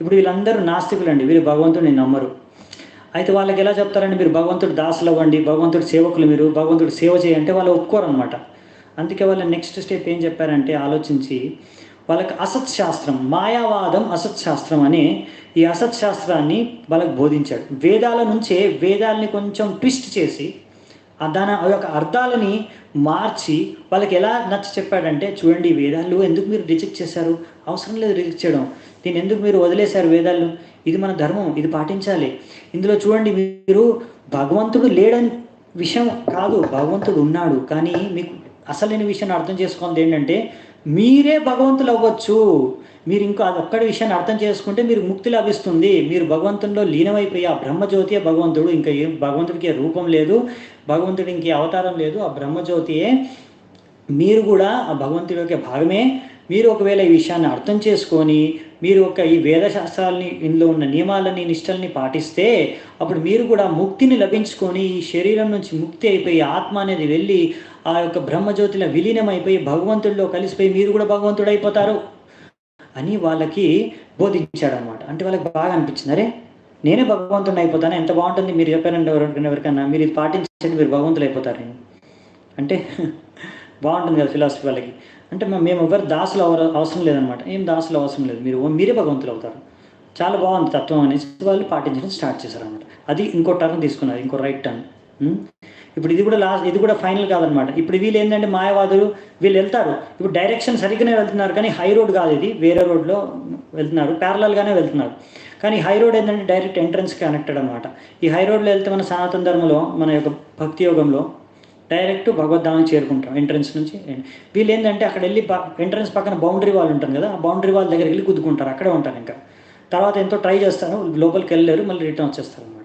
ఇప్పుడు వీళ్ళందరూ నాస్తికులు అండి, వీళ్ళు భగవంతుడిని నమ్మరు. అయితే వాళ్ళకి ఎలా చెప్తారండి, మీరు భగవంతుడు దాసులు అవ్వండి, భగవంతుడి సేవకులు, మీరు భగవంతుడి సేవ చేయంటే వాళ్ళు ఒప్పుకోరు అనమాట. అందుకే వాళ్ళ నెక్స్ట్ స్టెప్ ఏం చెప్పారంటే ఆలోచించి, వాళ్ళకి అసత్శాస్త్రం, మాయావాదం అసత్శాస్త్రం అనే ఈ అసత్శాస్త్రాన్ని వాళ్ళకి బోధించాడు. వేదాల నుంచే వేదాలని కొంచెం ట్విస్ట్ చేసి దాని యొక్క అర్థాలని మార్చి వాళ్ళకి ఎలా నచ్చ చెప్పాడంటే, చూడండి ఈ వేదాలు ఎందుకు మీరు రిజెక్ట్ చేశారు, అవసరం లేదు రిజెక్ట్ చేయడం, దీన్ని ఎందుకు మీరు వదిలేశారు, వేదాలు ఇది మన ధర్మం, ఇది పాటించాలి. ఇందులో చూడండి, మీరు భగవంతుడు లేడని విషయం కాదు, భగవంతుడు ఉన్నాడు. కానీ మీకు అసలైన విషయాన్ని అర్థం చేసుకోవాలి ఏంటంటే, మీరే భగవంతులు అవ్వచ్చు. మీరు ఇంకా అదొక్కడి విషయాన్ని అర్థం చేసుకుంటే మీరు ముక్తి లభిస్తుంది. మీరు భగవంతునిలో లీనమైపోయి ఆ బ్రహ్మజ్యోతియే భగవంతుడు, ఇంకా ఏం భగవంతుడికి రూపం లేదు, భగవంతుడి ఇంకే అవతారం లేదు, ఆ బ్రహ్మజ్యోతియే. మీరు కూడా ఆ భగవంతుడి యొక్క భాగమే. మీరు ఒకవేళ ఈ విషయాన్ని అర్థం చేసుకొని మీరు ఈ వేదశాస్త్రాలని, ఇందులో ఉన్న నియమాలని, నిష్టల్ని పాటిస్తే అప్పుడు మీరు కూడా ముక్తిని లభించుకొని ఈ శరీరం నుంచి ముక్తి అయిపోయి ఆత్మ అనేది వెళ్ళి ఆ యొక్క బ్రహ్మజ్యోతిలో విలీనమైపోయి భగవంతుడిలో కలిసిపోయి మీరు కూడా భగవంతుడు అయిపోతారు అని వాళ్ళకి బోధించాడనమాట. అంటే వాళ్ళకి బాగా అనిపించింది, అరే నేనే భగవంతుడిని అయిపోతాను, ఎంత బాగుంటుంది, మీరు చెప్పారంటే ఎవరికైనా మీరు ఇది పాటించండి, మీరు భగవంతులు అయిపోతారు అంటే బాగుంటుంది కదా ఫిలాసఫీ వాళ్ళకి. అంటే మేము ఎవరు దాసులు అవసరం లేదనమాట, ఏం దాసులు అవసరం లేదు, మీరే భగవంతులు అవుతారు, చాలా బాగుంది తత్వం అనేసి వాళ్ళు పాటించడం స్టార్ట్ చేశారనమాట. అది ఇంకో టర్న్ తీసుకున్నారు, ఇంకో రైట్ టర్న్. ఇప్పుడు ఇది కూడా ఫైనల్ కాదనమాట. ఇప్పుడు వీళ్ళు ఏంటంటే మాయావాదులు, వీళ్ళు వెళ్తారు ఇప్పుడు డైరెక్షన్ సరిగ్గానే వెళ్తున్నారు, కానీ హై రోడ్ కాదు, ఇది వేరే రోడ్లో వెళ్తున్నారు, ప్యారలల్గానే వెళ్తున్నారు. కానీ హై రోడ్ ఏంటంటే డైరెక్ట్ ఎంట్రన్స్కి కనెక్టెడ్ అనమాట. ఈ హై రోడ్లో వెళ్తే మన సనాతన ధర్మంలో, మన యొక్క భక్తి యోగంలో డైరెక్ట్ భగవద్ధామానికి చేరుకుంటాం ఎంట్రన్స్ నుంచి. వీళ్ళు ఏంటంటే అక్కడ వెళ్ళి ఎంట్రన్స్ పక్కన బౌండరీ వాల్ ఉంటుంది కదా, ఆ బౌండరీ వాల్ దగ్గరికి వెళ్ళి గుద్దుకుంటారు, అక్కడే ఉంటారు. ఇంకా తర్వాత ఎంతో ట్రై చేస్తారు, లోపలికి వెళ్ళలేరు, మళ్ళీ రిటర్న్ వచ్చేస్తారు అనమాట.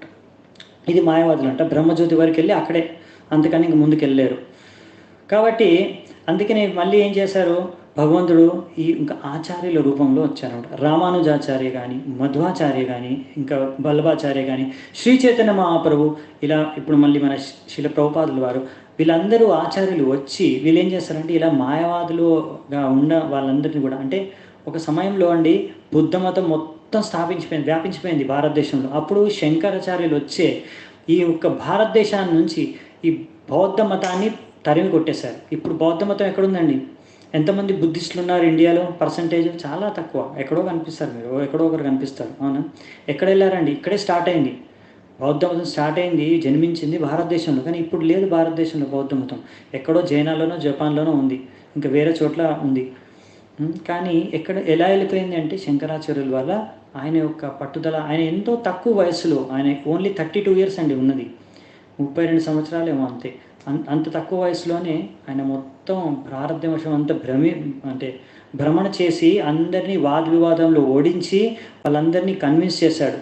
ఇది మాయావాదులు అంట. బ్రహ్మజ్యోతి వరకు వెళ్ళి అక్కడే, అందుకని ఇంక ముందుకు వెళ్ళలేరు. కాబట్టి అందుకని మళ్ళీ ఏం చేశారు, భగవంతుడు ఇంకా ఆచార్యుల రూపంలో వచ్చారనమాట. రామానుజాచార్య కానీ, మధ్వాచార్య కానీ, ఇంకా వల్లభాచార్య కానీ, శ్రీ చైతన్య మహాప్రభు, ఇలా ఇప్పుడు మళ్ళీ మన శిల ప్రభుపాదుల వారు, వీళ్ళందరూ ఆచార్యులు వచ్చి వీళ్ళు ఏం చేస్తారంటే ఇలా మాయావాదులుగా ఉన్న వాళ్ళందరినీ కూడా, అంటే ఒక సమయంలో అండి బుద్ధ మతం మొత్తం వ్యాపించిపోయింది భారతదేశంలో. అప్పుడు శంకరాచార్యులు వచ్చే ఈ యొక్క భారతదేశాన్ని నుంచి ఈ బౌద్ధ మతాన్ని తరిమి కొట్టేశారు. ఇప్పుడు బౌద్ధ మతం ఎక్కడుందండి, ఎంతమంది బుద్ధిస్టులు ఉన్నారు ఇండియాలో, పర్సంటేజ్ చాలా తక్కువ, ఎక్కడో కనిపిస్తారు, మీరు ఎక్కడో ఒకరు కనిపిస్తారు. అవునా? ఎక్కడ వెళ్ళారండి, ఇక్కడే స్టార్ట్ అయింది బౌద్ధ మతం, స్టార్ట్ అయింది, జన్మించింది భారతదేశంలో. కానీ ఇప్పుడు లేదు భారతదేశంలో బౌద్ధ మతం, ఎక్కడో చైనాలోనో జపాన్లోనో ఉంది, ఇంకా వేరే చోట్ల ఉంది. కానీ ఎలా వెళ్ళిపోయింది అంటే శంకరాచార్యుల వల్ల, ఆయన యొక్క పట్టుదల. ఆయన ఎంతో తక్కువ వయసులో, ఆయన ఓన్లీ 32 years అండి ఉన్నది, 32 సంవత్సరాలు ఏమో అంతే. అంత తక్కువ వయసులోనే ఆయన మొత్తం భారతదేశం అంతా భ్రమణ చేసి అందరినీ వాద వివాదంలో ఓడించి వాళ్ళందరినీ కన్విన్స్ చేశాడు.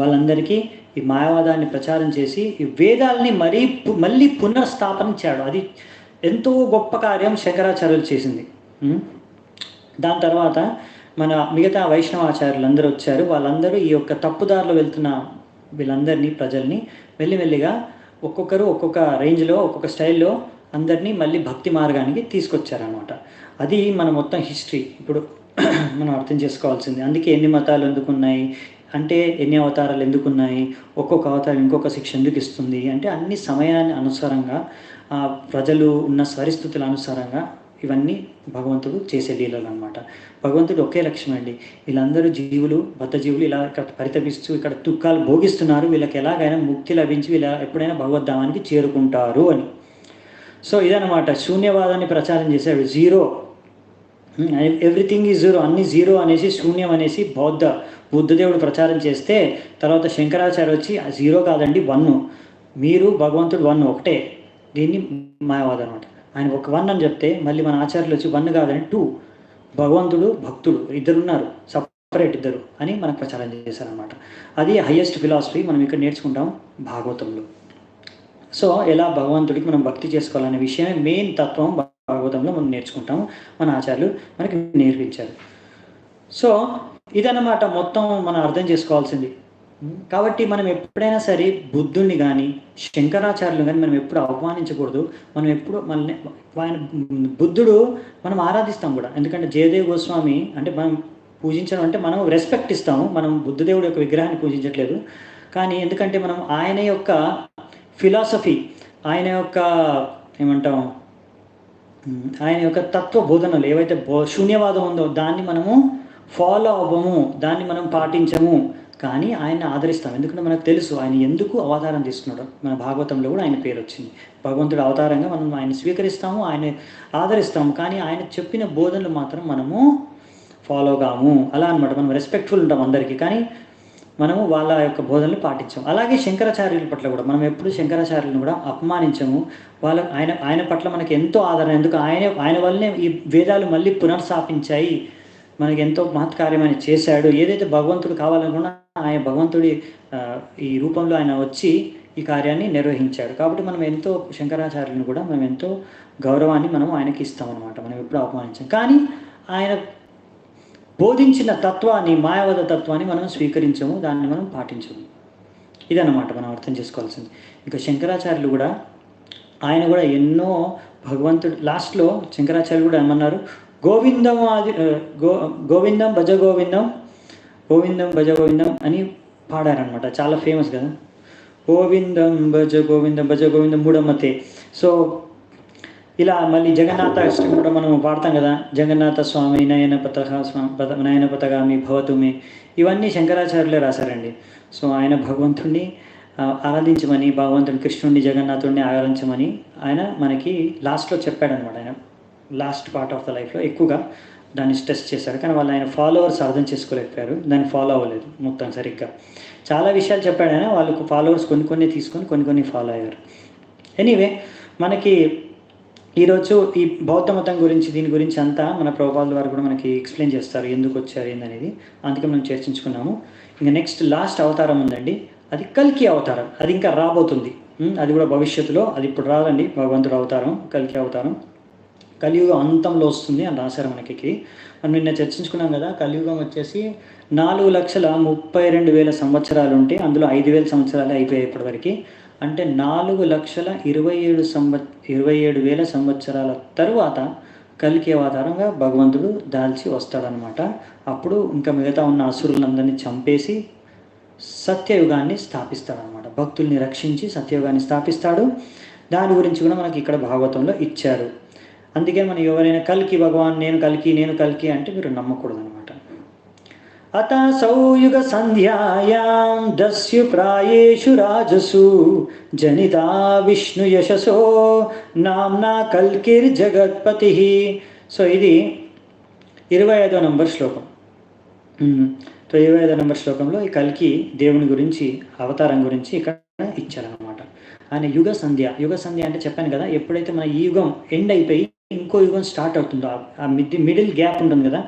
వాళ్ళందరికీ ఈ మాయావాదాన్ని ప్రచారం చేసి ఈ వేదాలని మళ్ళీ పునర్స్థాపించాడు. అది ఎంతో గొప్ప కార్యం శంకరాచార్యులు చేసింది. దాని తర్వాత మన మిగతా వైష్ణవాచార్యులు అందరూ వచ్చారు. వాళ్ళందరూ ఈ యొక్క తప్పుదారిలో వెళ్తున్న వీళ్ళందరినీ, ప్రజల్ని మెల్లిమెల్లిగా ఒక్కొక్కరు ఒక్కొక్క రేంజ్లో ఒక్కొక్క స్టైల్లో అందరినీ మళ్ళీ భక్తి మార్గానికి తీసుకొచ్చారనమాట. అది మన మొత్తం హిస్టరీ ఇప్పుడు మనం అర్థం చేసుకోవాల్సింది. అందుకే ఎన్ని మతాలు ఎందుకున్నాయి అంటే, ఎన్ని అవతారాలు ఎందుకున్నాయి, ఒక్కొక్క అవతారం ఇంకొక శిక్ష ఎందుకు ఇస్తుంది అంటే, అన్ని సమయాన్ని అనుసారంగా ప్రజలు ఉన్న పరిస్థితుల అనుసారంగా ఇవన్నీ భగవంతుడు చేసే లీలలు అనమాట. భగవంతుడు ఒకే లక్ష్యం అండి, వీళ్ళందరూ జీవులు బద్ధజీవులు ఇలా ఇక్కడ పరితపిస్తూ ఇక్కడ దుఃఖాలు భోగిస్తున్నారు, వీళ్ళకి ఎలాగైనా ముక్తి లభించి వీళ్ళ ఎప్పుడైనా భగవద్ధామానికి చేరుకుంటారు అని. సో ఇదనమాట శూన్యవాదాన్ని ప్రచారం చేశాడు. జీరో, ఎవ్రీథింగ్ ఈజ్ జీరో, అన్ని జీరో అనేసి శూన్యం అనేసి బుద్ధదేవుడు ప్రచారం చేస్తే, తర్వాత శంకరాచార్య వచ్చి జీరో కాదండి 1, మీరు భగవంతుడు 1 ఒకటే, దీన్ని మాయవాదం అనమాట. ఆయన ఒక 1 అని చెప్తే మళ్ళీ మన ఆచార్యులు వచ్చి 1 కాదని 2, భగవంతుడు భక్తుడు ఇద్దరున్నారు, సపరేట్ ఇద్దరు అని మనకు ప్రచారం చేశారనమాట. అది హయ్యెస్ట్ ఫిలాసఫీ మనం ఇక్కడ నేర్చుకుంటాం భాగవతంలో. సో ఎలా భగవంతుడికి మనం భక్తి చేసుకోవాలనే విషయమే మెయిన్ తత్వం భాగవతంలో మనం నేర్చుకుంటాము, మన ఆచార్యులు మనకి నేర్పించారు. సో ఇదన్నమాట మొత్తం మనం అర్థం చేసుకోవాల్సింది. కాబట్టి మనం ఎప్పుడైనా సరే బుద్ధుడిని కానీ శంకరాచార్యులు కానీ మనం ఎప్పుడు అవమానించకూడదు. మనం ఎప్పుడు ఆయన బుద్ధుడు మనం ఆరాధిస్తాం కూడా, ఎందుకంటే జయదేవ్ గోస్వామి అంటే మనం పూజించడం అంటే మనం రెస్పెక్ట్ ఇస్తాము, మనం బుద్ధదేవుడి యొక్క విగ్రహాన్ని పూజించట్లేదు. కానీ ఎందుకంటే మనం ఆయన యొక్క ఫిలాసఫీ, ఆయన యొక్క ఏమంటాం, ఆయన యొక్క తత్వ బోధనలు ఏవైతే శూన్యవాదం ఉందో దాన్ని మనము ఫాలో అవ్వము, దాన్ని మనం పాటించము, కానీ ఆయన్ని ఆదరిస్తాం. ఎందుకంటే మనకు తెలుసు ఆయన ఎందుకు అవతారం తీసుకున్నాడు. మన భాగవతంలో కూడా ఆయన పేరు వచ్చింది. భగవంతుడు అవతారంగా మనం ఆయన స్వీకరిస్తాము, ఆయన ఆదరిస్తాము, కానీ ఆయన చెప్పిన బోధనలు మాత్రం మనము ఫాలో కాము. అలా అనమాట. మనం రెస్పెక్ట్ఫుల్ ఉంటాం అందరికీ, కానీ మనము వాళ్ళ యొక్క బోధనలు పాటించాము. అలాగే శంకరాచార్యుల పట్ల కూడా మనం ఎప్పుడు శంకరాచార్యులను కూడా అపమానించము. ఆయన పట్ల మనకి ఎంతో ఆదరణ, ఎందుకు ఆయన వల్లనే ఈ వేదాలు మళ్ళీ పునర్స్థాపించాయి, మనకి ఎంతో మహత్కార్యమైన చేశాడు. ఏదైతే భగవంతుడు కావాలనుకున్నా ఆయన భగవంతుడి ఈ రూపంలో ఆయన వచ్చి ఈ కార్యాన్ని నిర్వహించాడు. కాబట్టి మనం ఎంతో శంకరాచార్యులను కూడా మనం ఎంతో గౌరవాన్ని మనం ఆయనకి ఇస్తామన్నమాట. మనం ఎప్పుడు అపమానించాం, కానీ ఆయన బోధించిన తత్వాన్ని, మాయావాద తత్వాన్ని మనం స్వీకరించము, దాన్ని మనం పాటించము. ఇదన్నమాట మనం అర్థం చేసుకోవాల్సింది. ఇంకా శంకరాచార్యులు కూడా ఆయన కూడా ఎన్నో భగవంతుడు లాస్ట్లో శంకరాచార్యులు కూడా ఏమన్నారు, గోవిందం గోవిందం భజ గోవిందం, గోవిందం భజ గోవిందం అని పాడారనమాట. చాలా ఫేమస్ కదా, గోవిందం భజ గోవిందం భజ గోవిందం మూఢమతే. సో ఇలా మళ్ళీ జగన్నాథ అష్టమి కూడా మనం పాడతాం కదా, జగన్నాథ స్వామి నయనపతగామి భవతుమే, ఇవన్నీ శంకరాచార్యులే రాశారండి. సో ఆయన భగవంతుడిని ఆరాధించమని, భగవంతుని కృష్ణుడిని జగన్నాథుడిని ఆరాధించమని ఆయన మనకి లాస్ట్లో చెప్పాడనమాట. ఆయన లాస్ట్ పార్ట్ ఆఫ్ ద లైఫ్లో ఎక్కువగా దాన్ని స్ట్రెస్ చేశారు, కానీ వాళ్ళు ఆయన ఫాలోవర్స్ అర్థం చేసుకోలేకపోయారు, దాన్ని ఫాలో అవ్వలేదు మొత్తం సరిగ్గా. చాలా విషయాలు చెప్పాడు ఆయన, వాళ్ళకు ఫాలోవర్స్ కొన్ని తీసుకొని కొన్ని ఫాలో అయ్యారు. ఎనీవే మనకి ఈరోజు ఈ బౌద్ధ మతం గురించి, దీని గురించి అంతా మన ప్రభుపాదుల వారు కూడా మనకి ఎక్స్ప్లెయిన్ చేస్తారు, ఎందుకు వచ్చారు ఏందనేది. అందుకే మనం చర్చించుకున్నాము. ఇంకా నెక్స్ట్ లాస్ట్ అవతారం ఉందండి, అది కల్కి అవతారం. అది ఇంకా రాబోతుంది, అది కూడా భవిష్యత్తులో, అది ఇప్పుడు రాదండి. భగవంతుడు అవతారం కల్కి అవతారం కలియుగం అంతంలో వస్తుంది అని రాశారు మనకి. మనం నిన్న చర్చించుకున్నాం కదా, కలియుగం వచ్చేసి 4,32,000 సంవత్సరాలు ఉంటే అందులో 5,000 సంవత్సరాలు అయిపోయాయి ఇప్పటివరకు. అంటే 4,27,000 సంవత్సరాల తరువాత కల్కి అవతారంగా భగవంతుడు దాల్చి వస్తాడనమాట. అప్పుడు ఇంకా మిగతా ఉన్న అసురులందరినీ చంపేసి సత్యయుగాన్ని స్థాపిస్తాడనమాట. భక్తుల్ని రక్షించి సత్యయుగాన్ని స్థాపిస్తాడు. దాని గురించి కూడా మనకి ఇక్కడ భాగవతంలో ఇచ్చారు. అందుకే మనం ఎవరైనా కల్కి భగవాన్ నేను కల్కి అంటే మీరు నమ్మకూడదు అనమాట. అత సౌయుగ సంధ్యాయాం దస్యు ప్రాయేషు రాజసు జనితా విష్ణు యశసో నామ్నా కల్కిర్ జగత్పతి. సో ఇది 25వ నంబర్ శ్లోకం. 25వ నంబర్ శ్లోకంలో ఈ కల్కి దేవుని గురించి, అవతారం గురించి ఇక్కడ ఇచ్చారనమాట. ఆయన యుగ సంధ్య అంటే చెప్పాను కదా, ఎప్పుడైతే మన ఈ యుగం ఎండ్ అయిపోయి ఇంకో యుగం స్టార్ట్ అవుతుందో, ఆ మిడిల్ గ్యాప్ ఉంటుంది కదా,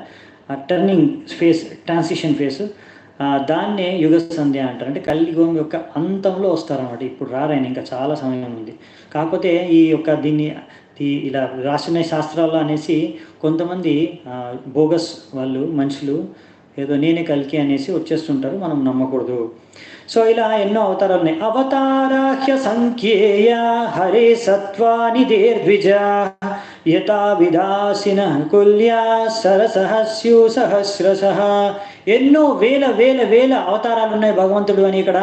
ఆ టర్నింగ్ ఫేస్, ట్రాన్సిషన్ ఫేస్, దాన్నే యుగ సంధ్య అంటారు. అంటే కలియుగం యొక్క అంతంలో వస్తారన్నమాట. ఇప్పుడు రారాయన, ఇంకా చాలా సమయం ఉంది. కాకపోతే ఈ యొక్క దీన్ని ఇలా రాసిన శాస్త్రాల్లో అనేసి కొంతమంది బోగస్ వాళ్ళు మనుషులు ఏదో నేనే కల్కి అనేసి వచ్చేస్తుంటారు, మనం నమ్మకూడదు. సో ఇలా ఎన్నో అవతారాలు ఉన్నాయి. అవతారాహ్య సంఖ్యేయ హరే సత్వాని దేర్ద్విజ యథా విదాసిన కుల్యా సరసహస్యు సహస్రశః. ఎన్నో వేల వేల వేల అవతారాలు ఉన్నాయి భగవంతుడు అని ఇక్కడ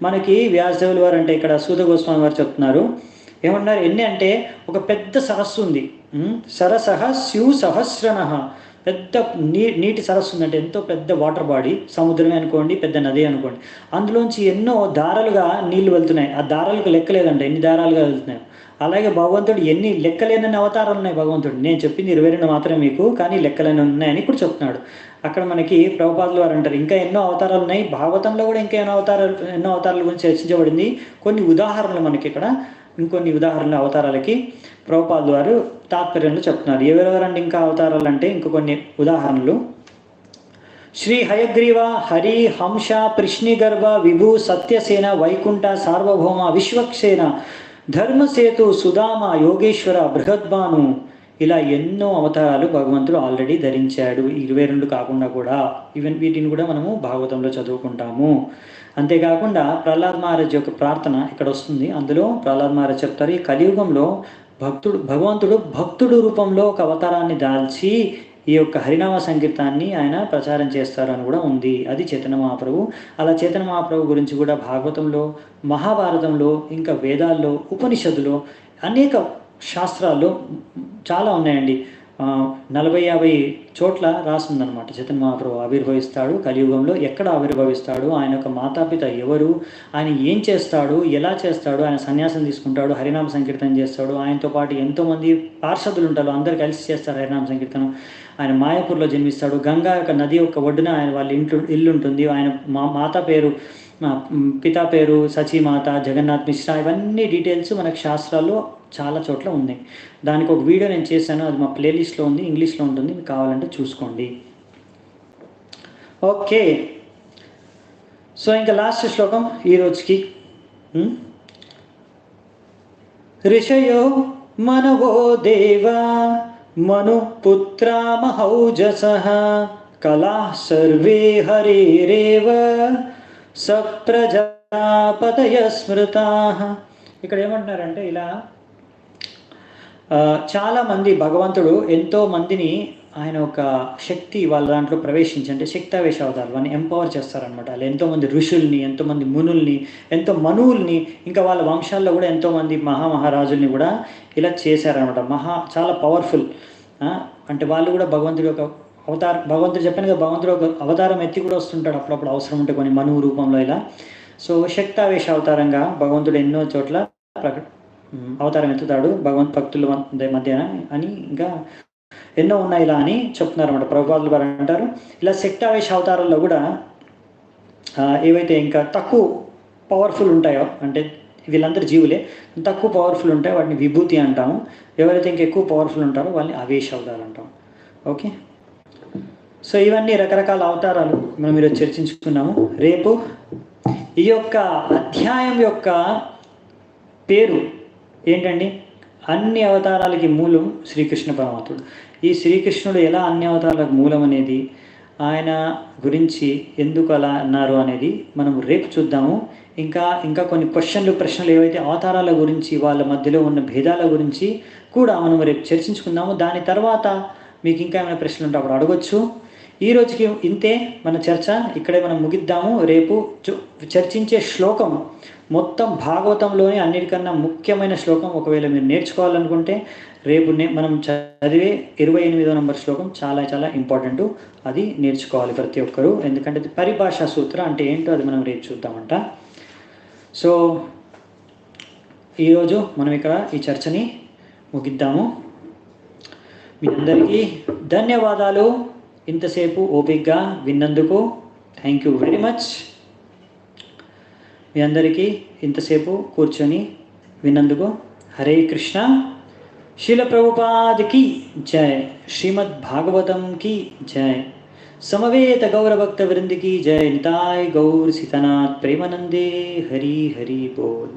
మనకి వ్యాసదేవులు వారు అంటే ఇక్కడ సూత గోస్వామి వారు చెప్తున్నారు. ఏమన్నారు? ఎన్ని అంటే ఒక పెద్ద సరస్సు ఉంది, సరసః స్యు సహస్రనః. పెద్ద నీటి సరస్సు ఉందంటే ఎంతో పెద్ద వాటర్ బాడీ, సముద్రమే అనుకోండి, పెద్ద నది అనుకోండి. అందులోంచి ఎన్నో దారాలుగా నీళ్లు వెళ్తున్నాయి. ఆ దారాలకు లెక్కలేదంట ఎన్ని దారాలుగా వెళ్తున్నాయి. అలాగే భగవంతుడు ఎన్ని లెక్కలేనన్ని అవతారాలు ఉన్నాయి భగవంతుడు. నేను చెప్పింది 22 మాత్రమే మీకు, కానీ లెక్కలేని ఉన్నాయని ఇప్పుడు చెప్తున్నాడు. అక్కడ మనకి ప్రభుపాదులు వారు అంటారు ఇంకా ఎన్నో అవతారాలు ఉన్నాయి. భాగవతంలో కూడా ఇంకా ఎన్నో అవతారాల గురించి చర్చించబడింది. కొన్ని ఉదాహరణలు మనకి ఇక్కడ, ఇంకొన్ని ఉదాహరణలు అవతారాలకి ప్రభుపాదులు వారు తాత్పర్యంలో చెప్తున్నారు. ఎవరెవరండి ఇంకా అవతారాలు అంటే ఇంక కొన్ని ఉదాహరణలు. శ్రీ హయగ్రీవ, హరి, హంస, పృష్ణిగర్భ, విభు, సత్యసేన, వైకుంఠ, సార్వభౌమ, విశ్వక్సేన, ధర్మసేతు, సుధామ, యోగేశ్వర, బృహద్భాను, ఇలా ఎన్నో అవతారాలు భగవంతుడు ఆల్రెడీ ధరించాడు. 22 కాకుండా కూడా వీటిని కూడా మనము భాగవతంలో చదువుకుంటాము. అంతేకాకుండా ప్రహ్లాద్ మహారాజ్ యొక్క ప్రార్థన ఇక్కడ వస్తుంది. అందులో ప్రహ్లాద్ మహారాజ్ చెప్తారు, ఈ కలియుగంలో భగవంతుడు భక్తుడు రూపంలో ఒక అవతారాన్ని దాల్చి ఈ యొక్క హరినామ సంకీర్తాన్ని ఆయన ప్రచారం చేస్తారు అని కూడా ఉంది. అది చైతన్య మహాప్రభు. అలా చైతన్య మహాప్రభు గురించి కూడా భాగవతంలో, మహాభారతంలో, ఇంకా వేదాల్లో, ఉపనిషత్తులో, అనేక శాస్త్రాల్లో చాలా ఉన్నాయండి. 40-50 చోట్ల రాసిందనమాట. చైతన్య మహాప్రభు ఆవిర్భవిస్తాడు కలియుగంలో, ఎక్కడ ఆవిర్భవిస్తాడు, ఆయన యొక్క మాతాపిత ఎవరు, ఆయన ఏం చేస్తాడు, ఎలా చేస్తాడు, ఆయన సన్యాసం తీసుకుంటాడు, హరినామ సంకీర్తనం చేస్తాడు, ఆయనతో పాటు ఎంతోమంది పార్షదులు ఉంటారు, అందరు కలిసి చేస్తారు హరినామ సంకీర్తనం. ఆయన మాయాపూర్లో జన్మిస్తాడు. గంగా యొక్క నది యొక్క ఒడ్డున ఆయన వాళ్ళ ఇల్లు ఉంటుంది. ఆయన మాత పేరు, పితా పేరు సచీమాత, జగన్నాథ్ మిశ్రా, ఇవన్నీ డీటెయిల్స్ మనకు శాస్త్రాల్లో చాలా చోట్ల ఉన్నాయి. దానికి ఒక వీడియో నేను చేశాను, అది మా ప్లేలిస్ట్లో ఉంది, ఇంగ్లీష్లో ఉంటుంది, మీకు కావాలంటే చూసుకోండి. ఓకే, సో ఇంకా లాస్ట్ శ్లోకం ఈ రోజుకి. ఋషయో మనవో దేవా మనుపుత్ర మహౌజసః కళా సర్వే హరేరేవ సప్రజాపతయ స్మృతాః. ఇక్కడ ఏమంటున్నారంటే ఇలా చాలామంది భగవంతుడు ఎంతో మందిని ఆయన ఒక శక్తి వాళ్ళ దాంట్లో ప్రవేశించి, అంటే శక్తావేశ అవతారాలు వాళ్ళని ఎంపవర్ చేస్తారనమాట. వాళ్ళు ఎంతోమంది ఋషుల్ని, ఎంతోమంది మునుల్ని, ఎంతో మనువుల్ని, ఇంకా వాళ్ళ వంశాల్లో కూడా ఎంతోమంది మహామహారాజుల్ని కూడా ఇలా చేశారనమాట. చాలా పవర్ఫుల్. అంటే వాళ్ళు కూడా భగవంతుడి యొక్క అవతారం, భగవంతుడు చెప్పాను కదా, భగవంతుడు ఒక అవతారం ఎత్తి కూడా వస్తుంటాడు అప్పుడప్పుడు అవసరం ఉంటే కొన్ని మనువు రూపంలో ఇలా. సో శక్తావేశ అవతారంగా భగవంతుడు ఎన్నో చోట్ల అవతారం ఎత్తుతాడు భక్తుల మధ్య అని, ఇంకా ఎన్నో ఉన్నాయి ఇలా అని చెప్తున్నారు అన్నమాట. ప్రభుపాదులు వారు అంటారు ఇలా శక్తావేశ అవతారాల్లో కూడా ఏవైతే ఇంకా తక్కువ పవర్ఫుల్ ఉంటాయో, అంటే వీళ్ళందరూ జీవులే, తక్కువ పవర్ఫుల్ ఉంటాయో వాటిని విభూతి అంటాము. ఎవరైతే ఇంకా ఎక్కువ పవర్ఫుల్ ఉంటారో వాళ్ళని అవేశ అవతారాలు అంటాం. ఓకే, సో ఇవన్నీ రకరకాల అవతారాలు మనం ఈరోజు చర్చించుకున్నాము. రేపు ఈ యొక్క అధ్యాయం యొక్క పేరు ఏంటండి? అన్ని అవతారాలకి మూలం శ్రీకృష్ణ పరమాత్ముడు. ఈ శ్రీకృష్ణుడు ఎలా అన్ని అవతారాలకు మూలం అనేది, ఆయన గురించి ఎందుకు అలా అన్నారు అనేది మనం రేపు చూద్దాము. ఇంకా కొన్ని ప్రశ్నలు ఏవైతే అవతారాల గురించి, వాళ్ళ మధ్యలో ఉన్న భేదాల గురించి కూడా మనం రేపు చర్చించుకుందాము. దాని తర్వాత మీకు ఇంకా ఏమైనా ప్రశ్నలు ఉంటే అప్పుడు అడగొచ్చు. ఈ రోజుకి ఇంతే మన చర్చ, ఇక్కడే మనం ముగిద్దాము. రేపు చర్చించే శ్లోకం మొత్తం భాగవతంలోని అన్నిటికన్నా ముఖ్యమైన శ్లోకం. ఒకవేళ మీరు నేర్చుకోవాలనుకుంటే రేపు మనం చదివే 28వ నంబర్ శ్లోకం చాలా చాలా ఇంపార్టెంట్. అది నేర్చుకోవాలి ప్రతి ఒక్కరూ, ఎందుకంటే అది పరిభాషా సూత్ర అంటే ఏంటో అది మనం రేపు చూద్దామంట. సో ఈరోజు మనం ఇక్కడ ఈ చర్చని ముగిద్దాము. మీ అందరికీ ధన్యవాదాలు. ఇంతసేపు ఓపికగా విన్నందుకు థ్యాంక్ యూ వెరీ మచ్. మీ అందరికీ ఇంతసేపు కూర్చొని విన్నందుకు హరే కృష్ణ. శీల ప్రభుపాద్ की जय, श्रीमद् भागवतम की जय, समवेत गौर भक्त वृंद की जय, निताय गौर सीतानाथ प्रेमानंदे हरि हरि बोल.